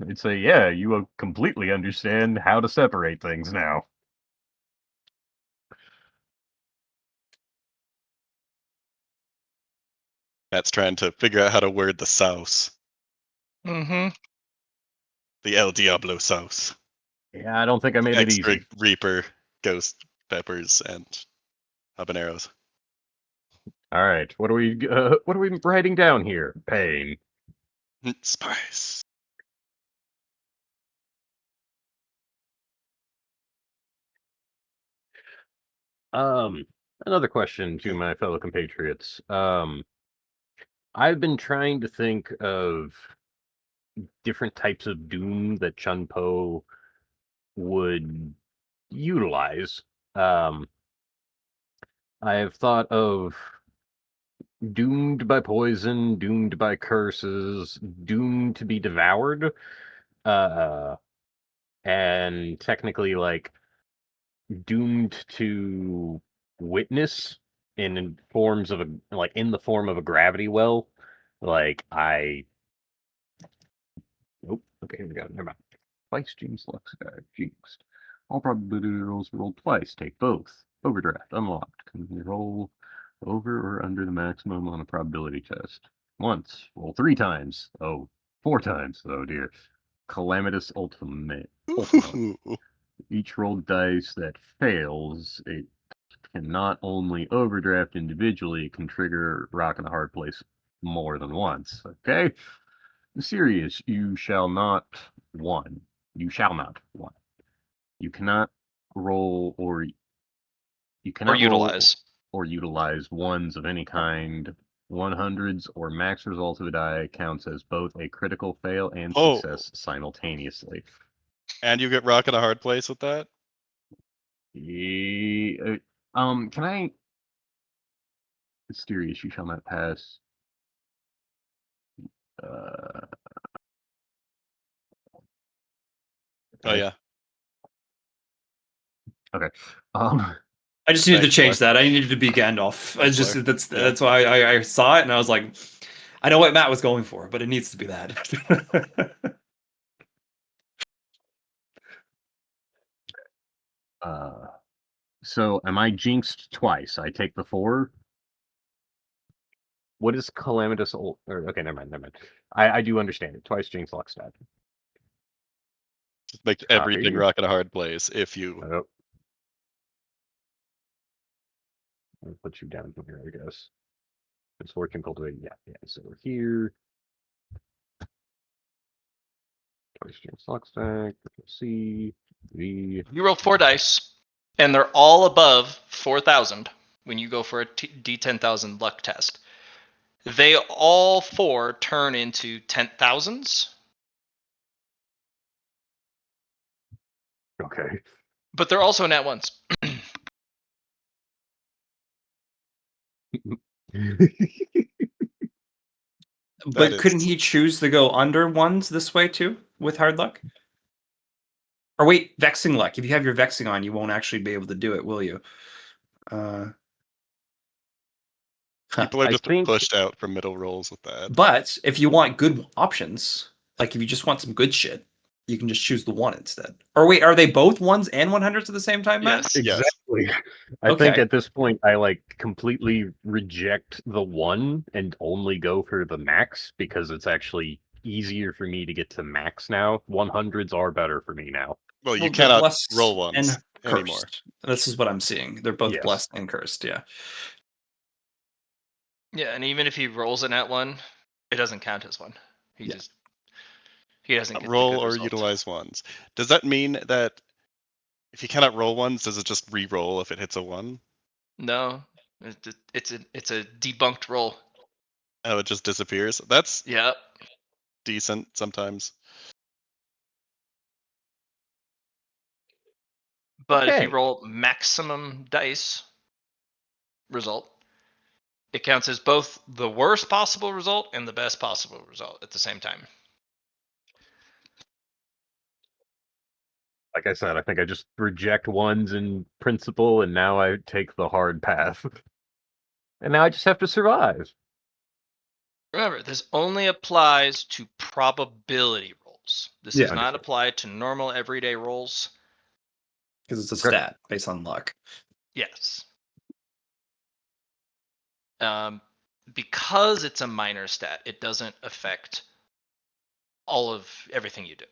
It'd say, yeah, you completely understand how to separate things now. Matt's trying to figure out how to word the sauce. Mm-hmm. The El Diablo sauce. Yeah, I don't think I made it Extra easy. Reaper, Ghost Peppers, and habaneros. All right, what are we writing down here? Pain. Spice. Another question to my fellow compatriots. I've been trying to think of different types of doom that Chun-Po would utilize. I have thought of doomed by poison, doomed by curses, doomed to be devoured, uh, and technically like doomed to witness in forms of in the form of a gravity well. Like I Nope. Okay, here we go. Never mind. Twice Jinx Lux guy. Jinxed. All probability rolls rolled twice. Take both. Overdraft unlocked. Can you roll over or under the maximum on a probability test? Once. Roll 3 times. Oh, 4 times. Oh dear. Calamitous Ultima. Ooh. Each rolled dice that fails, it can not only overdraft individually, it can trigger Rock in a Hard Place more than once. Okay? Serious, you shall not one. You shall not one. You cannot roll or you cannot roll utilize. or utilize ones of any kind. 100s or max result of a die counts as both a critical fail and Oh. success simultaneously. And you get rock in a hard place with that? Can I? Mysterious, you shall not pass. Uh, Oh yeah. okay. I just needed to Thanks, change Blair. that. I needed to be Gandalf. I Thanks, just Blair. that's Yeah. that's why I saw it and I was like, I know what Matt was going for, but it needs to be that. So am I jinxed twice? I take the 4. What is calamitous or okay, never mind. I do understand it. Twice jinx Lockstad. Just make everything Copy. rock in a hard place if you. Oh. I'll put you down here, I guess. It's working cultivate. Yeah. So we're here. Twice jinx Lockstad. C V. You roll 4 dice, and they're all above 4,000 when you go for a D10,000 luck test. They all 4 turn into 10,000s, Okay. but they're also net ones. But is- couldn't he choose to go under ones this way too with hard luck? Or wait, vexing luck. If you have your vexing on, you won't actually be able to do it, will you? People are I just think- pushed out from middle rolls with that. But if you want good options, like if you just want some good shit, you can just choose the 1 instead. Or wait, are they both 1s and 100s at the same time, Matt? Yes. Yes. Exactly. I think Okay. at this point I like completely reject the 1 and only go for the max because it's actually easier for me to get to max now. 100s are better for me now. Well, you Well, they're cannot blessed roll ones and anymore. cursed. This is what I'm seeing. They're both Yes. blessed and cursed, yeah. Yeah, and even if he rolls a nat 1, it doesn't count as one. He Yeah. just he doesn't get the Roll good or result. utilize ones. Does that mean that if you cannot roll ones, does it just re-roll if it hits a 1? No, it's a debunked roll. Oh, it just disappears? That's Yep. decent sometimes. But if you Okay. roll maximum dice result, it counts as both the worst possible result and the best possible result at the same time. Like I said, I think I just reject ones in principle, and now I take the hard path. And now I just have to survive. Remember, this only applies to probability rolls. This Yeah, does not understood. apply to normal everyday rolls. Because it's a Okay. stat based on luck. Yes. Because it's a minor stat, it doesn't affect all of everything you do.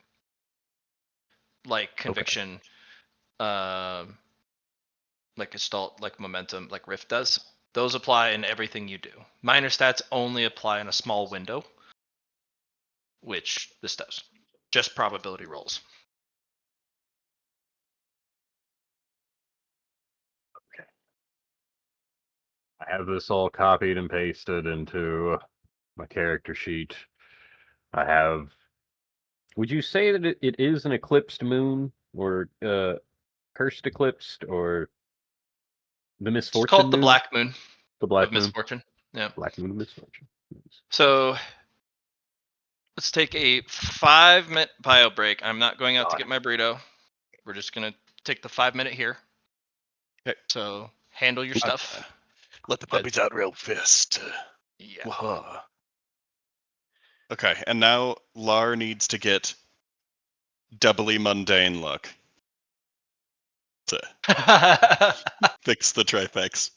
Like conviction, like gestalt, like momentum, like Rift does. Those apply in everything you do. Minor stats only apply in a small window, which this does. Just probability rolls. I have this all copied and pasted into my character sheet. I have. Would you say that it is an eclipsed moon, or cursed eclipsed, or the Just call misfortune it the moon? Black Moon The black of moon. Misfortune. Yeah. Black moon of misfortune. Nice. So let's take a 5-minute bio break. I'm not going out to God. get my burrito. We're just gonna take the 5-minute here. Okay. So handle your stuff. Let the But- puppies out real fast. Yeah. Whoa. Okay, and now Lar needs to get doubly mundane luck to fix the trifex.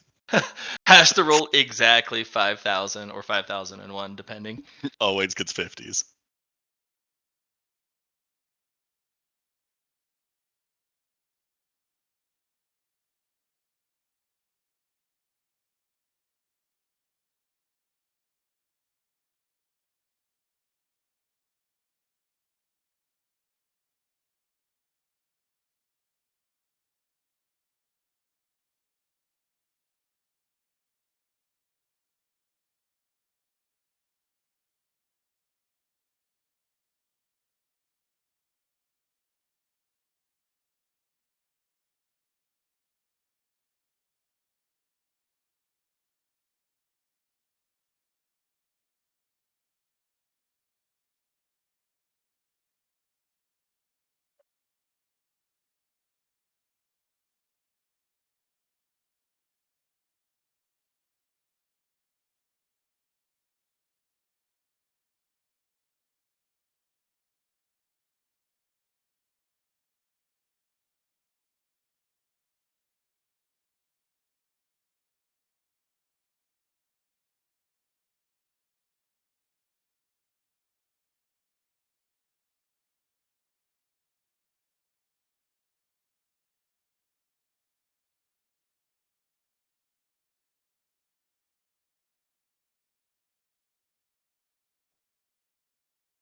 Has to roll exactly 5,000 or 5,001, depending. Always gets 50s.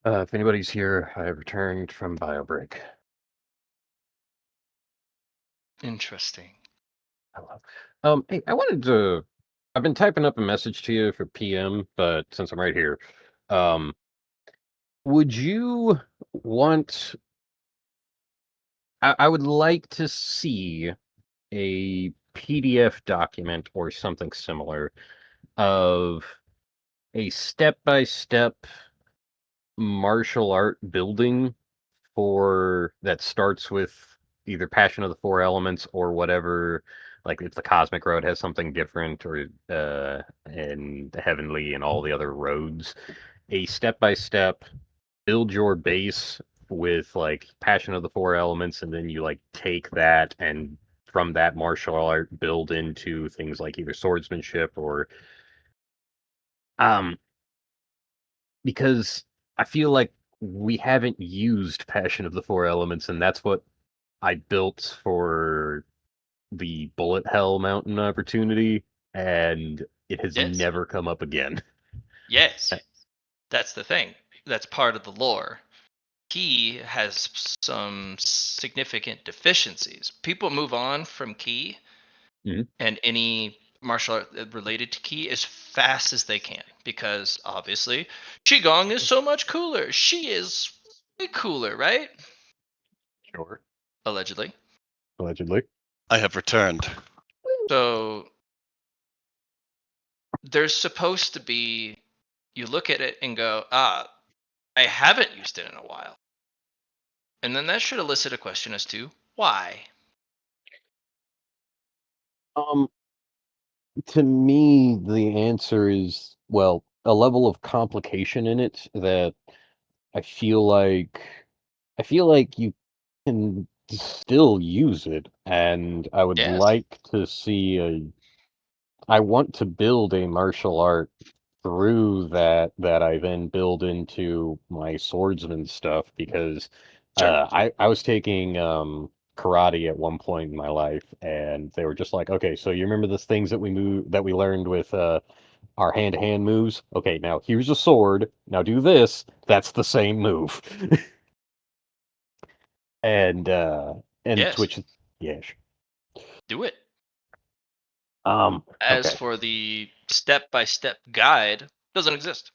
If anybody's here, I have returned from bio break. Interesting. Hello. Hey, I wanted to. I've been typing up a message to you for PM, but since I'm right here, would you want? I would like to see a PDF document or something similar of a step-by-step martial art building for that starts with either Passion of the Four Elements or whatever. Like if the Cosmic Road has something different, or and the Heavenly and all the other roads, a step-by-step build your base with like Passion of the Four Elements, and then you like take that and from that martial art build into things like either swordsmanship or because I feel like we haven't used Passion of the Four Elements, and that's what I built for the Bullet Hell Mountain opportunity, and It has Yes. never come up again. Yes. That's the thing. That's part of the lore. Ki has some significant deficiencies. People move on from Ki Mhm. and any martial art related to Ki as fast as they can because obviously Qigong is so much cooler. She is way cooler, right? Sure. Allegedly. Allegedly. I have returned. So there's supposed to be, you look at it and go, I haven't used it in a while. And then that should elicit a question as to why. Um, to me, the answer is, well, a level of complication in it that I feel like you can still use it, and I would Yes. like to see I want to build a martial art through that I then build into my swordsman stuff because Sure. I was taking karate at one point in my life, and they were just like, okay, so you remember the things that we learned with our hand-to-hand moves? Okay, now here's a sword. Now do this. That's the same move. and Yes. Twitch, yeah. Do it. Okay. As for the step-by-step guide, doesn't exist.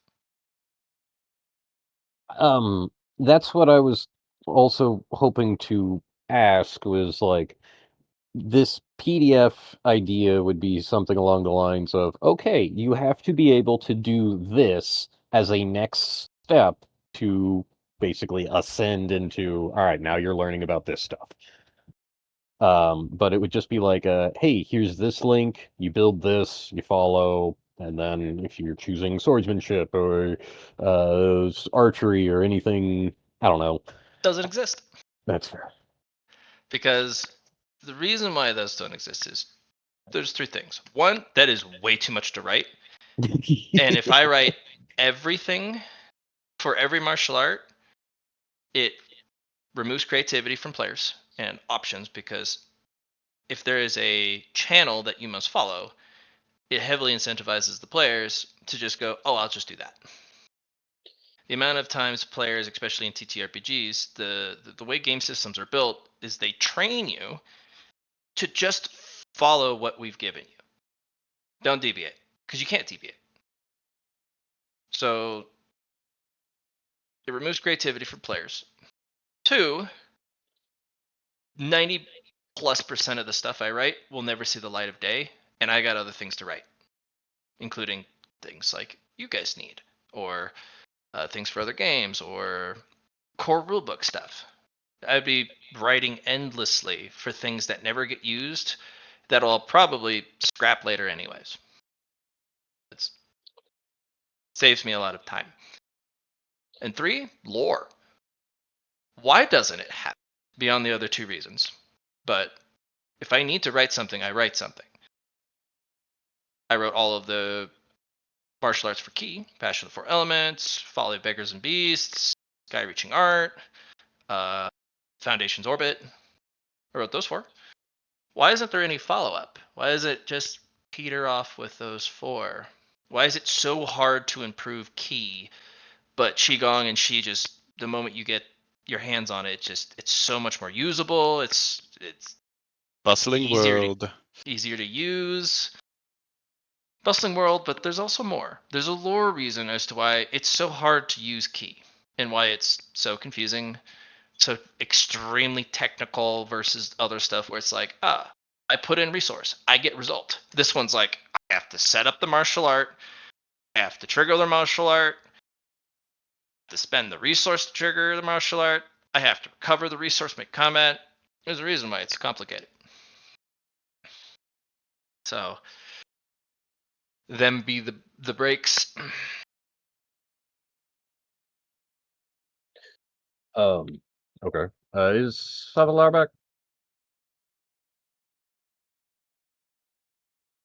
That's what I was also hoping to ask was like this PDF idea would be something along the lines of, okay, you have to be able to do this as a next step to basically ascend into, all right, now you're learning about this stuff. But it would just be like, hey, here's this link, you build this, you follow, and then if you're choosing swordsmanship or archery or anything, I don't know. Doesn't exist. That's fair. Because the reason why those don't exist is there's three things. One, that is way too much to write. And if I write everything for every martial art, it removes creativity from players and options because if there is a channel that you must follow, it heavily incentivizes the players to just go, oh, I'll just do that. The amount of times players, especially in TTRPGs, the way game systems are built is they train you to just follow what we've given you. Don't deviate, because you can't deviate. So it removes creativity from players. Two, 90+% of the stuff I write will never see the light of day, and I got other things to write, including things like you guys need, or things for other games, or core rulebook stuff. I'd be writing endlessly for things that never get used that I'll probably scrap later anyways. It saves me a lot of time. And three, lore. Why doesn't it happen? Beyond the other two reasons. But if I need to write something, I write something. I wrote all of the martial arts for Ki, Passion of the Four Elements, Folly of Beggars and Beasts, Sky Reaching Art, Foundation's Orbit. I wrote those four. Why isn't there any follow-up? Why is it just peter off with those four? Why is it so hard to improve Ki, but Qigong and Shi just, the moment you get your hands on it, it's so much more usable. It's Bustling easier world. easier to use. Bustling world, but there's also more. There's a lore reason as to why it's so hard to use Ki and why it's so confusing, so extremely technical versus other stuff where it's like, I put in resource, I get result. This one's like, I have to set up the martial art, I have to trigger the martial art, I have to spend the resource to trigger the martial art, I have to recover the resource, make comment. There's a reason why it's complicated. So, them be the breaks. Okay. Is Savalar back?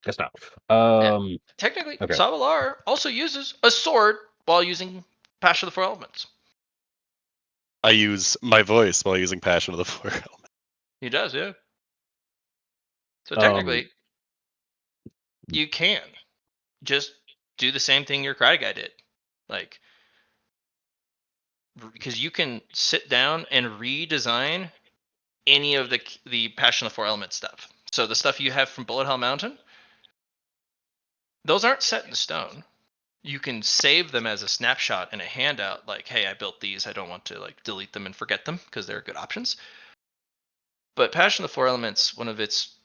Guess not. Technically, Okay. Savalar also uses a sword while using Passion of the Four Elements. I use my voice while using Passion of the Four Elements. He does, yeah. So technically, you can. just do the same thing your karate guy did. Like, because you can sit down and redesign any of the Passion of the Four Elements stuff. So the stuff you have from Bullet Hell Mountain, those aren't set in stone. You can save them as a snapshot in a handout, like, hey, I built these, I don't want to like delete them and forget them, because they're good options. But Passion of the Four Elements, one of its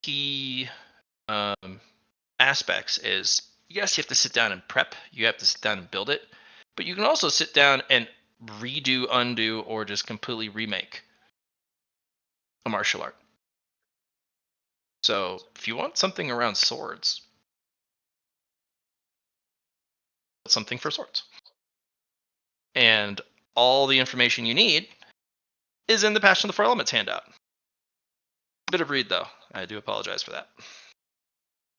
key aspects is, yes, you have to sit down and prep, you have to sit down and build it, but you can also sit down and redo, undo, or just completely remake a martial art. So if you want something around swords, something for swords. And all the information you need is in the Passion of the Four Elements handout. Bit of read though. I do apologize for that.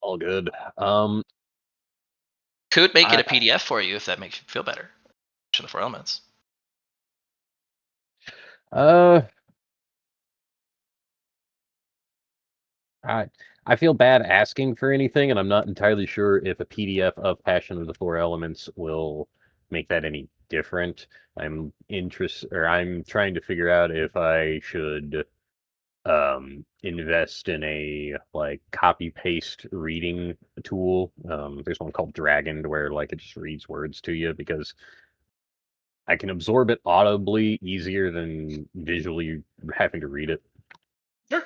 All good. Could make it a I- PDF for you if that makes you feel better. Passion of the Four Elements. I feel bad asking for anything, and I'm not entirely sure if a PDF of Passion of the Four Elements will make that any different. I'm trying to figure out if I should invest in a like copy paste reading tool. There's one called Dragon where like it just reads words to you, because I can absorb it audibly easier than visually having to read it. Sure.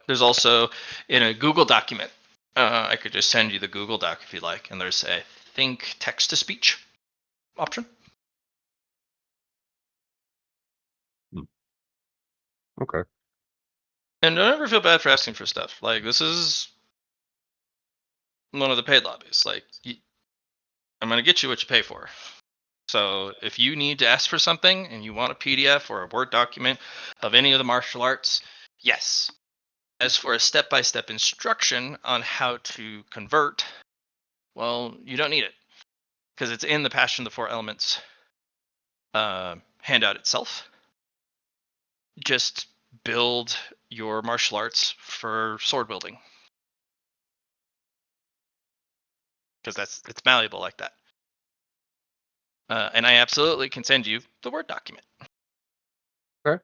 There's also in a Google document. I could just send you the Google Doc if you like, and there's a think text to speech option. Okay. And don't ever feel bad for asking for stuff. Like, this is one of the paid lobbies. Like, I'm going to get you what you pay for. So if you need to ask for something and you want a PDF or a Word document of any of the martial arts, yes. As for a step-by-step instruction on how to convert, well, you don't need it, because it's in the Passion of the Four Elements handout itself. Just build your martial arts for sword wielding, because it's malleable like that. And I absolutely can send you the Word document. Okay.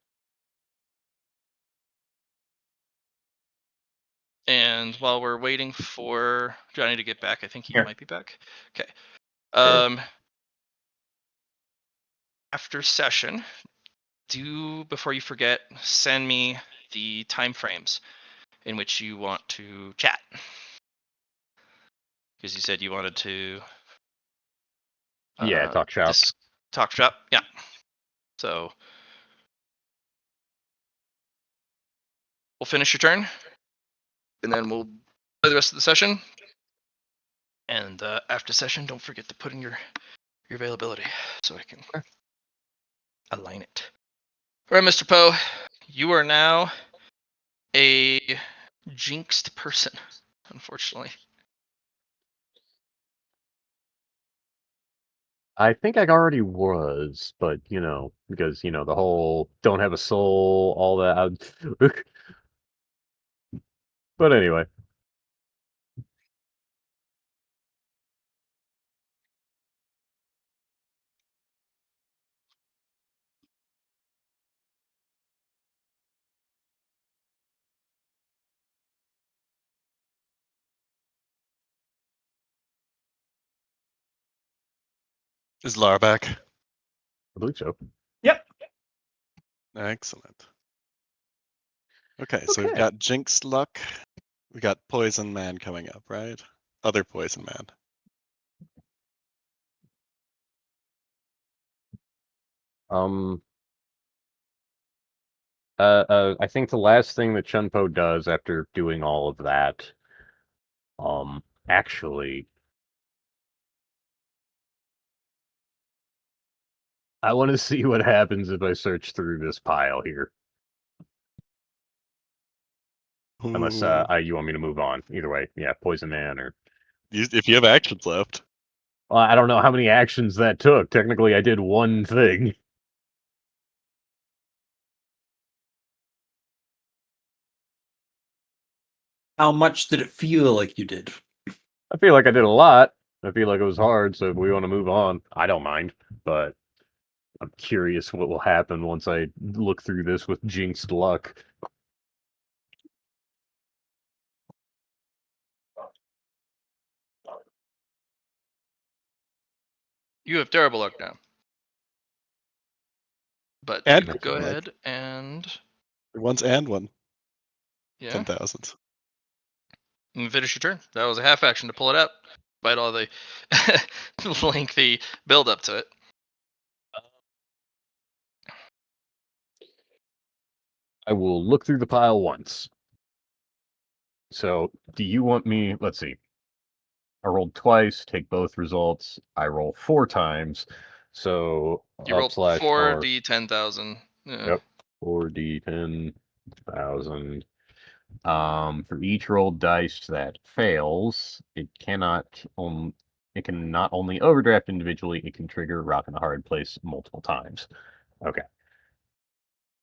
And while we're waiting for Johnny to get back, I think he Here. might be back. Okay. Sure. After session, before you forget, send me the time frames in which you want to chat. Because you said you wanted to Yeah, talk shop. Talk shop, yeah. So we'll finish your turn, and then we'll play the rest of the session. And after session, don't forget to put in your availability so I can align it. All right, Mr. Poe, you are now a jinxed person, unfortunately. I think I already was, but because the whole don't have a soul, all that. But anyway, Is Lara back? I believe so. Yep. Excellent. Okay, so we've Okay. got Jinx Luck. We got Poison Man coming up, right? Other Poison Man. I think the last thing that Chunpo does after doing all of that, actually, I want to see what happens if I search through this pile here. Unless Ooh. you want me to move on. Either way, yeah, Poison Man or. If you have actions left. Well, I don't know how many actions that took. Technically, I did one thing. How much did it feel like you did? I feel like I did a lot. I feel like it was hard, so if we want to move on, I don't mind. But I'm curious what will happen once I look through this with jinxed luck. You have terrible luck now. But And you good go luck. ahead and Once and one. yeah, 10,000. and finish your turn. That was a half action to pull it out, despite all the lengthy build up to it. I will look through the pile once. So, do you want me? Let's see. I rolled twice, take both results. I roll 4 times. So, You up rolled slash R. 4d10,000. Yeah. Yep. 4d10,000. For each rolled dice that fails, it cannot it can not only overdraft individually, it can trigger rock in a hard place multiple times. Okay.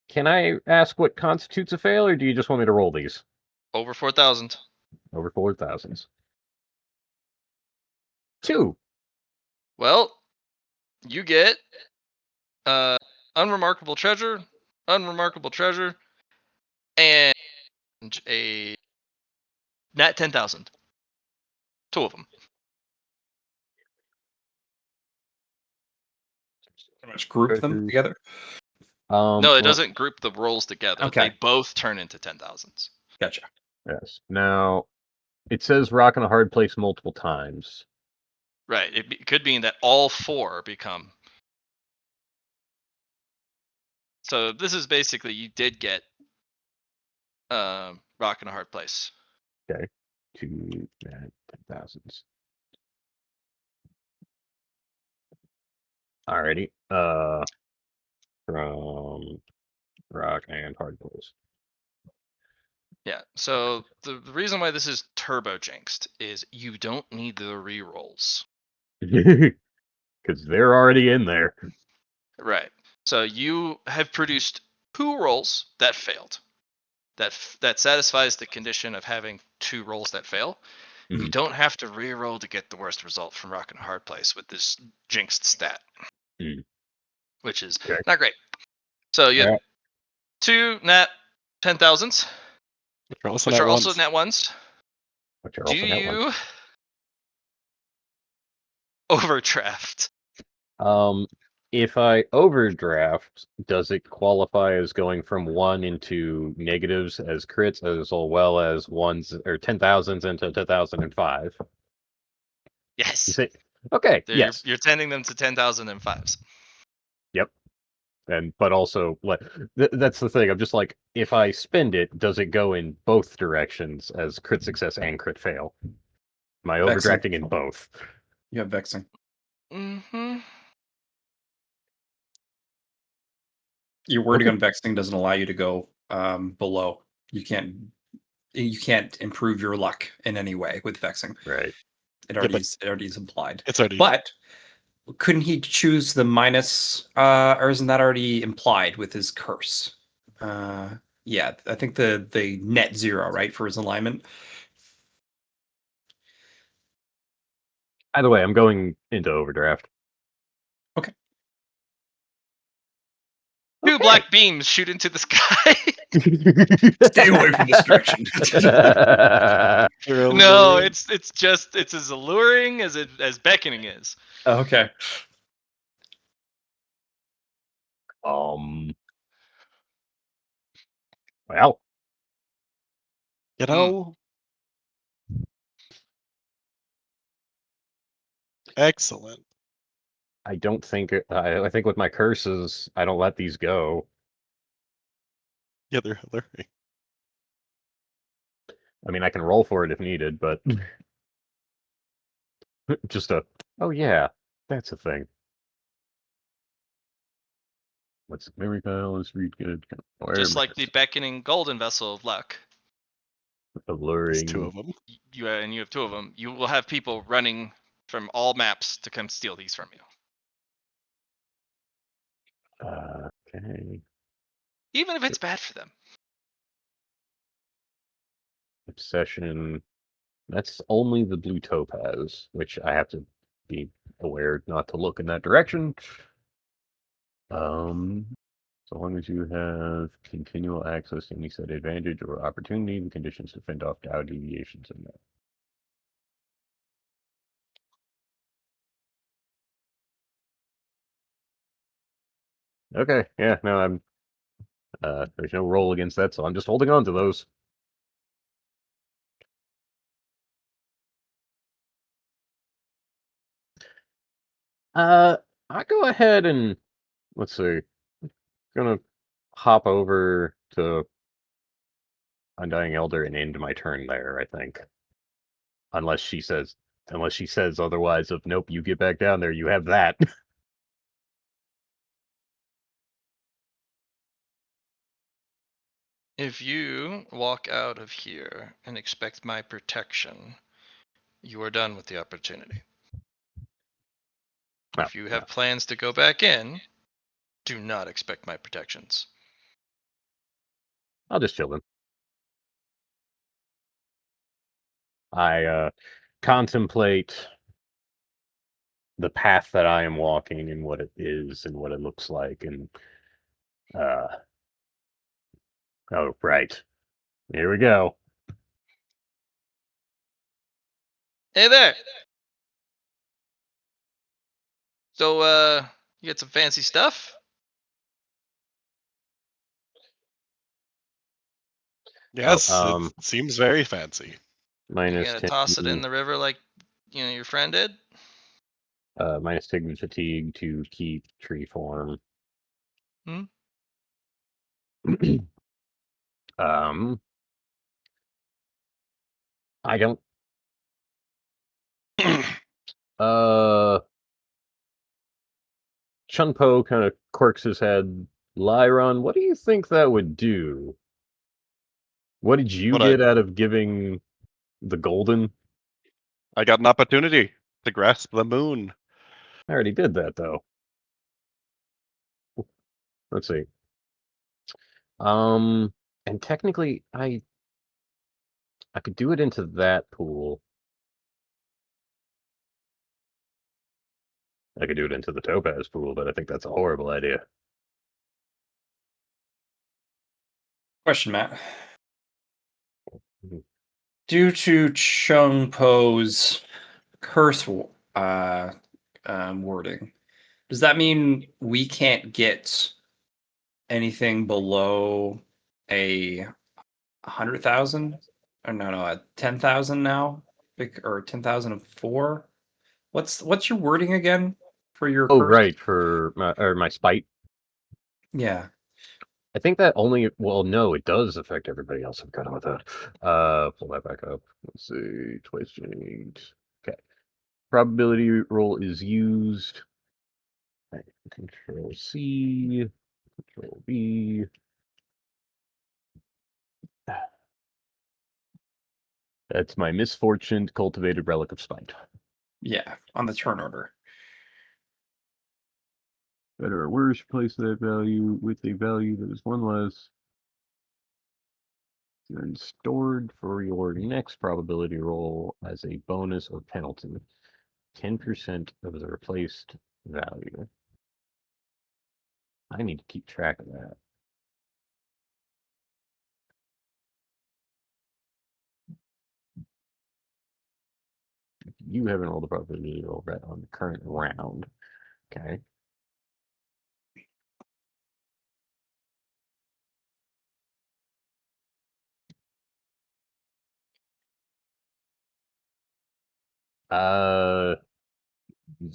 Can I ask what constitutes a fail, or do you just want me to roll these? Over 4,000. Over 4,000s. 2. Well, you get unremarkable treasure, and a nat 10,000. 2 of them. Pretty much group them Treasures. together. No, it Well, doesn't group the rolls together. Okay. They both turn into 10,000s. Gotcha. yes. Now, it says rock in a hard place multiple times. Right. It could mean that all 4 become. So this is basically you did get rock in a hard place. Okay. 2 at 10,000s. Alrighty. From rock and hard place. Yeah. So the reason why this is turbo jinxed is you don't need the rerolls. Because they're already in there. Right. So you have produced 2 rolls that failed. That satisfies the condition of having 2 rolls that fail. You Mhm. don't have to re-roll to get the worst result from rock and hard place with this jinxed stat, which is Okay. not great. So you have Yeah. 2 nat 10,000s, Which are also which nat are also ones. nat ones. Which are Do also net ones. you overdraft? If I overdraft, does it qualify as going from 1 into negatives as crits, as well as 1s or 10,000s into 2005? You Yes. say, okay, yes, You're tending them to 10,005s. yep. But also, that's the thing. I'm just like, if I spend it, does it go in both directions as crit success and crit fail? Am I Vexing. overdrafting in both? You have vexing. Mm-hmm. Your wording Okay. on vexing doesn't allow you to go below. You can't improve your luck in any way with vexing. Right. It Yeah, already but is, it already is implied. it's already. But couldn't he choose the minus, or isn't that already implied with his curse? Yeah, I think the net 0, right, for his alignment. Either way, I'm going into overdraft. Okay. 2 black beams shoot into the sky. Stay away from this direction. No, it's as alluring as beckoning is. Okay. Well, You know. Excellent. I don't think I think with my curses, I don't let these go. Yeah, they're alluring. I mean, I can roll for it if needed, but just oh yeah, that's a thing. What's memory pile is read good. Just like the beckoning golden vessel of luck. There's 2 alluring. of them. You have 2 of them. You will have people running from all maps to come steal these from you. Okay. Even if it's bad for them. Obsession. That's only the blue topaz, which I have to be aware not to look in that direction. So long as you have continual access to any set advantage or opportunity, the conditions to fend off Dow deviations in that. Okay, yeah, no, I'm there's no roll against that, so I'm just holding on to those. I go ahead and let's see. Gonna hop over to Undying Elder and end my turn there, I think. Unless she says otherwise of nope, you get back down there, you have that. If you walk out of here and expect my protection, you are done with the opportunity. Oh, If you have plans to go back in, do not expect my protections. I'll just chill then. I contemplate the path that I am walking and what it is and what it looks like, and oh right, here we go. Hey there. So, you get some fancy stuff? Yes, Oh, it seems very fancy. You minus gonna 10, toss it in the river like your friend did? minus 10 fatigue to keep tree form. Hmm? I don't. Chunpo kind of quirks his head. Lyron, what do you think that would do? What did you get out of giving the golden? I got an opportunity to grasp the moon. I already did that though. Let's see. And technically, I could do it into that pool. I could do it into the topaz pool, but I think that's a horrible idea. Question, Matt. Mhm. Due to Chung Po's curse wording, does that mean we can't get anything below a 100,000? Or no, 10,000 now, or 10,004? What's your wording again for your Oh, curse? right, for my spite. Yeah. I think that only, well, no, it does affect everybody else. I'm kind of with that. Pull that back up. Let's see, twice change. Okay. Probability roll is used. Right, Control C, Control B. That's my misfortune cultivated relic of spite. Yeah, on the turn order. Better or worse, place that value with a value that is one less. Then stored for your next probability roll as a bonus or penalty. 10% of the replaced value. I need to keep track of that. You haven't rolled a probability roll right on the current round. Okay.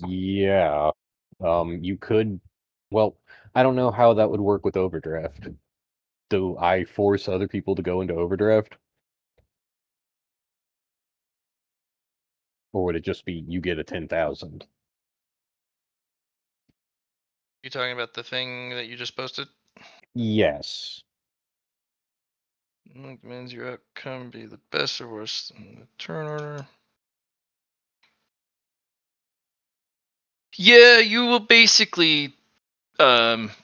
Yeah. You could. Well, I don't know how that would work with overdraft. Do I force other people to go into overdraft? Or would it just be you get a 10,000? You talking about the thing that you just posted? Yes. Means your outcome be the best or worst in the turn order. Yeah, you will basically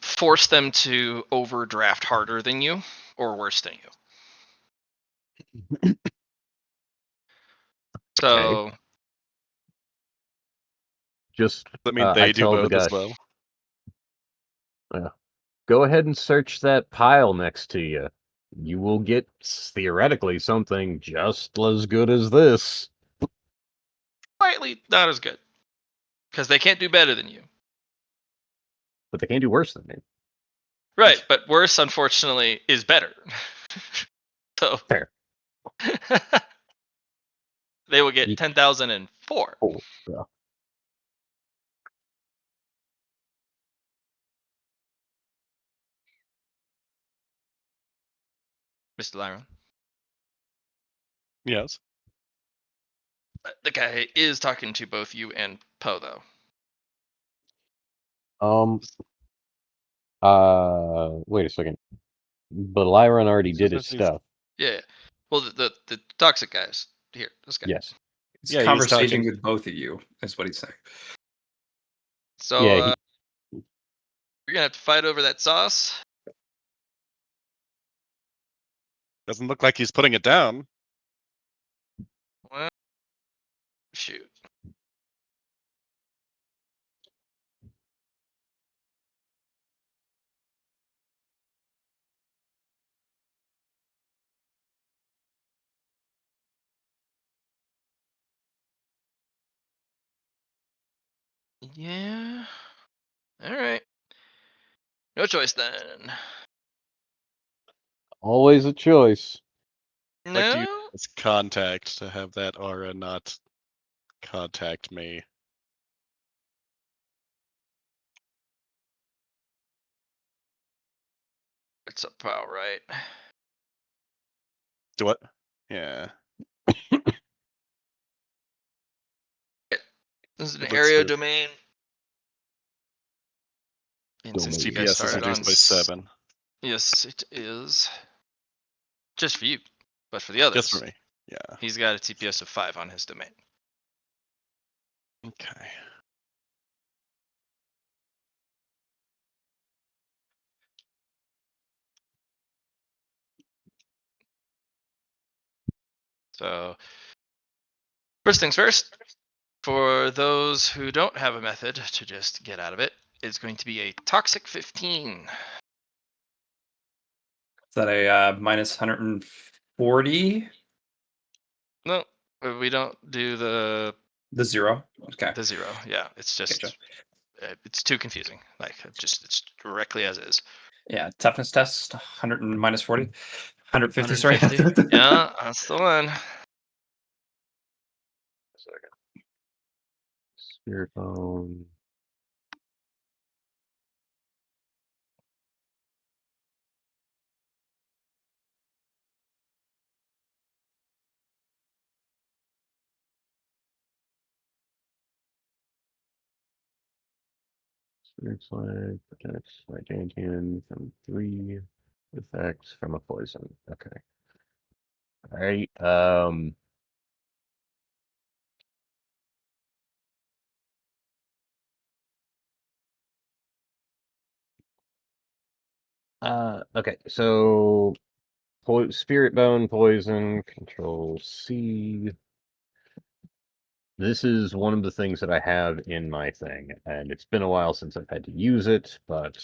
force them to overdraft harder than you or worse than you. So Just That mean I they do tell the both as guy, well. go ahead and search that pile next to you. You will get theoretically something just as good as this. slightly not as good. Because they can't do better than you. But they can't do worse than me. Right, but worse, unfortunately, is better. So Fair. they will get You- 10,004. Oh, yeah. Mr. Lyron. Yes. The guy is talking to both you and Poe, though. Wait a second. But Lyron already did his Says he's- stuff. Yeah. Well, the toxic guys. Here, this guy. Yes. It's Yeah, he was conversating talking- with both of you, is what he's saying. So Yeah, you're gonna have to fight over that sauce. Doesn't look like he's putting it down. Well, shoot. Yeah. All right. No choice then. always a choice. Like, do you No. use contact to have that aura not contact me? It's about right. Do what? Yeah. This is an It looks area good. domain. And since Domain. you guys GPS is started on reduced by 7. yes, it is. Just for you, but for the others, Just for me. Yeah. he's got a TPS of 5 on his domain. Okay. So first things first, for those who don't have a method to just get out of it, it's going to be a toxic 15. Is that a minus 140? No, we don't do the The 0? Okay. 0. Yeah, it's just Gotcha. it's too confusing. Like it's directly as is. Yeah, toughness test, 100 and minus 40. 150, sorry. 150. Yeah, that's the one. Spirit phone. Spirit flag protects Gigantian from 3 effects from a poison. Okay. Alright. Okay, so Spirit Bone, Poison, Control C. This is one of the things that I have in my thing, and it's been a while since I've had to use it, but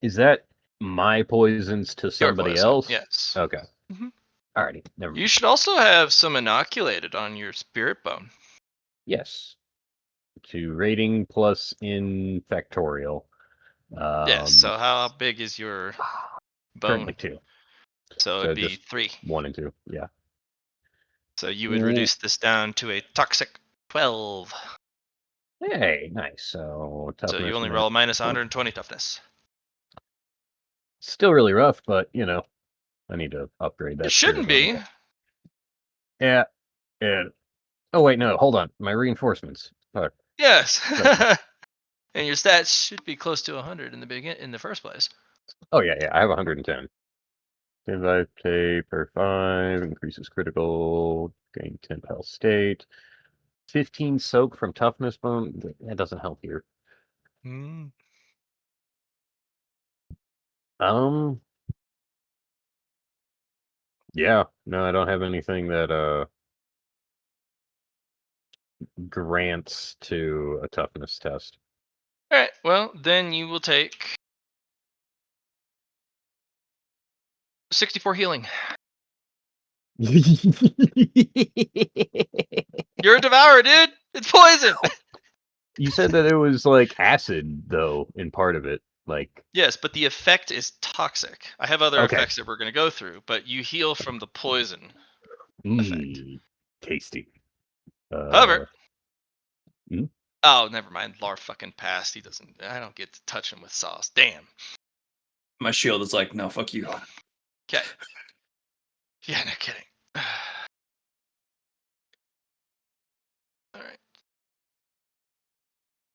is that my poisons to Your somebody poison, else? yes. Okay. Mhm. Alrighty, never mind. You should also have some inoculated on your spirit bone. Yes. To rating plus infactorial. Yes. So how big is your Currently bone? 2. So So it'd be just 3. 1 and 2, yeah. So you would Mm. reduce this down to a toxic 12. Hey, nice. So So toughness you only min- roll minus 120 toughness. Still really rough, but you know, I need to upgrade that. It spirit shouldn't bone. be. Yeah. Yeah. Oh wait, no, hold on. My reinforcements. Fuck. Yes. Okay. And your stats should be close to 100 in the first place. Oh yeah, I have 110. Life tape per 5, increases critical, gain 10 health state. 15 soak from toughness bone. That doesn't help here. Mm. Um Yeah, no, I don't have anything that grants to a toughness test. All right. Well, then you will take 64 healing. You're a devourer, dude. It's poison. You said that it was like acid, though, in part of it. Like, Yes, but the effect is toxic. I have other Okay. effects that we're going to go through, but you heal from the poison effect. Tasty. However, Hmm? oh, never mind. Lar fucking passed. He doesn't. I don't get to touch him with sauce. Damn. My shield is like, no, fuck you. Okay. Yeah, no kidding.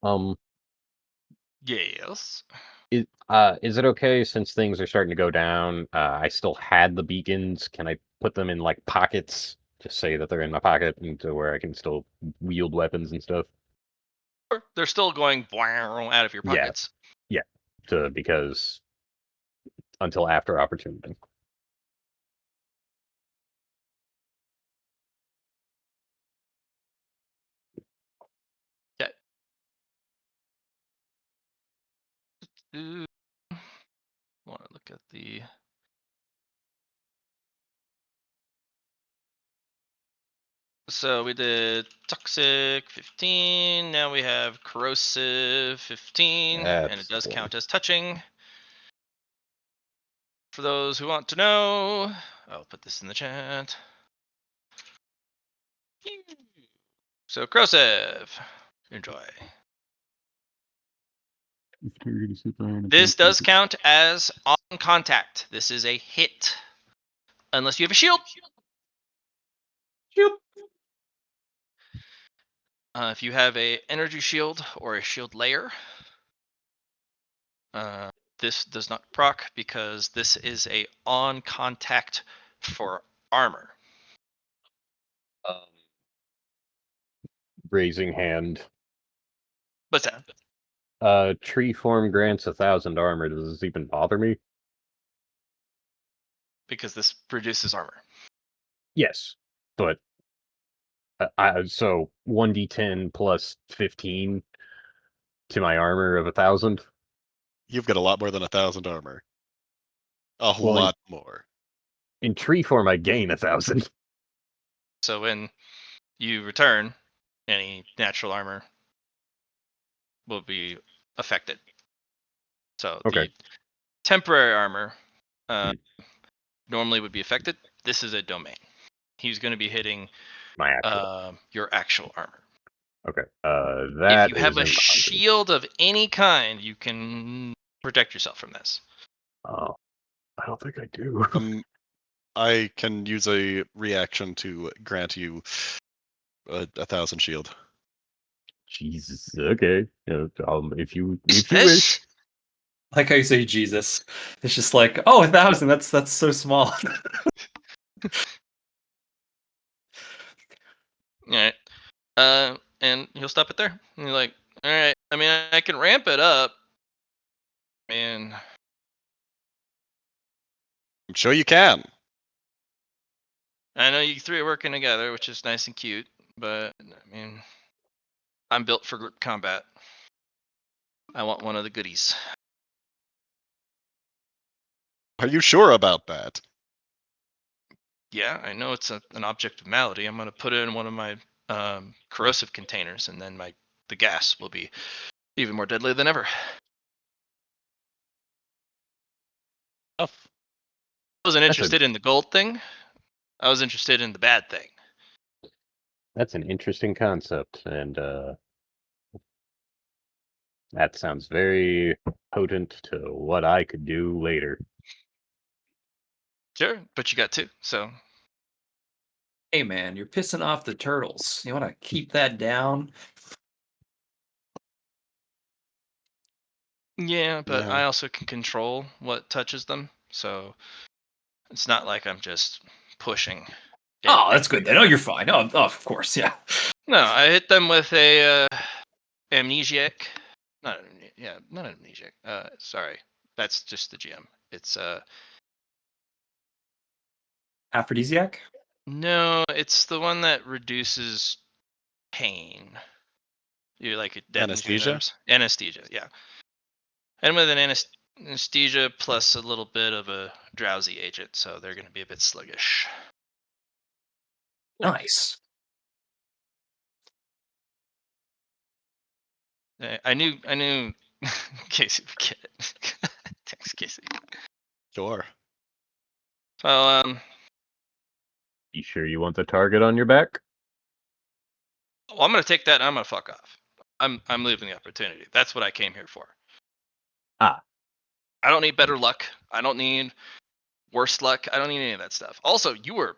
All right. Yes. Is it okay since things are starting to go down? I still had the beacons. Can I put them in like pockets? Just say that they're in my pocket and to where I can still wield weapons and stuff. Sure. They're still going out of your Yeah. pockets. Because until after opportunity. Okay. Want to look at the. So we did toxic 15. Now we have corrosive 15, and it That's does the one. count as touching. For those who want to know, I'll put this in the chat. So corrosive, enjoy. This does count as on contact. This is a hit, unless you have a shield. If you have a energy shield or a shield layer, this does not proc because this is a on contact for armor. Raising hand. What's that? Tree form grants 1,000 armor. Does this even bother me? Because this reduces armor. Yes, but so 1d10 plus 15 to my armor of 1,000. You've got a lot more than 1,000 armor. A Well, lot more. In tree form, I gain 1,000. So when you return, any natural armor will be affected. So Okay. the temporary armor normally would be affected. This is a domain. He's going to be hitting My actual. your actual armor. Okay. If That you have is a in the 100. shield of any kind, you can protect yourself from this. Oh, I don't think I do. I can use a reaction to grant you 1,000 shield. Jesus. Okay. If you wish. This? I like how you say Jesus. It's just like, oh, 1,000. That's so small. All right. And he'll stop it there. And you're like, all right. I mean, I can ramp it up. Man, I'm sure you can. I know you three are working together, which is nice and cute. But I mean, I'm built for group combat. I want one of the goodies. Are you sure about that? Yeah, I know it's an object of malady. I'm gonna put it in one of my corrosive containers, and then the gas will be even more deadly than ever. Oh, I wasn't interested in the gold thing. I was interested in the bad thing. That's an interesting concept, and that sounds very potent to what I could do later. Sure, but you got two, so Hey, man, you're pissing off the turtles. You want to keep that down? yeah. But Yeah. I also can control what touches them, so it's not like I'm just pushing. Oh, that's good then. Oh, you're fine. Oh, of course, yeah. No, I hit them with a amnesiac. Not amnesiac. Sorry, that's just the GM. It's aphrodisiac? No, it's the one that reduces pain. You're like it deadens your Anesthesia? nerves. Anesthesia, yeah. And with an anesthesia plus a little bit of a drowsy agent, so they're going to be a bit sluggish. Nice. I knew Casey would get it. Thanks, Casey. Sure. Well, You sure you want the target on your back? I'm gonna take that and I'm gonna fuck off. I'm leaving the opportunity. That's what I came here for. Ah. I don't need better luck. I don't need worse luck. I don't need any of that stuff. Also, you were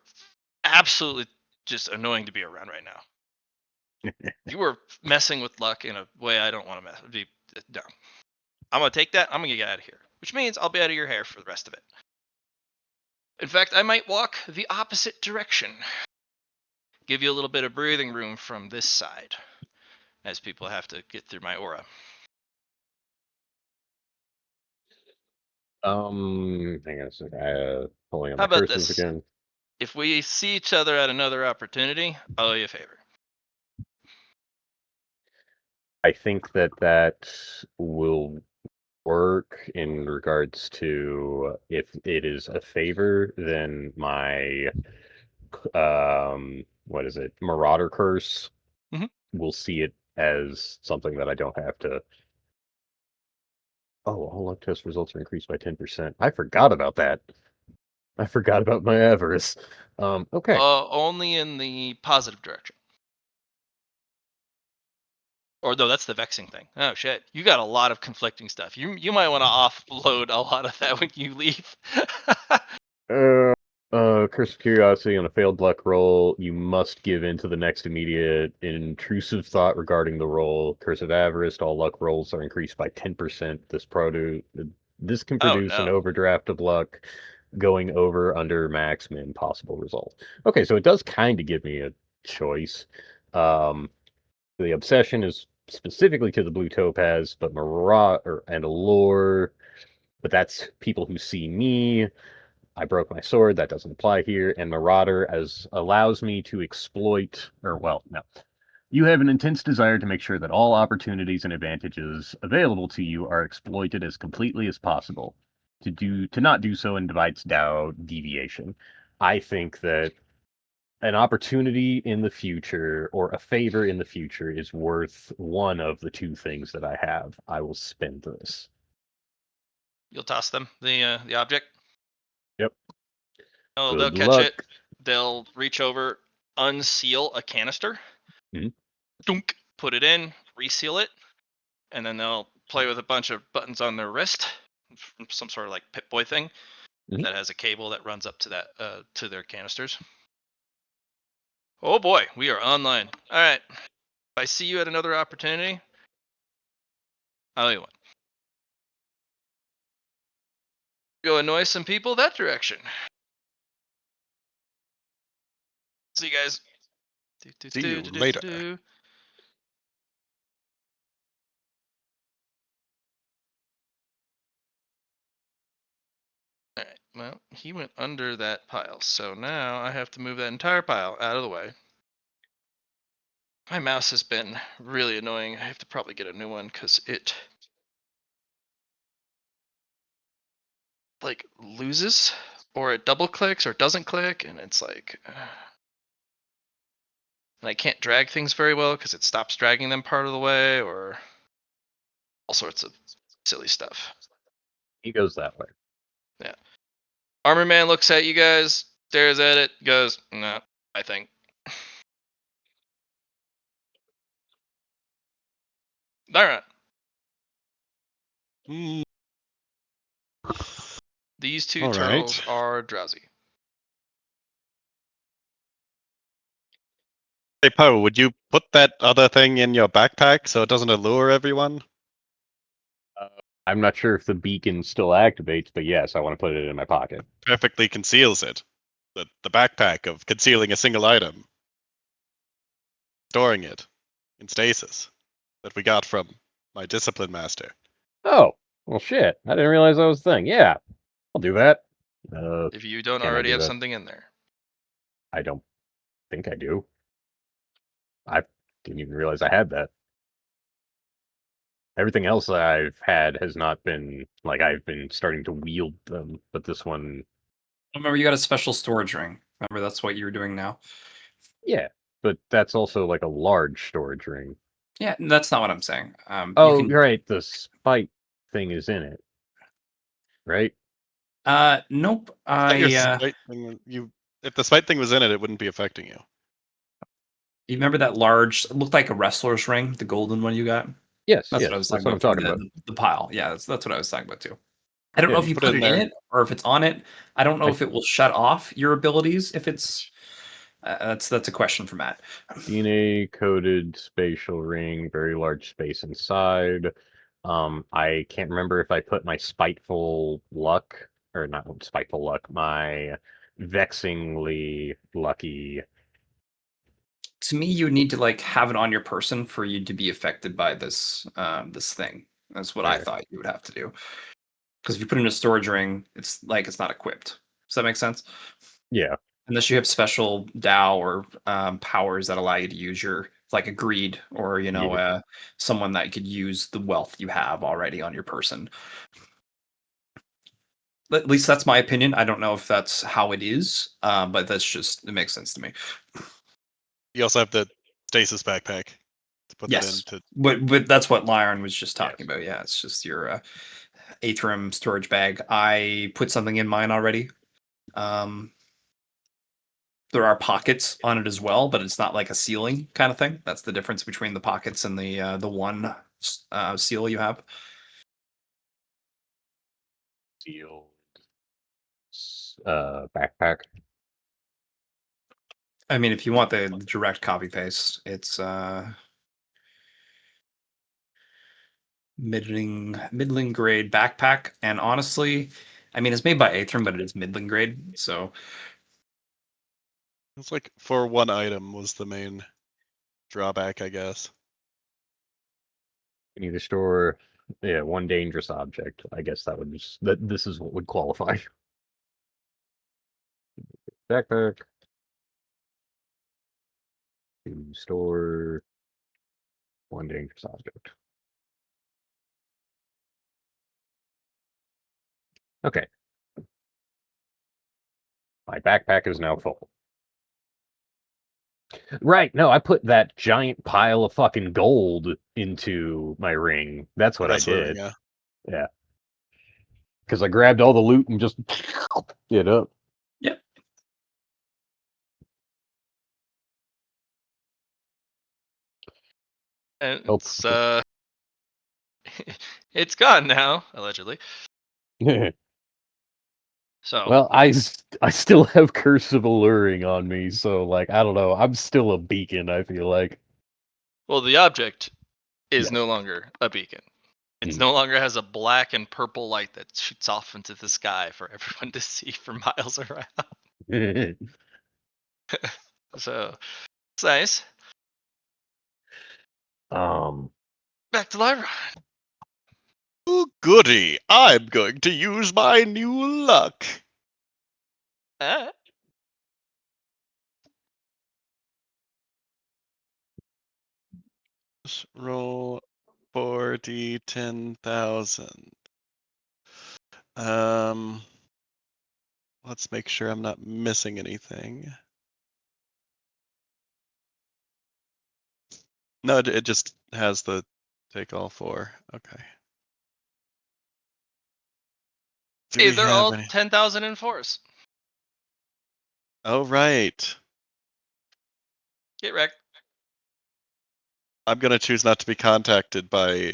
absolutely just annoying to be around right now. You were messing with luck in a way I don't want to mess. No. I'm gonna take that. I'm gonna get out of here, which means I'll be out of your hair for the rest of it. In fact, I might walk the opposite direction. Give you a little bit of breathing room from this side, as people have to get through my aura. Hang on a second. Pulling up How my about curses this? again. If we see each other at another opportunity, I'll owe you a favor. I think that will work in regards to if it is a favor, then my what is it, Marauder Curse Mhm. will see it as something that I don't have to. Oh, all luck test results are increased by 10%. I forgot about that. I forgot about my avarice. Okay. Only in the positive direction. Or no, that's the vexing thing. Oh shit, you got a lot of conflicting stuff. You might want to offload a lot of that when you leave. Curse of Curiosity on a failed luck roll. You must give in to the next immediate intrusive thought regarding the roll. Curse of Avarice. All luck rolls are increased by 10%. This can Oh, produce an no. overdraft of luck going over, under, max, min possible result. Okay, so it does kind of give me a choice. The obsession is specifically to the blue topaz, but and allure. But that's people who see me. I broke my sword. That doesn't apply here. And Marauder as allows me to exploit, or well, no. You have an intense desire to make sure that all opportunities and advantages available to you are exploited as completely as possible. To not do so invites deviation. I think that an opportunity in the future or a favor in the future is worth one of the two things that I have. I will spend this. You'll toss them the object. Yep. Oh, they'll Good catch it. luck. They'll reach over, unseal a canister, Mhm. dunk, put it in, reseal it, and then they'll play with a bunch of buttons on their wrist, some sort of like Pip-Boy thing Mhm. that has a cable that runs up to that to their canisters. Oh boy, we are online. All right, if I see you at another opportunity, I'll owe you one. Go annoy some people that direction. See you guys. See you later. Alright, well, he went under that pile, so now I have to move that entire pile out of the way. My mouse has been really annoying. I have to probably get a new one because it like loses or it double clicks or doesn't click, and it's like and I can't drag things very well because it stops dragging them part of the way, or all sorts of silly stuff. He goes that way. Yeah. Armor Man looks at you guys, stares at it, goes, "No, I think." Alright. Hmm. These two All right. turtles are drowsy. Hey, Poe, would you put that other thing in your backpack so it doesn't allure everyone? I'm not sure if the beacon still activates, but yes, I want to put it in my pocket. Perfectly conceals it. The backpack of concealing a single item. Storing it in stasis that we got from my discipline master. Oh, well, shit. I didn't realize that was a thing. Yeah, I'll do that. If you don't Can I already do have that? something in there. I don't think I do. I didn't even realize I had that. Everything else that I've had has not been like I've been starting to wield them, but this one, Remember, you got a special storage ring. Remember, that's what you're doing now. yeah. But that's also like a large storage ring. Yeah, that's not what I'm saying. Oh, You can, right. The spite thing is in it, right? nope. I thought your I spite thing, if the spite thing was in it, it wouldn't be affecting you. you remember that large? It looked like a wrestler's ring, the golden one you got. Yes, That's yes. what I was That's talking what I'm about. From talking about. the pile. Yeah, that's what I was talking about too. I don't Yeah, know if you you put put it in it in there. it or if it's on it. I don't know I- if it will shut off your abilities. If it's that's a question for Matt. DNA coded spatial ring, very large space inside. I can't remember if I put my spiteful luck or not spiteful luck, my vexingly lucky. To me, you need to like have it on your person for you to be affected by this thing. That's what I Fair. thought you would have to do. Because if you put it in a storage ring, it's like it's not equipped. Does that make sense? Yeah, Unless you have special Dow or powers that allow you to use your like a greed or yeah. someone that could use the wealth you have already on your person. At least that's my opinion. I don't know if that's how it is, but that's just it makes sense to me. You also have the stasis backpack to put that Yes, into. but that's what Lyron was just talking Yes. about. Yeah, it's just your Aetherium storage bag. I put something in mine already. Um, there are pockets on it as well, but it's not like a sealing kind of thing. That's the difference between the pockets and the one seal you have. Sealed backpack. I mean, if you want the direct copy paste, it's middling grade backpack. And honestly, I mean, it's made by Aetherium, but it is middling grade. So It's like for one item was the main drawback, I guess. You can either store one dangerous object. I guess that would just this is what would qualify. Backpack. To store one dangerous object. Okay. My backpack is now full. Right, no, I put that giant pile of fucking gold into my ring. That's what I That's what, did. yeah. Yeah. Because I grabbed all the loot and just it up. yep. And Oh. it's gone now, allegedly. So Well, I still have Curse of Alluring on me, so like I don't know. I'm still a beacon. I feel like. well, the object is Yes. no longer a beacon. It Mm. no longer has a black and purple light that shoots off into the sky for everyone to see for miles around. So it's nice. um. Back to Lyra. Oh, goody! I'm going to use my new luck. Ah, Let's roll 40, 10,000. Let's make sure I'm not missing anything. No, it just has the take all four. Okay. Do hey, we they're have all any? 10,000 in force. Oh, right. Get wrecked. I'm gonna choose not to be contacted by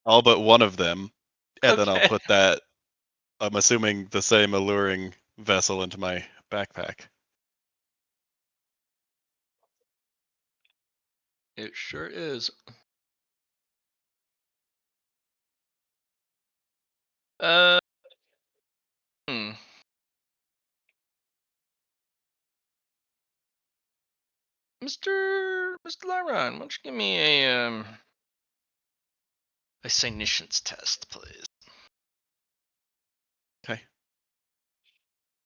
all but one of them, and then I'll Okay. put that. I'm assuming the same alluring vessel into my backpack. It sure is. Uh, hmm. Mr. Lyron, why don't you give me a Cynitions test, please? Okay.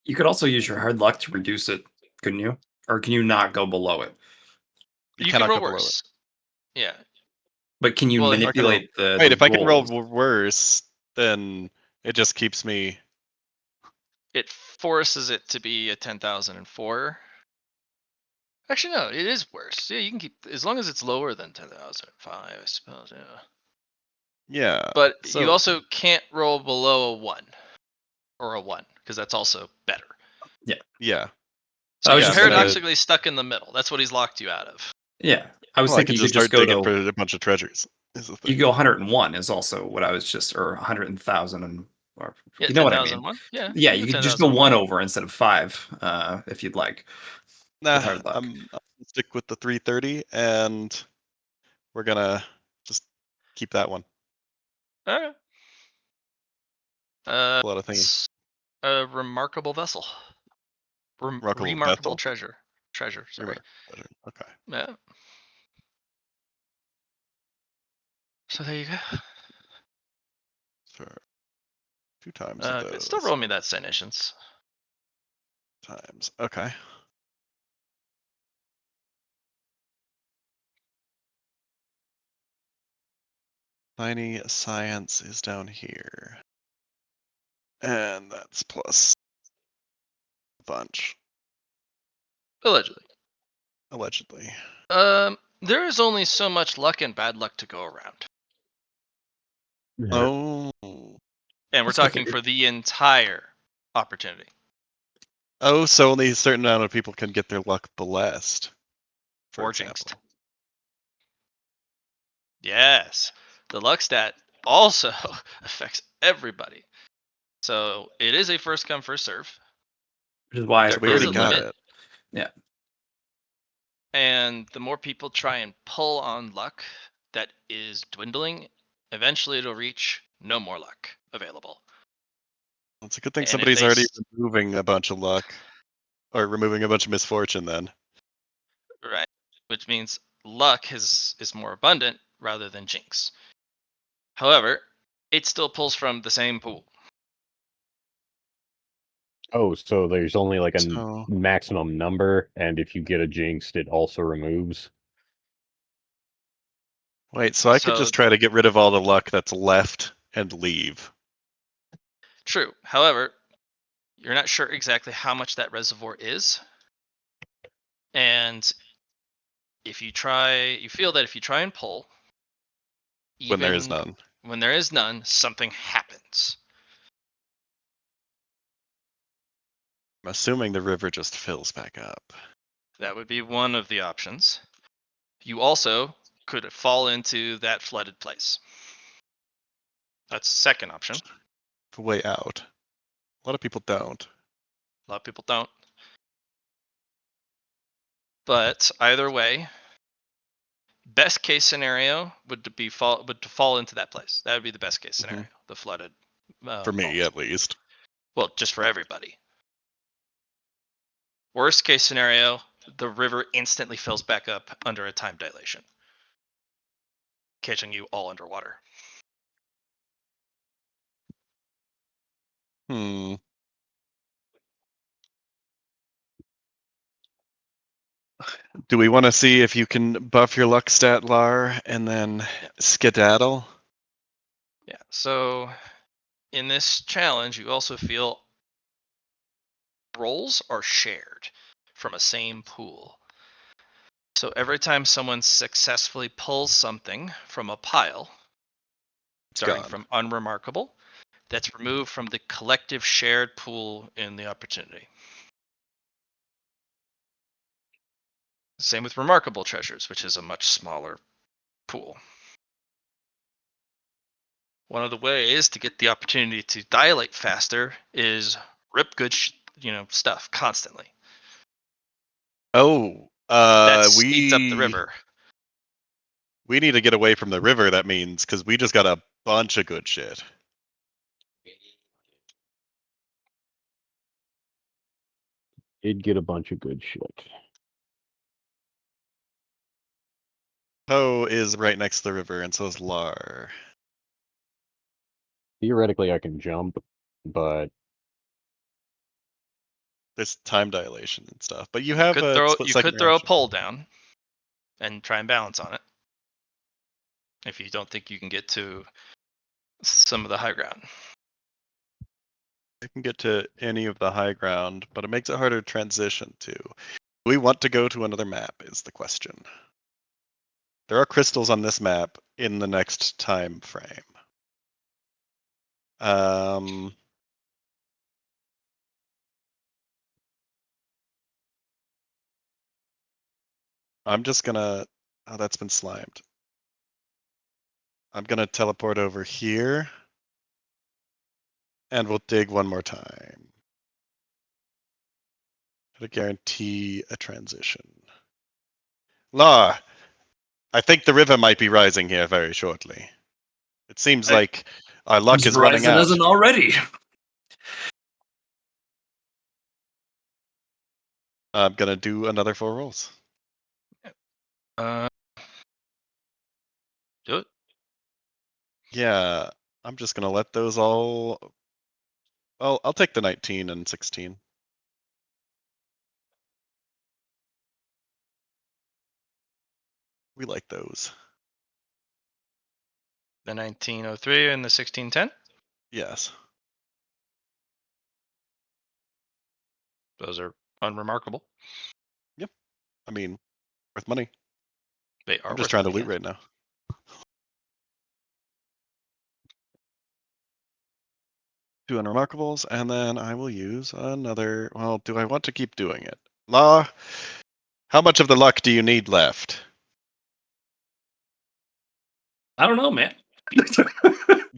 You could also use your hard luck to reduce it couldn't you? Or can you not go below it? You You cannot can roll go below it. worse. Yeah. But can you Well, if you- manipulate the Wait, the if I can roll rolls? worse, then it just keeps me. It forces it to be a 10,004. Actually, no, it is worse. Yeah, you can keep as long as it's lower than 10,005, I suppose. Yeah. Yeah. But you So also can't roll below a 1 or a 1 because that's also better. yeah. So I was you're just thinking- paradoxically stuck in the middle. That's what he's locked you out of. Yeah, I was Well, I thinking could you could just just start go digging to for a bunch of treasures. Is the you thing. go 101 is also what I was just, or 100,000 and or Yeah, you know what I mean. 10,001. Yeah. Yeah, you can do could just go 10,001. 1 over instead of 5, if you'd like. Nah, hard luck. I'm gonna stick with the 330, and we're gonna just keep that one. Okay. A lot of things. It's a remarkable vessel. Remarkable Remarkable vessel? treasure. Treasure, sorry. Okay. Yeah. So there you go. For 2 times of those. Still roll me that Senescence. Times. Okay. Tiny science is down here. And that's plus a bunch, Allegedly. allegedly. There is only so much luck and bad luck to go around. Oh. And we're That's what talking for the entire opportunity. Oh, so only a certain amount of people can get their luck blessed. For Or example. jinxed. Yes. The luck stat also affects everybody. So it is a first come, first serve. Which is why There We is already a got limit. it. And the more people try and pull on luck that is dwindling, eventually it'll reach no more luck available. It's a good thing And if somebody's they already s- removing a bunch of luck. Or removing a bunch of misfortune then. Right. Which means luck is more abundant rather than jinx. However, it still pulls from the same pool. Oh, so there's only like a So maximum number, and if you get a jinxed, it also removes. wait, so I could So- just try to get rid of all the luck that's left and leave. True. However, you're not sure exactly how much that reservoir is. And if you feel that if you try and pull, When there is even none. when there is none, something happens. I'm assuming the river just fills back up. That would be one of the options. You also could fall into that flooded place. That's the second option. The way out. A lot of people don't. A lot of people don't. But either way, best case scenario would to fall into that place. That would be the best case scenario. The flooded. For me, vault. at least. Well, just for everybody. Worst case scenario, the river instantly fills back up under a time dilation, catching you all underwater. Hmm. Do we want to see if you can buff your luck stat, Lar, and then skedaddle? Yeah. So in this challenge, you also feel rolls are shared from a same pool. So every time someone successfully pulls something from a pile, starting gone. from unremarkable, that's removed from the collective shared pool in the opportunity. Same with remarkable treasures, which is a much smaller pool. One of the ways to get the opportunity to dilate faster is rip good stuff constantly. Oh, That speeds up the river. We need to get away from the river, that means, because we just got a bunch of good shit. Did get a bunch of good shit. Poe is right next to the river, and so is Lar. Theoretically, I can jump, but there's time dilation and stuff. But you You have could a throw split you second could throw a reaction. pole down and try and balance on it. If you don't think you can get to some of the high ground. I can get to any of the high ground, but it makes it harder to transition to. Do we want to go to another map is the question. There are crystals on this map in the next time frame. I'm just gonna, oh, that's been slimed. I'm gonna teleport over here and we'll dig one more time. To guarantee a transition. Law, I think the river might be rising here very shortly. It seems like our luck is running out. Isn't already. I'm gonna do another 4 rolls. Do it. Yeah, I'm just gonna let those all. Well, I'll take the 19 and 16. We like those. The 1903 and the 1610. Yes. Those are unremarkable. I mean, worth money. They are. I'm just worth trying to money, loot yeah. right now. Two unremarkables, and then I will use another. Well, do I want to keep doing it? Law, how much of the luck do you need left? I don't know, man.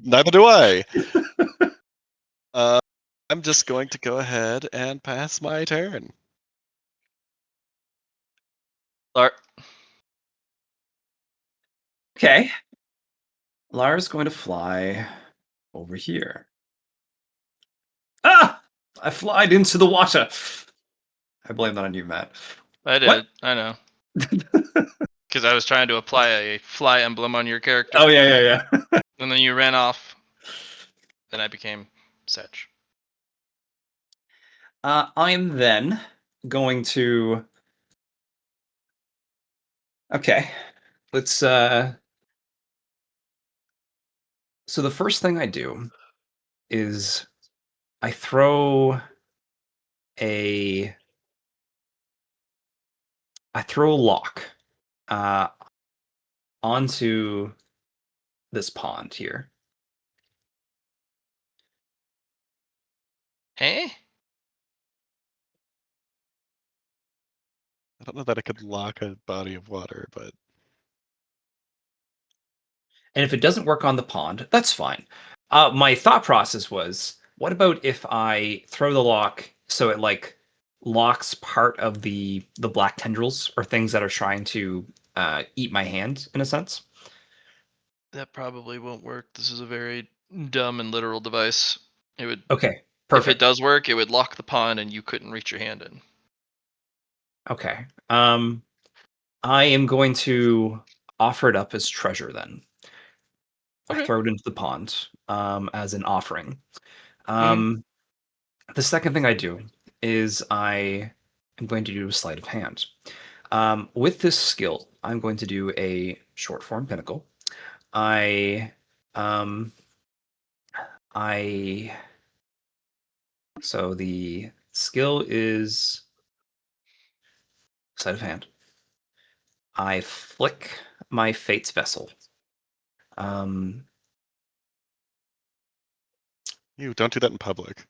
Neither do I. I'm just going to go ahead and pass my turn. Lar- Okay. Lara's going to fly over here. Ah! I flied into the water. I blame that on you, Matt. I did. What? I know. Because I was trying to apply a fly emblem on your character. Oh, yeah. And then you ran off. Then I became Setch. I'm then going to. Okay. Let's. So the first thing I do is I throw a. I throw a lock onto this pond here. Hey? I don't know that I could lock a body of water, but And if it doesn't work on the pond, that's fine. My thought process was, what about if I throw the lock so it like locks part of the black tendrils or things that are trying to eat my hand in a sense? That probably won't work. This is a very dumb and literal device. It would. Okay, If it perfect. does work, it would lock the pond and you couldn't reach your hand in. Okay. I am going to offer it up as treasure then. I Okay. throw it into the pond as an offering. Mhm. The second thing I do is I am going to do a sleight of hand. With this skill, I'm going to do a short form pinnacle. I so the skill is sleight of hand. I flick my fate's vessel. you don't do that in public.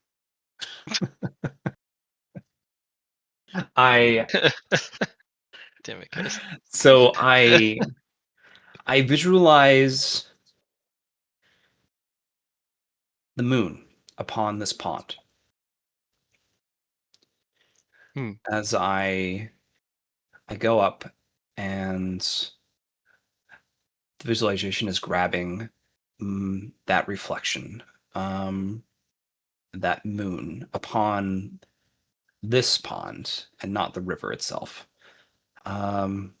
I Damn it, guys. so I visualize the moon upon this pond Hmm. as I go up, and the visualization is grabbing that reflection, that moon upon this pond and not the river itself. And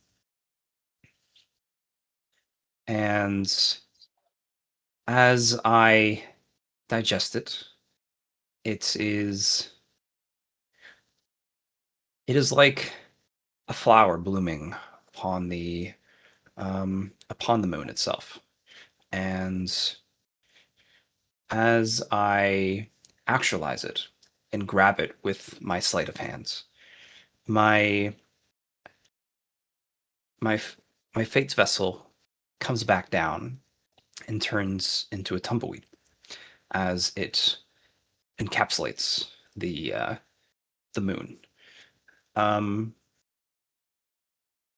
as I digest it, it is It is like a flower blooming upon the moon itself. And as I actualize it and grab it with my sleight of hands, my my my fate's vessel comes back down and turns into a tumbleweed as it encapsulates the moon. Um,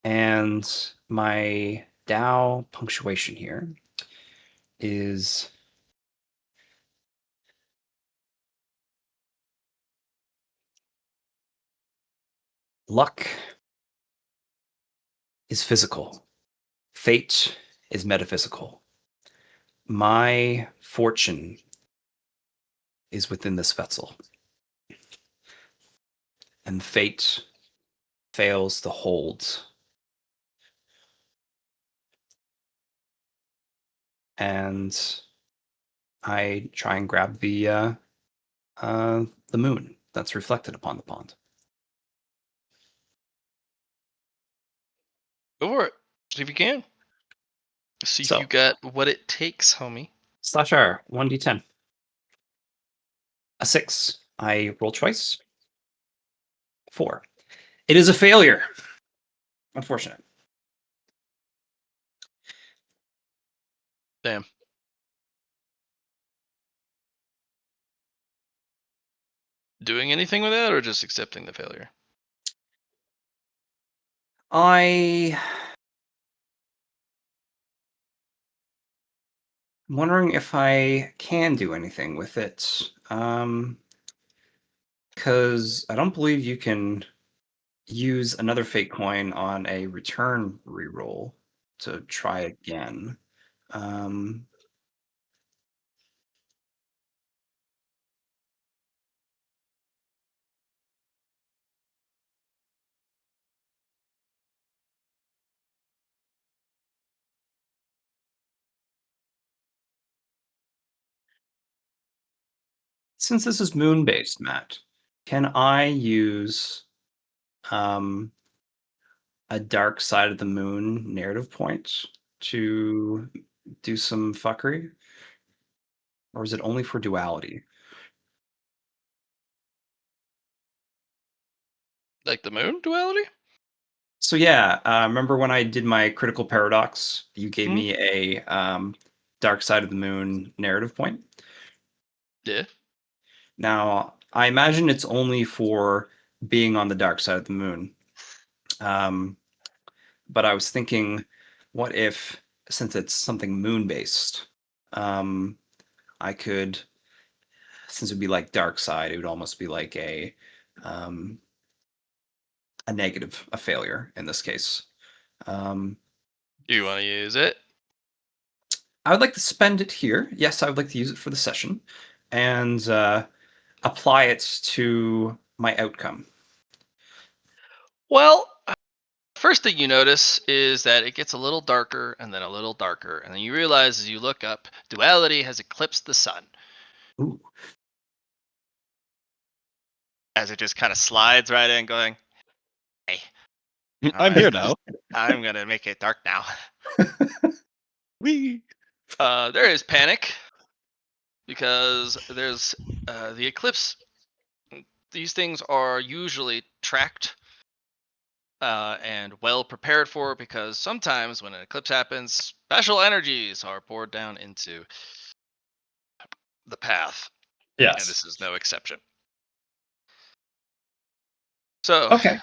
and my Tao punctuation here is luck is physical, fate is metaphysical. My fortune is within this vessel, and fate fails to hold. And I try and grab the moon that's reflected upon the pond. Go for it. See if you can. See if So- you got what it takes, homie. Slash R, 1d10. A 6. I roll twice. 4. It is a failure. Unfortunate. Damn. Doing anything with that or just accepting the failure? I'm wondering if I can do anything with it. Because I don't believe you can use another fate coin on a return reroll to try again. Um, since this is moon based, Matt, can I use um, a dark side of the moon narrative point to do some fuckery? Or is it only for duality? Like the moon duality? So yeah, remember when I did my critical paradox? You gave Mhm. me a dark side of the moon narrative point. Yeah. Now, I imagine it's only for being on the dark side of the moon. But I was thinking, what if, since it's something moon based, I could, since it would be like dark side, it would almost be like um, a negative, a failure in this case. Do you want to use it? I would like to spend it here. Yes, I would like to use it for the session and apply it to my outcome. Well, first thing you notice is that it gets a little darker and then a little darker. And then you realize as you look up, duality has eclipsed the sun. Ooh. As it just kind of slides right in, going, "Hey, I'm here now. I'm gonna make it dark now." Wee. There is panic because there's the eclipse. These things are usually tracked and well prepared for because sometimes when an eclipse happens, special energies are poured down into the path, and Yes. this is no exception. So, Okay.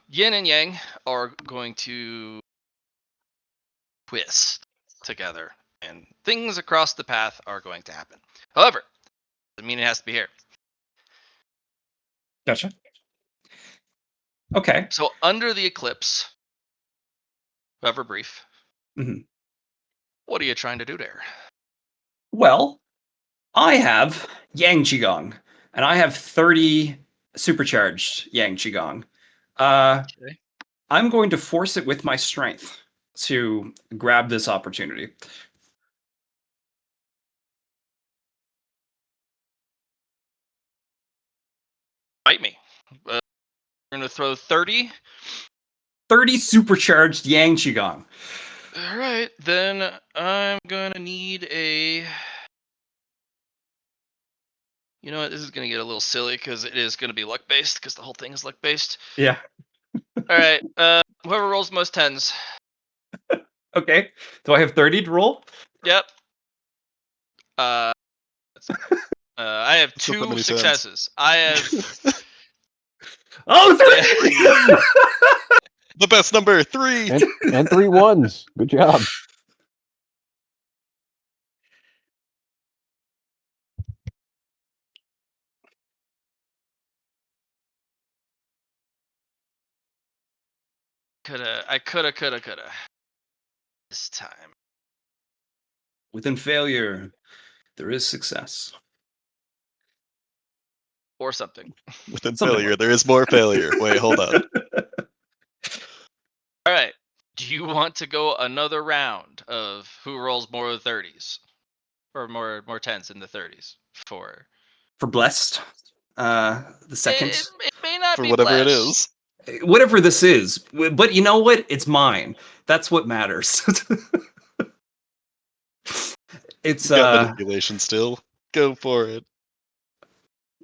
yin and yang are going to twist together, and things across the path are going to happen. However, doesn't mean it has to be here. Gotcha. Okay. So, under the eclipse, however brief, Mhm. what are you trying to do there? Well, I have Yang Qigong, and I have 30 supercharged Yang Qigong. Okay. I'm going to force it with my strength to grab this opportunity. Fight me. We're gonna throw 30. 30 supercharged Yang Qigong. All right, then I'm gonna need a. You know what? This is gonna get a little silly because it is gonna be luck based because the whole thing is luck based. Yeah. All right, whoever rolls the most tens. Okay. Do I have 30 to roll? Yep. Let's see. I have It's not that 2 many tens. successes. I have. Oh, 3! The best number, 3. And 3 ones. Good job. I coulda. This time. Within failure, there is success. Or something. Within Something failure, like there is more failure. Wait, hold on. All right. Do you want to go another round of who rolls more 30s or more tens in the 30s for For blessed, the second. It may not For be whatever it blessed. is. Whatever this is. But you know what? It's mine. That's what matters. It's You've got manipulation still. Go for it.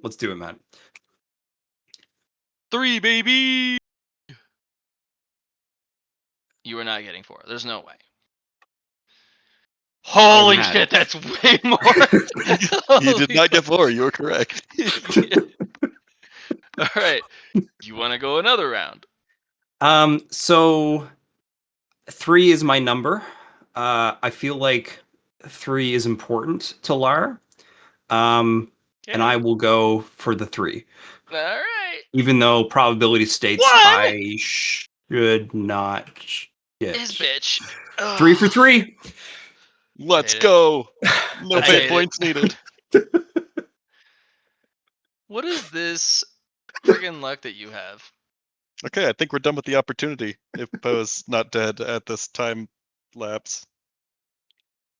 let's do it, man. 3, baby. You are not getting 4. There's no way. Holy man. shit, that's way more. You did not get 4. You were correct. All right. You want to go another round? So 3 is my number. I feel like 3 is important to Lar. And I will go for the 3. All right. Even though probability states One! I should not get This bitch. 3 for 3. Let's hate it. go. No I fate hate points needed. What is this friggin' luck that you have? Okay, I think we're done with the opportunity. If Poe's not dead at this time lapse.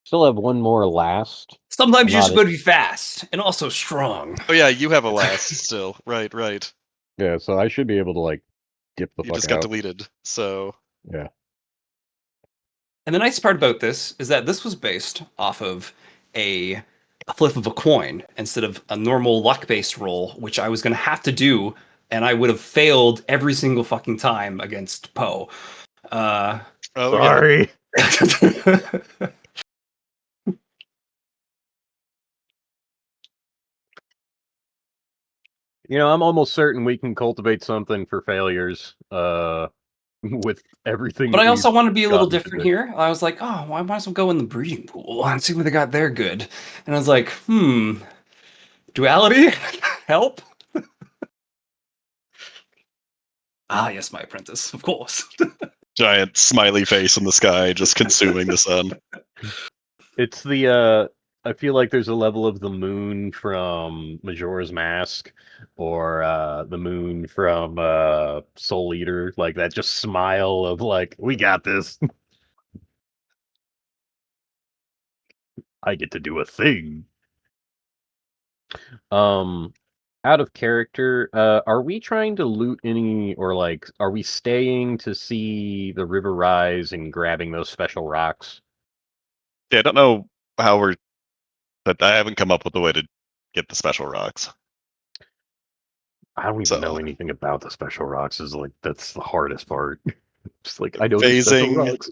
Still have one more last. Sometimes you're Not supposed to be fast and also strong. Oh yeah, you have a last still. Right. Yeah, so I should be able to like dip the You fuck just got out. deleted. So Yeah. And the nice part about this is that this was based off of a flip of a coin instead of a normal luck-based roll, which I was going to have to do, and I would have failed every single fucking time against Poe. oh yeah. Sorry. You know, I'm almost certain we can cultivate something for failures. With everything. But that I also we've want to be a little gotten different today. here. I was like, oh, well, I might as well go in the breeding pool and see what they got there good. And I was like, duality? Help? Ah, yes, my apprentice, of course. Giant smiley face in the sky, just consuming the sun. It's the I feel like there's a level of the moon from Majora's Mask or the moon from Soul Eater, like that just smile of like, we got this. I get to do a thing. Out of character, are we trying to loot any, or like, are we staying to see the river rise and grabbing those special rocks? Yeah, I don't know how we're, but I haven't come up with a way to get the special rocks. I don't even know So anything about the special rocks. Is like that's the hardest part. Just like I know the special phasing, rocks.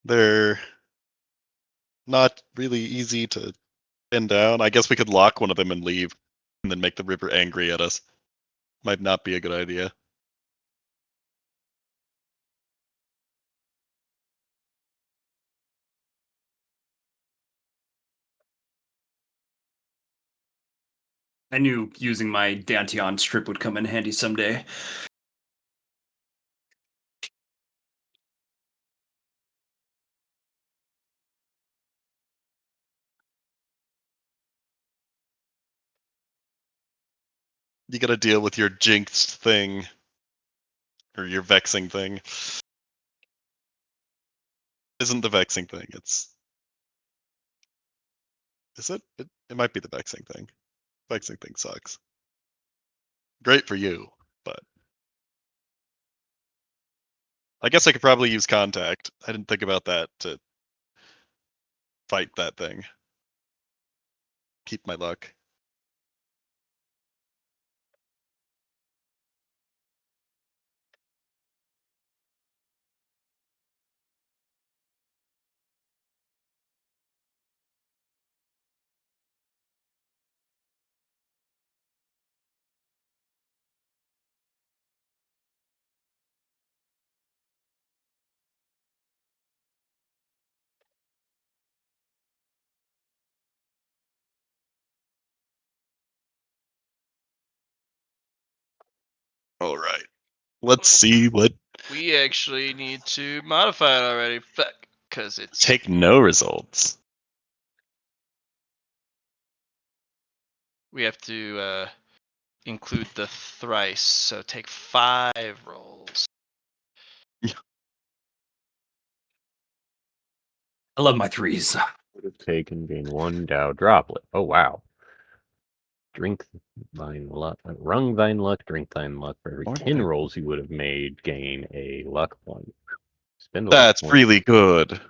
they're not really easy to pin down. I guess we could lock one of them and leave, and then make the river angry at us. Might not be a good idea. I knew using my Danteon strip would come in handy someday. You gotta deal with your jinxed thing. Or your vexing thing. Isn't the vexing thing, it's... Is it? It might be the vexing thing. Vexing thing sucks. Great for you, but I guess I could probably use contact. I didn't think about that to fight that thing. Keep my luck. All right. Let's see what. We actually need to modify it already. Fuck. Because it's. Take no results. We have to include the thrice. So take 5 rolls. I love my threes. Would have taken gain 1 Dow droplet. Oh wow. Drink thine luck, wrung thine luck, drink thine luck. For every Or 10 die. rolls you would have made, gain a luck point. Spend a luck That's point. really good.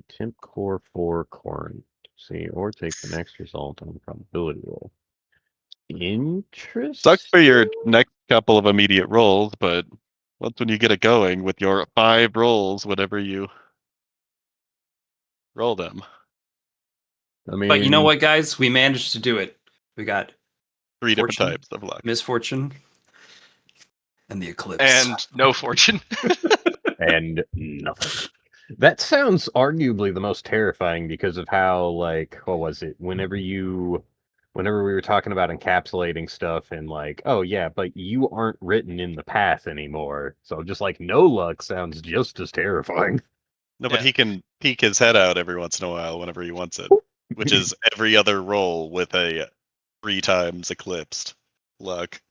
Temp core 4 corn. See, or take the next result on probability roll. Interest. Sucks for your next couple of immediate rolls, but once when you get it going with your 5 rolls, whatever you roll them. I mean, But you know what, guys? We managed to do it. We got 3 different Fortune. types of luck. misfortune and the eclipse. And no fortune. And nothing. That sounds arguably the most terrifying because of how, like, what was it? Whenever we were talking about encapsulating stuff and like, oh yeah, but you aren't written in the path anymore. So just like no luck sounds just as terrifying. No, but Yeah. he can peek his head out every once in a while whenever he wants it, which is every other roll with a 3 times eclipsed luck.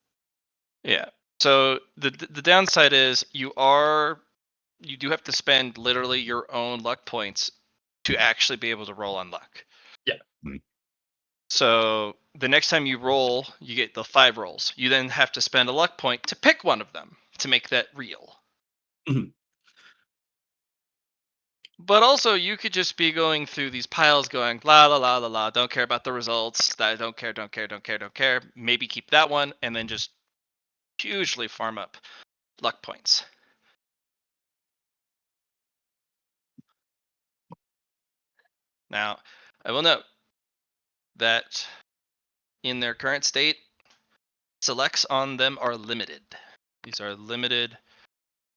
Yeah. So the downside is you do have to spend literally your own luck points to actually be able to roll on luck. Yeah. So the next time you roll, you get the 5 rolls. You then have to spend a luck point to pick one of them to make that real. Mhm. But also, you could just be going through these piles going, la la la la la, don't care about the results, I don't care, don't care, don't care, don't care. Maybe keep that one, and then just hugely farm up luck points. Now, I will note that in their current state, selects on them are limited. These are limited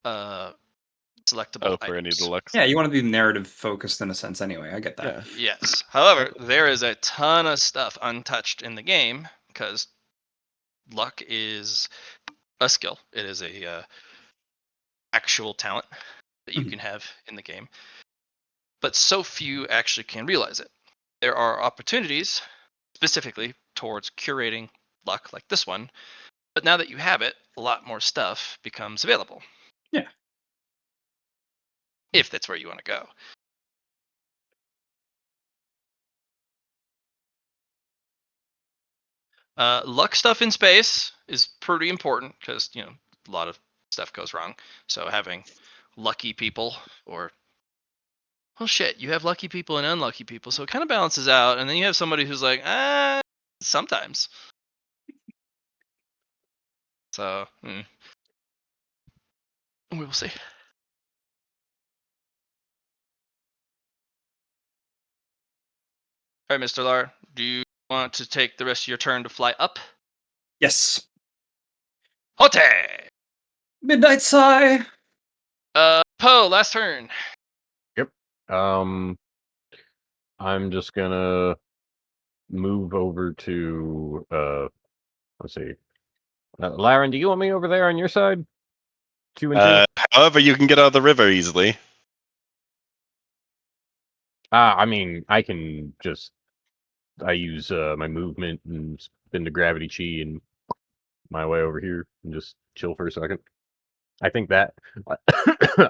selectable Oh, for any items. deluxe. Yeah, you want to be narrative focused in a sense anyway. I get that. Yeah. Yes. However, there is a ton of stuff untouched in the game because luck is a skill. It is a actual talent that you Mhm. can have in the game. But so few actually can realize it. There are opportunities specifically towards curating luck like this one. But now that you have it, a lot more stuff becomes available. Yeah. If that's where you want to go. Luck stuff in space is pretty important because, you know, a lot of stuff goes wrong. So having lucky people or, well, shit, you have lucky people and unlucky people. So it kind of balances out. And then you have somebody who's like, sometimes. So we will see. All right, Mr. Lar, do you want to take the rest of your turn to fly up? Yes. Hote! Midnight Sigh. Poe, last turn. Yep. I'm just gonna move over to let's see. Laren, do you want me over there on your side? 2 and 2? However, you can get out of the river easily. I mean, I can just I use my movement and spin the gravity chi and my way over here and just chill for a second. I think that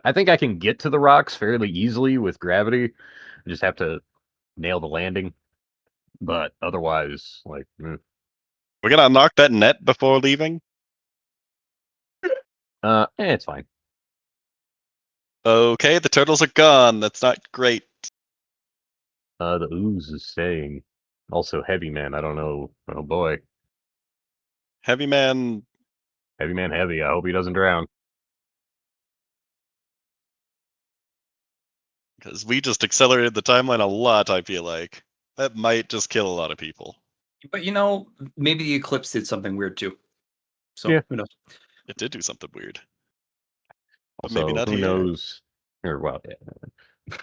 I think I can get to the rocks fairly easily with gravity. I just have to nail the landing. But otherwise, like, We're gonna unlock that net before leaving. It's fine. Okay, the turtles are gone. That's not great. The ooze is staying. Also, heavy man. I don't know. Oh boy, Heavy man. heavy man, heavy. I hope he doesn't drown. Because we just accelerated the timeline a lot, I feel like. That might just kill a lot of people. But maybe the eclipse did something weird too. So Yeah. who knows? It did do something weird. But Also, maybe not who here. knows? Or well, yeah.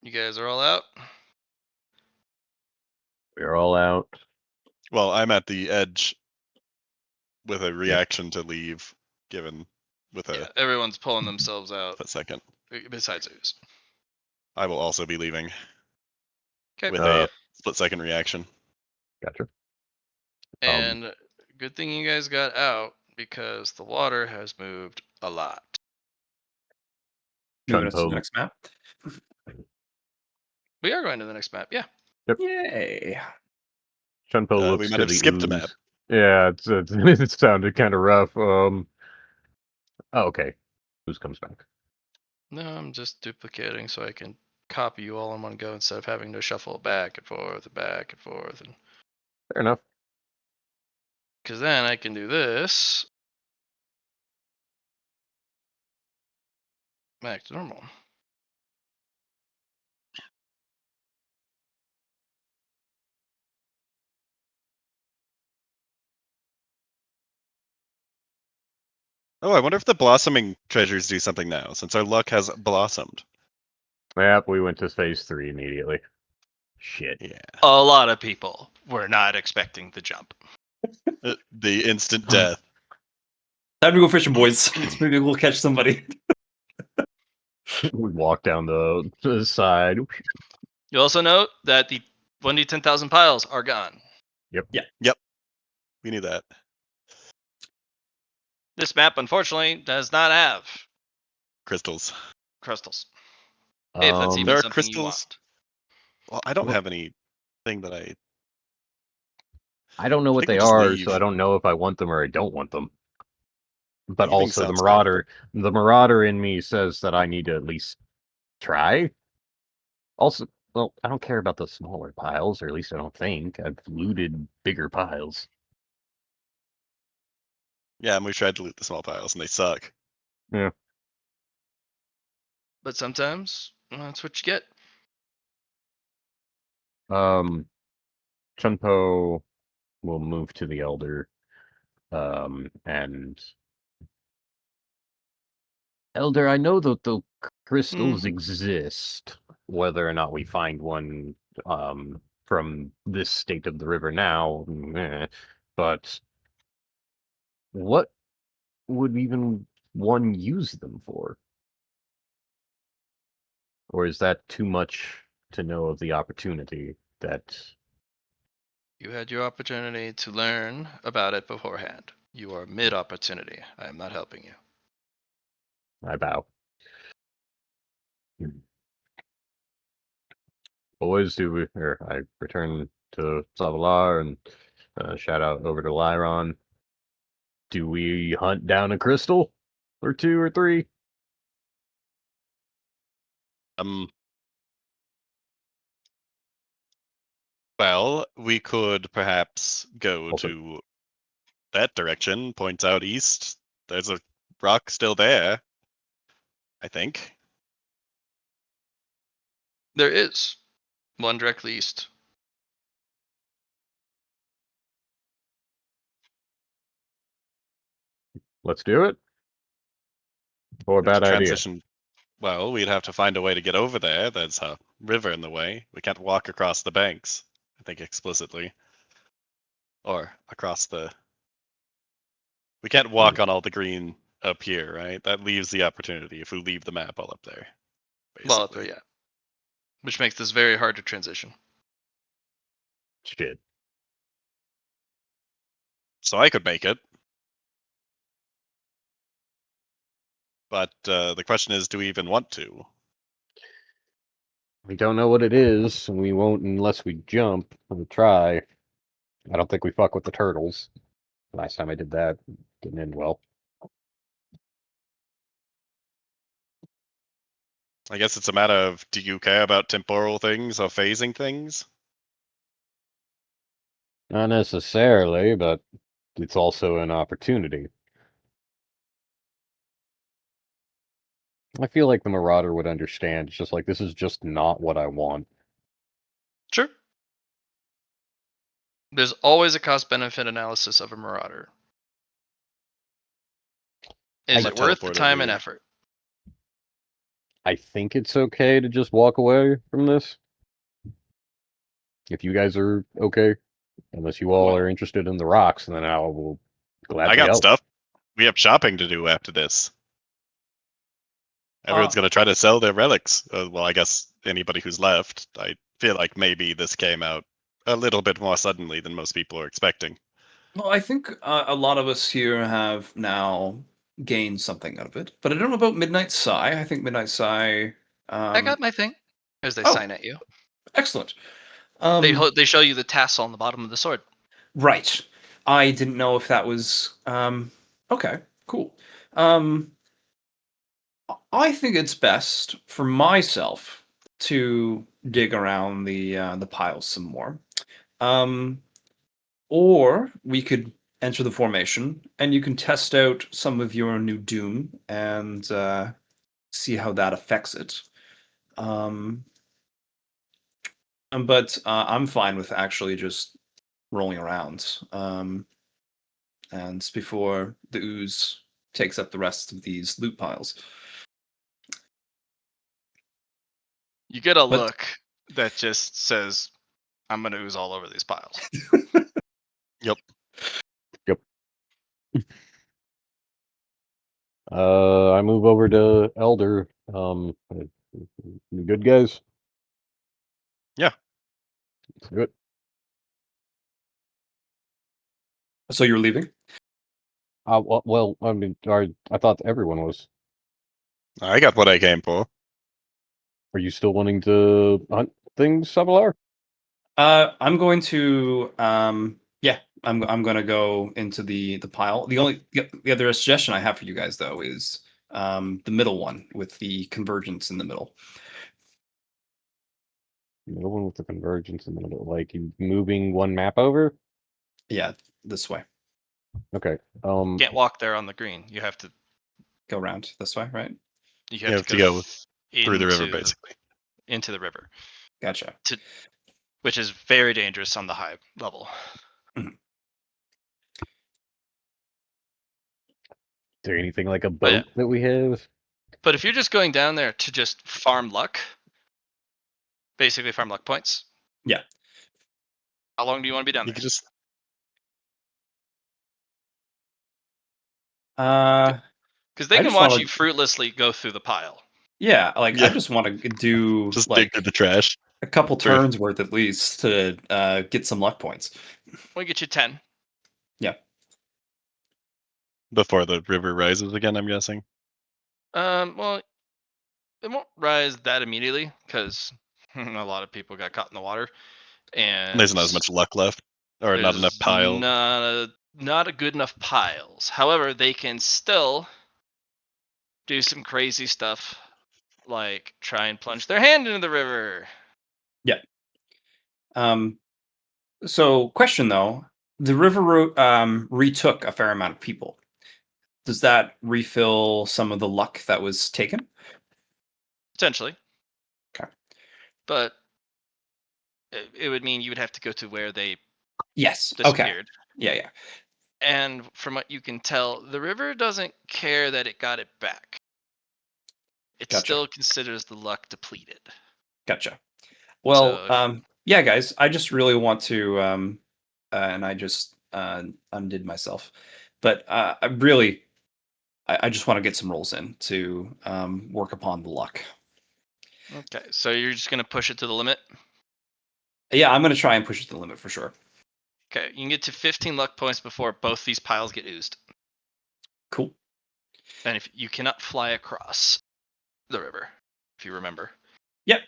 You guys are all out. We're all out. Well, I'm at the edge with a reaction to leave, given with Yeah, a everyone's pulling themselves out. second. Besides Ooze. I will also be leaving Okay. with a split second reaction. Gotcha. And good thing you guys got out because the water has moved a lot. Moving us to the Chunpo. next map. We are going to the next map. Yeah. Yay! Chunpo We looks might to have the skipped a ooze. map. Yeah, it sounded kind of rough. Oh, okay. Ooze comes back. No, I'm just duplicating so I can copy you all in one go instead of having to shuffle back and forth and back and forth. And Fair enough. because then I can do this back to normal. Oh, I wonder if the blossoming treasures do something now, since our luck has blossomed. Yep, we went to phase 3 immediately. Shit. Yeah. A lot of people were not expecting the jump. The instant death. Time to go fishing, boys. Maybe we'll catch somebody. We walk down the side. You also note that the 1d10,000 piles are gone. Yep. We knew that. This map, unfortunately, does not have Crystals. crystals. If that's even There are something you crystals. want. Well, I don't Well- have anything that I don't know what think they we'll just are, so leave. I don't know if I want them or I don't want them. But Leaving also sounds good. the marauder in me says that I need to at least try. Also, well, I don't care about the smaller piles, or at least I don't think. I've looted bigger piles. Yeah, and we tried to loot the small piles, and they suck. Yeah. But sometimes that's what you get. Chunpo will move to the Elder. And Elder, I know that the crystals exist. Whether or not we find one from this state of the river now, but what would even one use them for? Or is that too much to know of the opportunity that You had your opportunity to learn about it beforehand. You are mid opportunity. I am not helping you. I bow? Boys, I return to Savalar and shout out over to Lyron. Do we hunt down a crystal? Or 2 or 3? Well, we could perhaps go Also- to that direction, points out east. There's a rock still there, I think. There is one directly east. Let's do it. Or a We have bad to idea. transition. Well, we'd have to find a way to get over there. There's a river in the way. We can't walk across the banks, I think explicitly. Or across the... We can't walk on all the green up here, right? That leaves the opportunity if we leave the map all up there. Well, Basically. yeah. Which makes this very hard to transition. Shit. So I could make it. But the question is, do we even want to? We don't know what it is, and we won't unless we jump and try. I don't think we fuck with the turtles. Last time I did that, didn't end well. I guess it's a matter of, do you care about temporal things or phasing things? Not necessarily, but it's also an opportunity. I feel like the Marauder would understand. It's just like, this is just not what I want. Sure. There's always a cost benefit analysis of a Marauder. Is I it worth the teleport time over and here. effort? I think it's okay to just walk away from this. If you guys are okay. Unless you all are interested in the rocks, then I will gladly I got help. stuff. We have shopping to do after this. Everyone's going to try to sell their relics. Well, I guess anybody who's left. I feel like maybe this came out a little bit more suddenly than most people are expecting. Well, I think a lot of us here have now gained something out of it, but I don't know about Midnight Sigh. I think Midnight Sigh. I got my thing. As they oh. sign at you. Excellent. They show you the tassel on the bottom of the sword. Right. I didn't know if that was okay. Cool. I think it's best for myself to dig around the pile some more. Or we could enter the formation and you can test out some of your new doom and see how that affects it. But I'm fine with actually just rolling around. And before the ooze takes up the rest of these loot piles. You get a But- look that just says, I'm going to ooze all over these piles. Yep. I move over to Elder. You good guys? Yeah. Let's do it. So you're leaving? Well, I mean, I thought everyone was. I got what I came for. Are you still wanting to hunt things, Sabalar? I'm going to yeah, I'm going to go into the pile. The other suggestion I have for you guys though is the middle one with the convergence in the middle. The one with the convergence in the middle, like you moving one map over. Yeah, this way. Okay. Can't walk there on the green. You have to Go around this way, right? you You have to go through the river, into basically. into the river, Gotcha. which is very dangerous on the high level. Is there anything like a But yeah. boat that we have? But if you're just going down there to just farm luck, basically farm luck points. Yeah. How long do you want to be down You there? could just Because they I can just watch wanna- you fruitlessly go through the pile. yeah, like I Yeah. just want to do just like dig through the trash a couple Sure. turns worth at least to get some luck points. We'll get you 10. before the river rises again, I'm guessing. Well, it won't rise that immediately because a lot of people got caught in the water, and There's not as much luck left, or not enough there's pile. not a good enough piles. However, they can still do some crazy stuff, like try and plunge their hand into the river. So question though, the river retook a fair amount of people. Does that refill some of the luck that was taken? Potentially. Okay. But it would mean you would have to go to where they Yes. Okay. disappeared. Yeah. And from what you can tell, the river doesn't care that it got it back. It Gotcha. still considers the luck depleted. Gotcha. Well, So- yeah, guys, I just really want to, and I just undid myself, but I just want to get some rolls in to work upon the luck. Okay, so you're just gonna push it to the limit? Yeah, I'm going to try and push it to the limit for sure. Okay, you can get to 15 luck points before both these piles get oozed. Cool. And if you cannot fly across the river, if you remember. Yep.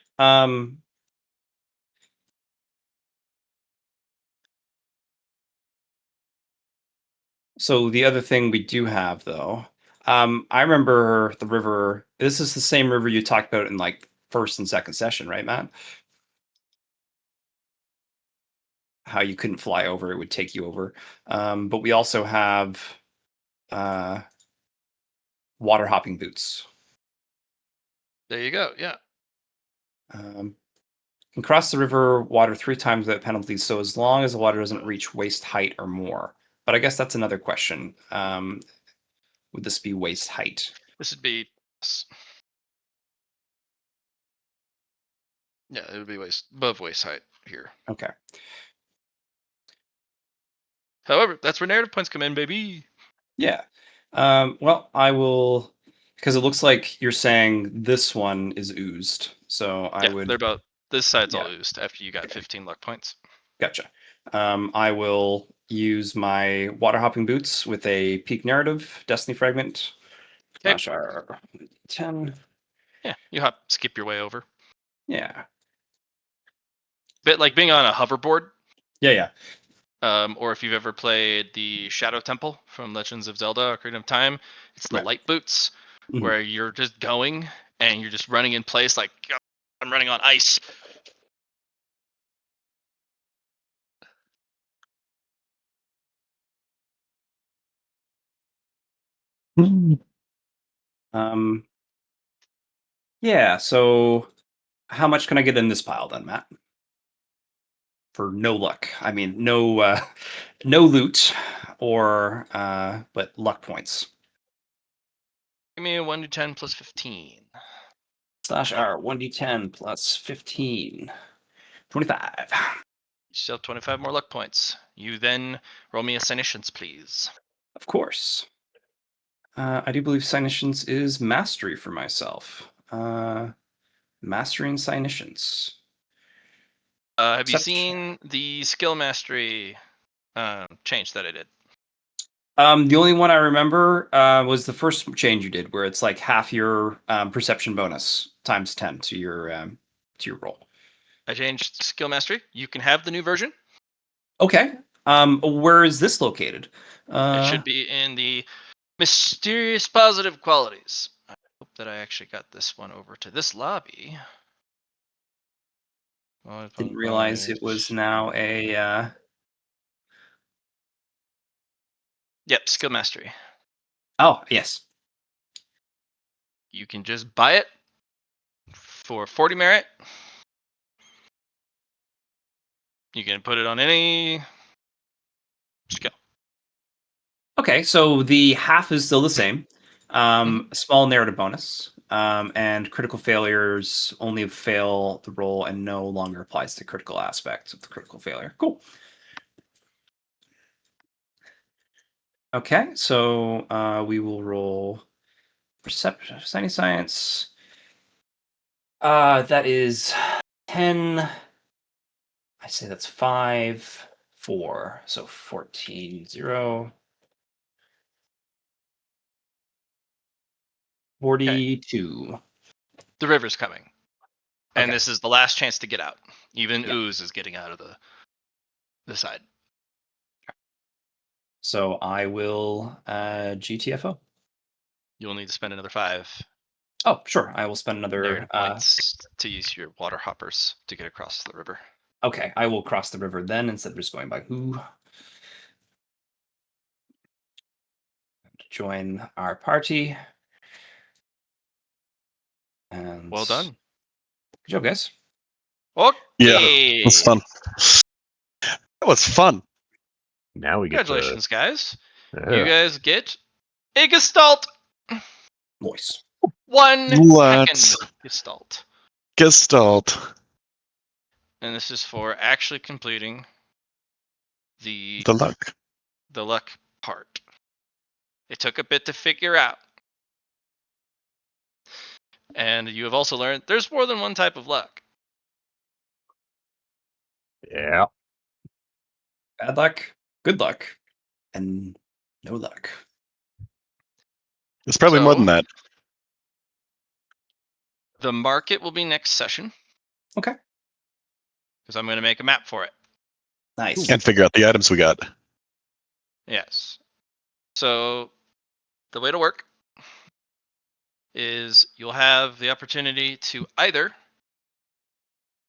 So the other thing we do have, though, I remember the river. This is the same river you talked about in like first and second session, right, Matt? How you couldn't fly over; it would take you over. But we also have water hopping boots. There you go. Yeah. Can cross the river water 3 times without penalties, so as long as the water doesn't reach waist height or more. But I guess that's another question. Would this be waist height? This would be. Yeah, it would be above waist height here. Okay. However, that's where narrative points come in, baby. Yeah. Well, I will, because it looks like you're saying this one is oozed. So I Yeah, would. they're about. This side's all Yeah. oozed after you got Okay. 15 luck points. Gotcha. I will use my water hopping boots with a peak narrative destiny fragment. Okay. Slash R10. Yeah, you skip your way over. Yeah. Bit like being on a hoverboard. Yeah. Or if you've ever played the Shadow Temple from Legends of Zelda: Ocarina of Time, it's the Right. light boots Mhm. where you're just going and you're just running in place like I'm running on ice. Yeah, so how much can I get in this pile then, Matt? For no luck. I mean, no loot or but luck points. Give me a 1d10 plus 15. Slash R 1d10 plus 15. 25. You still have 25 more luck points. You then roll me a Senescence, please. Of course. I do believe Cynitions is mastery for myself. Mastery and Cynitions. Have you Except seen the skill mastery change that I did? the only one I remember was the first change you did, where it's like half your perception bonus times 10 to your roll. I changed skill mastery. You can have the new version. Okay. Where is this located? It should be in the mysterious positive qualities. I hope that I actually got this one over to this lobby. Didn't realize it was now a. Yep, skill mastery. Oh yes. You can just buy it for 40 merit. You can put it on any skill. Okay, so the half is still the same. A small narrative bonus, and critical failures only fail the roll and no longer applies to critical aspects of the critical failure. Cool. Okay, so we will roll perception, science. That is 10. I say that's 5, 4, so 14, 0. 42. The river's coming. And Okay. this is the last chance to get out. Even Yeah. Ooze is getting out of the side. So I will GTFO. You'll need to spend another 5 Oh, sure. I will spend another. narrative points to use your water hoppers to get across the river. Okay, I will cross the river then instead of just going by who. Join our party. And Well done. Good job, guys. Okay. Yeah, that's fun. That was fun. Now we get Congratulations, guys. to. You guys get a Gestalt. Voice. 1 Let's heckin' Gestalt. Gestalt. And this is for actually completing the The luck. luck part. It took a bit to figure out. And you have also learned there's more than one type of luck. Yeah. Bad luck, good luck, and no luck. It's probably more than So- that. The market will be next session. Okay. Because I'm going to make a map for it. Nice. Can't figure out the items we got. Yes. So the way to work is you'll have the opportunity to either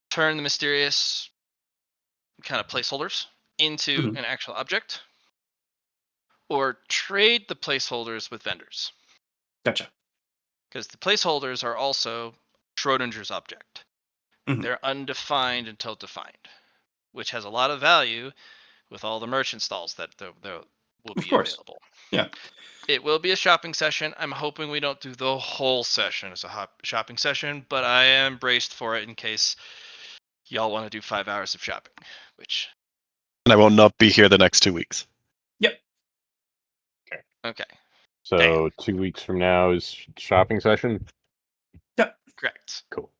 turn the mysterious kind of placeholders into Mhm. an actual object, or trade the placeholders with vendors. Gotcha. Because the placeholders are also Schrodinger's object. Mhm. They're undefined until defined, which has a lot of value with all the merchant stalls that will Of be course. available. Yeah. It will be a shopping session. I'm hoping we don't do the whole session as a shopping session, but I am braced for it in case y'all want to do 5 hours of shopping, which, And I will not be here the next 2 weeks. okay, So 2 weeks from now is shopping session. correct. Cool.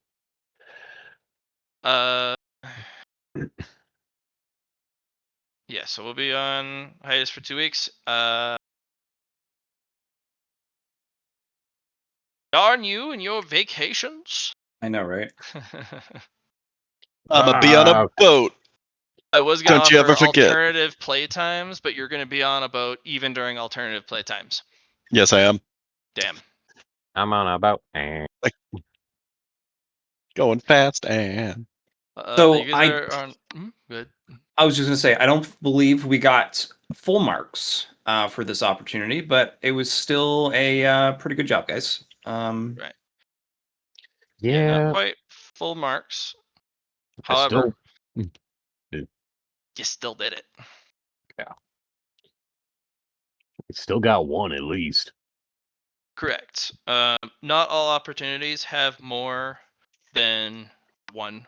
Yeah, so we'll be on hiatus for 2 weeks. Darn you and your vacations. I know, right? I'm gonna be on a boat. I was gonna Don't you offer ever forget. alternative playtimes, but you're gonna be on a boat even during alternative playtimes. Yes, I am. Damn. I'm on about. Going fast and So you guys are on. Good. I was just gonna say I don't believe we got full marks for this opportunity, but it was still a pretty good job, guys. Right. Yeah, Not quite full marks. I However, still- you still did it. still got one at least. Correct. Not all opportunities have more than one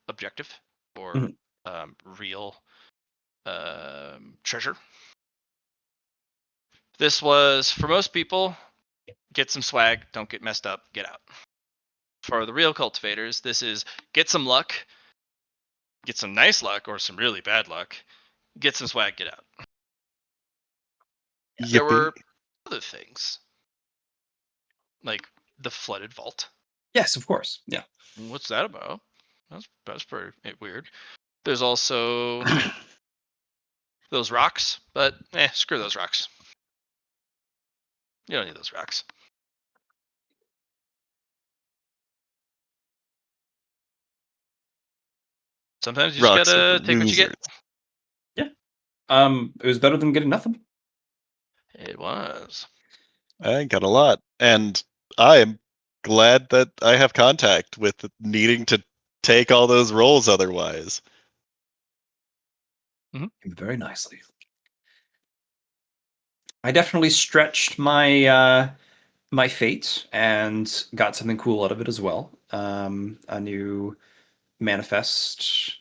objective or Mhm. real treasure. This was, for most people, get some swag, don't get messed up, get out. For the real cultivators, this is get some luck, get some nice luck or some really bad luck, get some swag, get out. There yippee. were other things, like the flooded vault. Yes, of course. Yeah. What's that about? That's pretty weird. There's also those rocks, but screw those rocks. You don't need those rocks. Sometimes you just Rocks are gotta for take what you get. losers. It was better than getting nothing. It was. I got a lot, and I am glad that I have contact with needing to take all those roles otherwise. Very nicely. I definitely stretched my my fate and got something cool out of it as well. A new manifest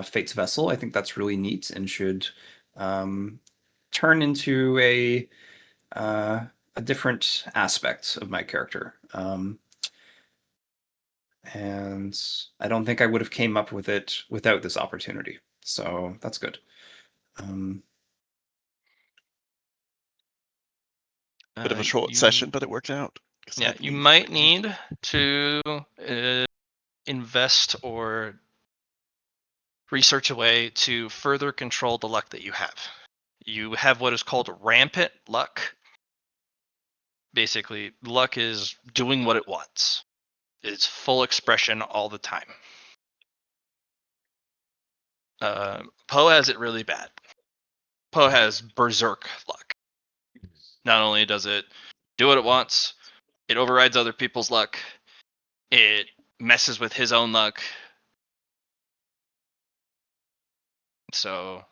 fate's vessel. I think that's really neat and should turn into a different aspect of my character. And I don't think I would have came up with it without this opportunity. So that's good. Bit of a short session, but it worked out. 'cause I Yeah, had you leave might right need to invest or research a way to further control the luck that you have. You have what is called rampant luck. Basically, luck is doing what it wants. It's full expression all the time. Poe has it really bad. Poe has berserk luck. Not only does it do what it wants, it overrides other people's luck. It messes with his own luck. So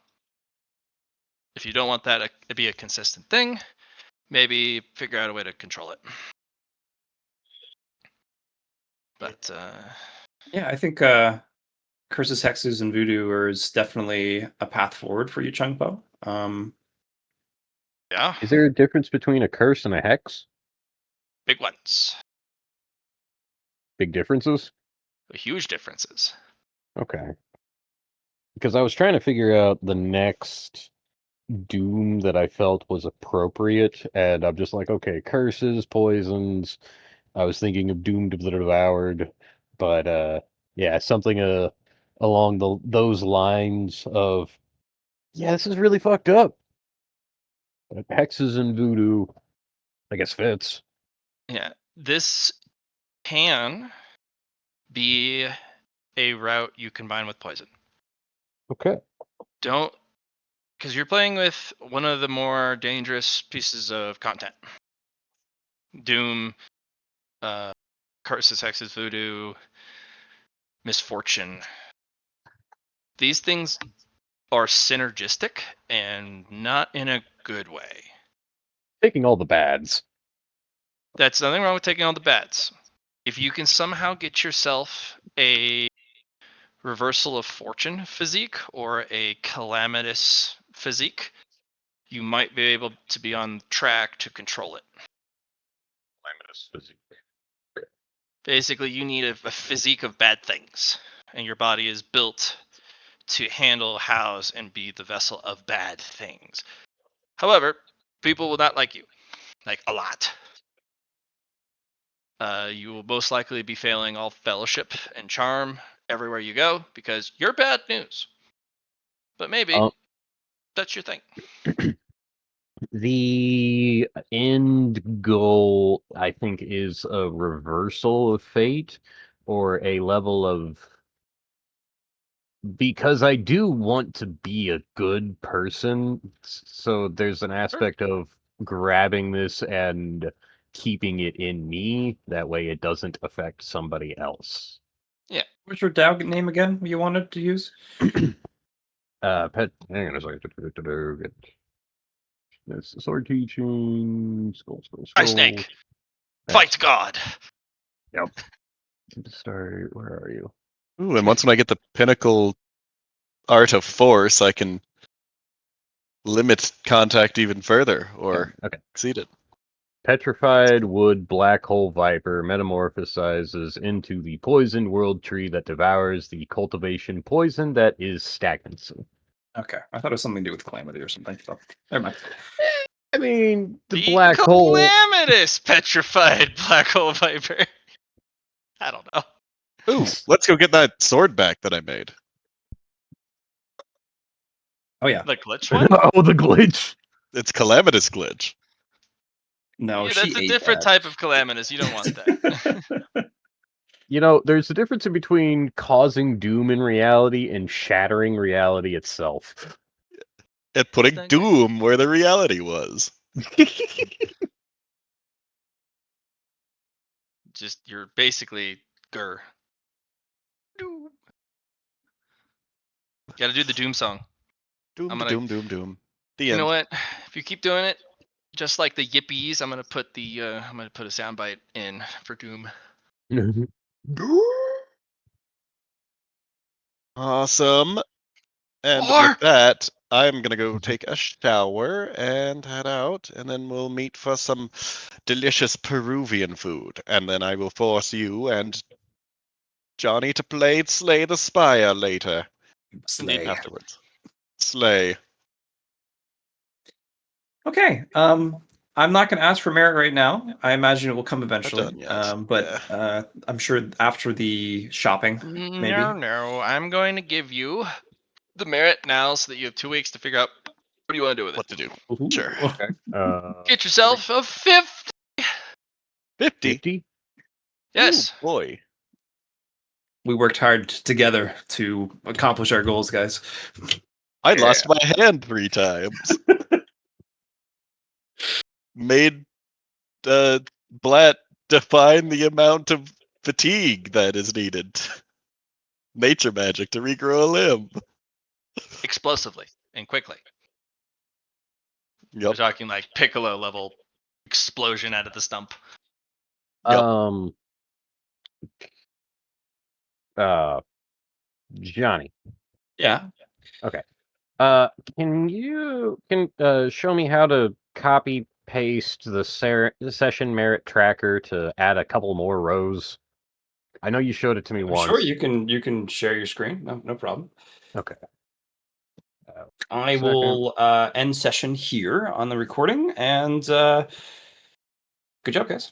if you don't want that to be a consistent thing, maybe figure out a way to control it. But Yeah, I think curses, hexes, and voodoo is definitely a path forward for you, Chungpo. yeah, Is there a difference between a curse and a hex? big ones, Big differences? huge differences. Okay. because I was trying to figure out the next doom that I felt was appropriate, and I'm just like, okay, curses, poisons. I was thinking of Doomed of the Devoured, but yeah, something along those lines of, yeah, this is really fucked up. But hexes and voodoo, I guess, fits. Yeah, this can be a route you combine with poison. Okay. Don't, because you're playing with one of the more dangerous pieces of content. Doom, curses, hexes, voodoo, misfortune. These things are synergistic and not in a good way. Taking all the bads. That's nothing wrong with taking all the bads. If you can somehow get yourself a reversal of fortune physique or a calamitous physique, you might be able to be on track to control it. Basically, you need a physique of bad things, and your body is built to handle, house, and be the vessel of bad things. However, people will not like you, like a lot. You will most likely be failing all fellowship and charm everywhere you go because you're bad news. But maybe that's your thing. The end goal, I think, is a reversal of fate or a level of, because I do want to be a good person. So there's an aspect of grabbing this and keeping it in me. That way it doesn't affect somebody else. Yeah. What's your DAO name again you wanted to use? Hang on a second. This sword teaching. Skull. Hi, Snake. Fight God. Yep. Start. Where are you? Ooh, and once when I get the pinnacle art of force, I can limit contact even further or Okay. exceed it. Petrified wood black hole viper metamorphosizes into the poisoned world tree that devours the cultivation poison that is stagnancy. Okay, I thought it was something to do with calamity or something. So never mind. I mean, the The black hole. calamitous petrified black hole viper. I don't know. Ooh, let's go get that sword back that I made. Oh yeah, The glitch one? Oh, the glitch. It's calamitous glitch. no, Yeah, she that's a ate different that. type of calamitous. You don't want that. You know, there's a difference in between causing doom in reality and shattering reality itself. And putting Thank doom where the reality was. Just you're basically Gur. Gotta do the Doom song. Doom, I'm gonna- doom, doom, doom. The You end. know what? If you keep doing it, just like the Yippies, I'm gonna put a soundbite in for Doom. Awesome. And War! with that, I'm gonna go take a shower and head out, and then we'll meet for some delicious Peruvian food. And then I will force you and Johnny to play Slay the Spire later. Slay. Afterwards. Slay. Okay. I'm not going to ask for merit right now. I imagine it will come eventually. done yet. But I'm sure after the shopping, maybe. No. I'm going to give you the merit now, so that you have 2 weeks to figure out what do you want to do with What it. to do. Ooh. Sure. Get yourself a 50. 50? 50? Yes. Ooh, boy. We worked hard together to accomplish our goals, guys. I lost my hand 3 times. Made Blatt define the amount of fatigue that is needed. Nature magic to regrow a limb. Explosively and quickly. We're Yep. talking like Piccolo level explosion out of the stump. Yep. Johnny. Yeah. Okay. Can you show me how to copy paste the session merit tracker to add a couple more rows? I know you showed it to me once. Sure, you can share your screen. No problem. Okay. I Second. will end session here on the recording, and good job, guys.